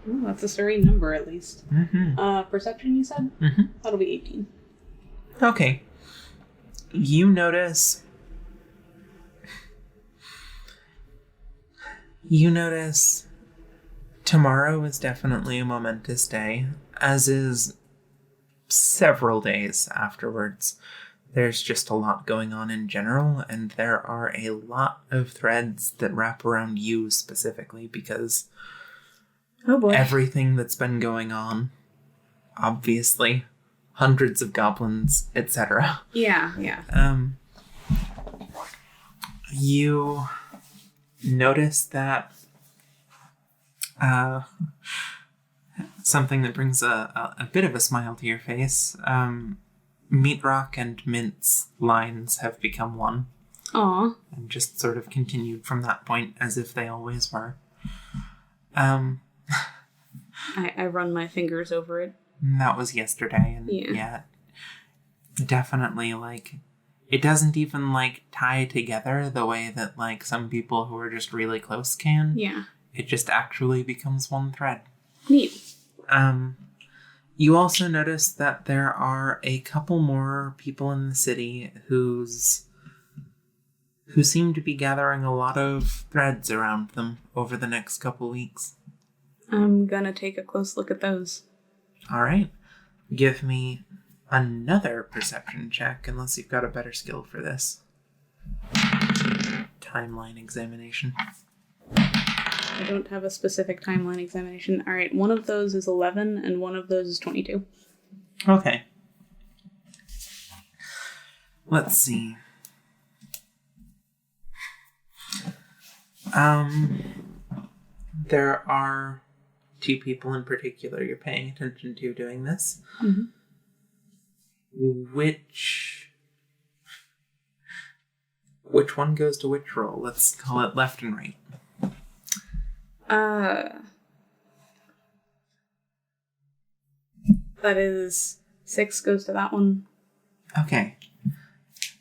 Ooh, that's a serene number, at least. Mm-hmm. Perception, you said? Mm-hmm. That'll be 18. Okay. You notice tomorrow is definitely a momentous day, as is several days afterwards. There's just a lot going on in general, and there are a lot of threads that wrap around you specifically because everything that's been going on, obviously, hundreds of goblins, etc. Yeah. You notice that something that brings a bit of a smile to your face. Meat Rock and Mint's lines have become one. Aw. And just sort of continued from that point as if they always were. I run my fingers over it. That was yesterday, and definitely, it doesn't even, tie together the way that, some people who are just really close can. Yeah. It just actually becomes one thread. Neat. You also notice that there are a couple more people in the city who seem to be gathering a lot of threads around them over the next couple weeks. I'm gonna take a close look at those. All right. Give me another perception check, unless you've got a better skill for this. Timeline examination. I don't have a specific timeline examination. All right, one of those is 11, and one of those is 22. Okay. Let's see. There are two people in particular you're paying attention to doing this. Mm-hmm. Which one goes to which role? Let's call it left and right. That is 6 goes to that one. Okay.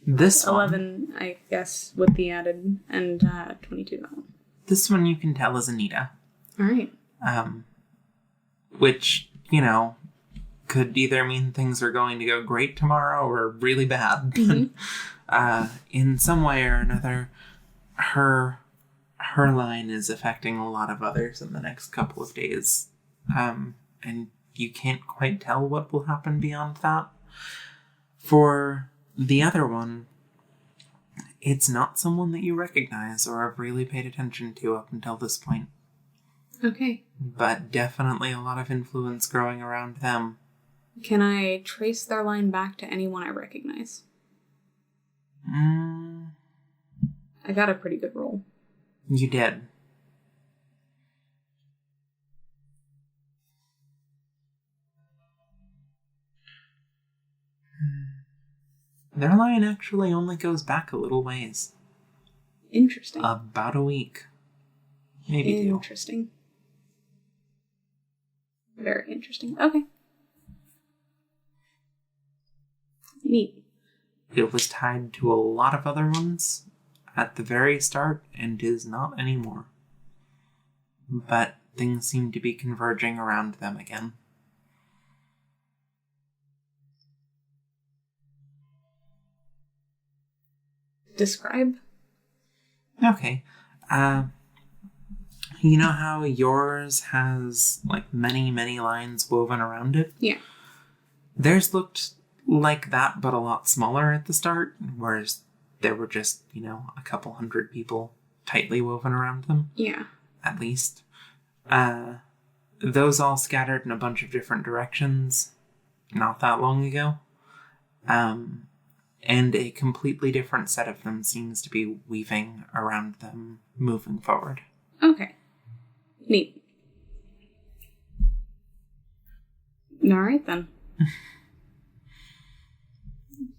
This 11, one, I guess, with the added, and 22 that one. This one you can tell is Anita. All right. Which, could either mean things are going to go great tomorrow or really bad. Mm-hmm. In some way or another, her line is affecting a lot of others in the next couple of days. And you can't quite tell what will happen beyond that. For the other one, it's not someone that you recognize or have really paid attention to up until this point. Okay. But definitely a lot of influence growing around them. Can I trace their line back to anyone I recognize? I got a pretty good roll. You did. Their line actually only goes back a little ways. Interesting. About a week. Maybe 2. Interesting. Very interesting. Okay. Neat. It was tied to a lot of other ones at the very start and is not anymore. But things seem to be converging around them again. Describe? Okay. You know how yours has, like, many, many lines woven around it? Yeah. Theirs looked like that, but a lot smaller at the start, whereas there were just, a couple hundred people tightly woven around them. Yeah. At least. Those all scattered in a bunch of different directions not that long ago. And a completely different set of them seems to be weaving around them moving forward. Okay. Neat. Alright then.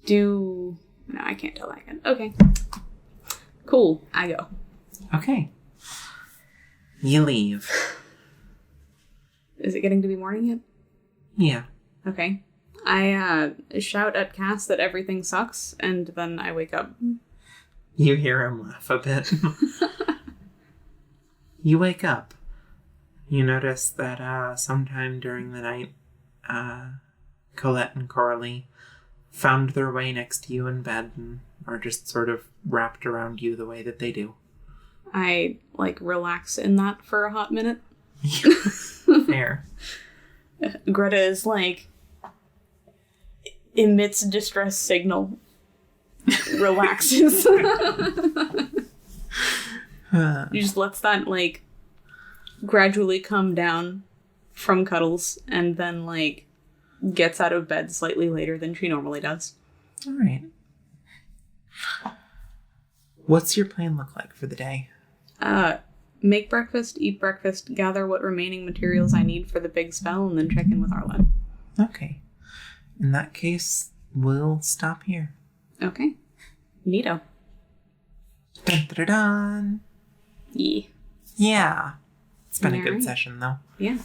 No, I can't tell that yet. Okay. Cool. I go. Okay. You leave. Is it getting to be morning yet? Yeah. Okay. I shout at Cass that everything sucks, and then I wake up. You hear him laugh a bit. You wake up. You notice that sometime during the night, Colette and Coralie found their way next to you in bed and are just sort of wrapped around you the way that they do. I, relax in that for a hot minute. Fair. Greta is, emits distress signal. Relaxes. Just lets that, gradually come down from cuddles and then, gets out of bed slightly later than she normally does. All right. What's your plan look like for the day? Make breakfast, eat breakfast, gather what remaining materials I need for the big spell, and then check in with Arlen. Okay. In that case, we'll stop here. Okay. Neato. Dun, dun, dun, dun. Yeah. Yeah. It's been a good session, though. Yeah.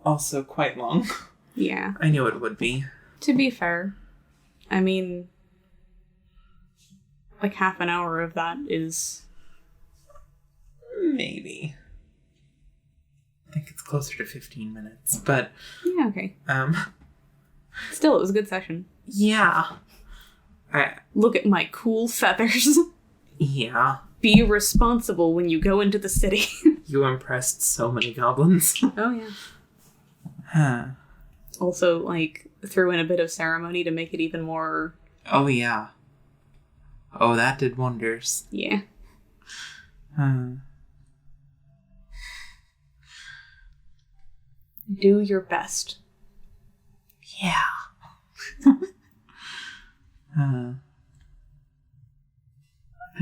Also quite long. Yeah. I knew it would be. To be fair, I mean, half an hour of that is... Maybe. I think it's closer to 15 minutes, but... Yeah, okay. Still, it was a good session. Yeah. Look at my cool feathers. Yeah. Be responsible when you go into the city. You impressed so many goblins. Oh, yeah. Huh. Also, threw in a bit of ceremony to make it even more... Oh, yeah. Oh, that did wonders. Yeah. Do your best. Yeah. I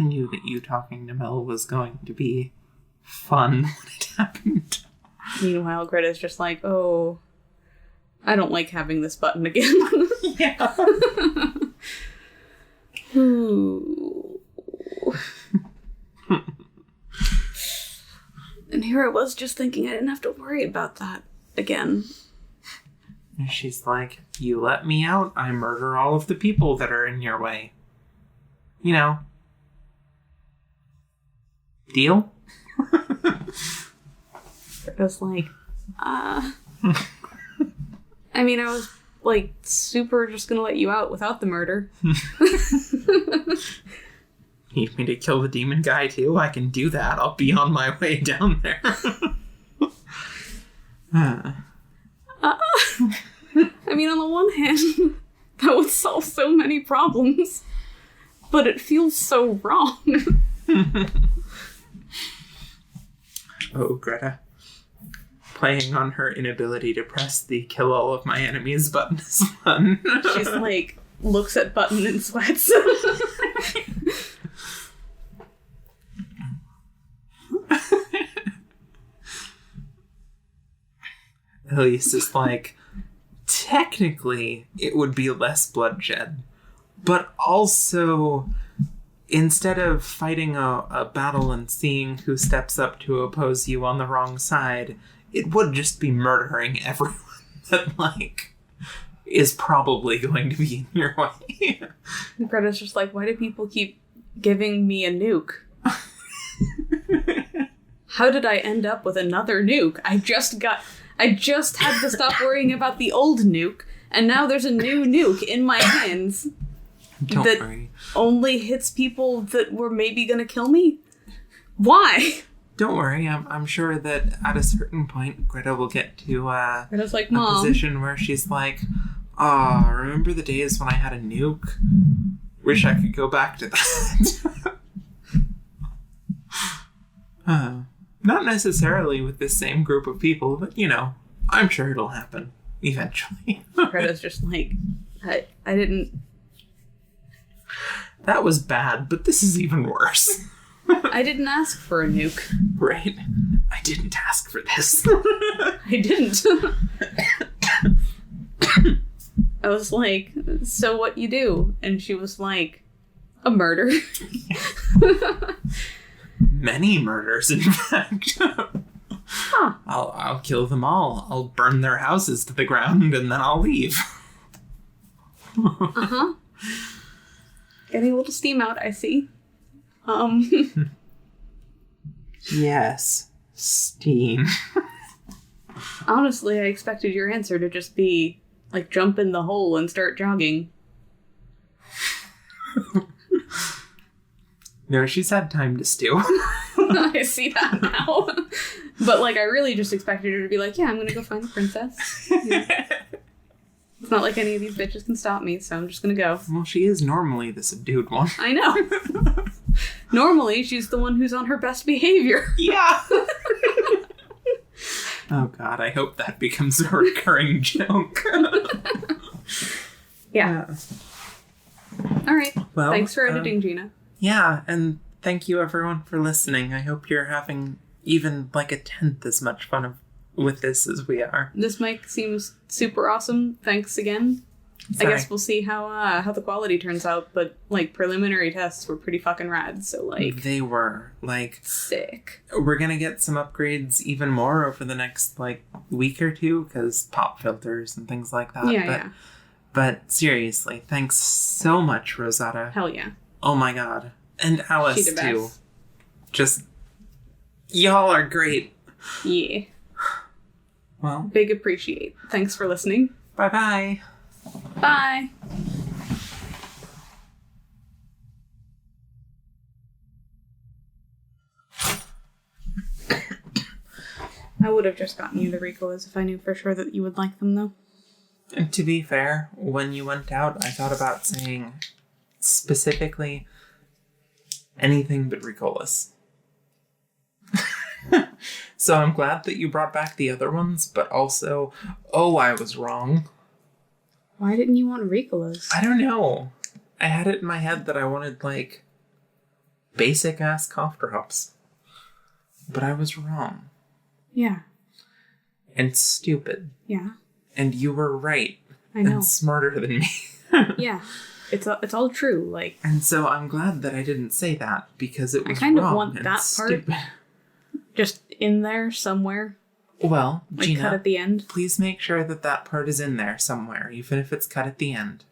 knew that you talking to Mel was going to be fun when it happened. Meanwhile, Greta's just oh, I don't like having this button again. Yeah. Ooh. And here I was just thinking I didn't have to worry about that again. And she's like, you let me out, I murder all of the people that are in your way. Deal? It was I mean, I was, super just gonna let you out without the murder. Need me to kill the demon guy, too? I can do that. I'll be on my way down there. I mean, on the one hand, that would solve so many problems, but it feels so wrong. Oh, Greta. Playing on her inability to press the kill all of my enemies button is fun. She's looks at button and sweats. Elise is technically, it would be less bloodshed. But also, instead of fighting a battle and seeing who steps up to oppose you on the wrong side, it would just be murdering everyone that, is probably going to be in your way. Greta's just why do people keep giving me a nuke? How did I end up with another nuke? I just had to stop worrying about the old nuke, and now there's a new nuke in my hands. Don't worry. Only hits people that were maybe gonna kill me? Why? don't worry. I'm sure that at a certain point, Greta will get to Greta's like, a Mom. position where she's like, "Ah, remember the days when I had a nuke? Wish I could go back to that." Not necessarily with the same group of people, but I'm sure it'll happen eventually. Greta's just like, I didn't. That was bad, but this is even worse. I didn't ask for a nuke. Right? I didn't ask for this. I didn't. I was like, so what you do? And she was like, a murder. Many murders, in fact. Huh. I'll kill them all. I'll burn their houses to the ground, and then I'll leave. Uh-huh. Getting a little steam out, I see. Yes. Steam. Honestly, I expected your answer to just be, like, jump in the hole and start jogging. No, she's had time to stew. I see that now. But, like, I really just expected her to be like, yeah, I'm gonna go find the princess. Yeah. It's not like any of these bitches can stop me, so I'm just gonna go. Well, she is normally the subdued one. I know. Normally, she's the one who's on her best behavior. Yeah. Oh, God, I hope that becomes a recurring joke. Yeah. All right. Well, thanks for editing, Gina. Yeah, and thank you, everyone, for listening. I hope you're having even, like, a tenth as much fun with this as we are. This mic seems super awesome. Thanks again. Sorry. I guess we'll see how the quality turns out, but, like, preliminary tests were pretty fucking rad, so, like... They were, like... Sick. We're gonna get some upgrades even more over the next, like, week or two, because pop filters and things like that. Yeah. But seriously, thanks so much, Rosada. Hell yeah. Oh my God. And Alice, She the too. best. Just... Y'all are great. Yeah. Well... Big appreciate. Thanks for listening. Bye-bye. Bye. I would have just gotten you the Ricolas if I knew for sure that you would like them, though. And to be fair, when you went out, I thought about saying specifically anything but Ricolas. So I'm glad that you brought back the other ones, but also, I was wrong. Why didn't you want Ricolas? I don't know. I had it in my head that I wanted, like, basic-ass cough drops. But I was wrong. Yeah. And stupid. Yeah. And you were right. I know. And smarter than me. Yeah. It's all true, like... And so I'm glad that I didn't say that, because it was I kind wrong of want and that stupid. part just in there somewhere. Well, Like, Gina, cut at the end. please make sure that part is in there somewhere, even if it's cut at the end.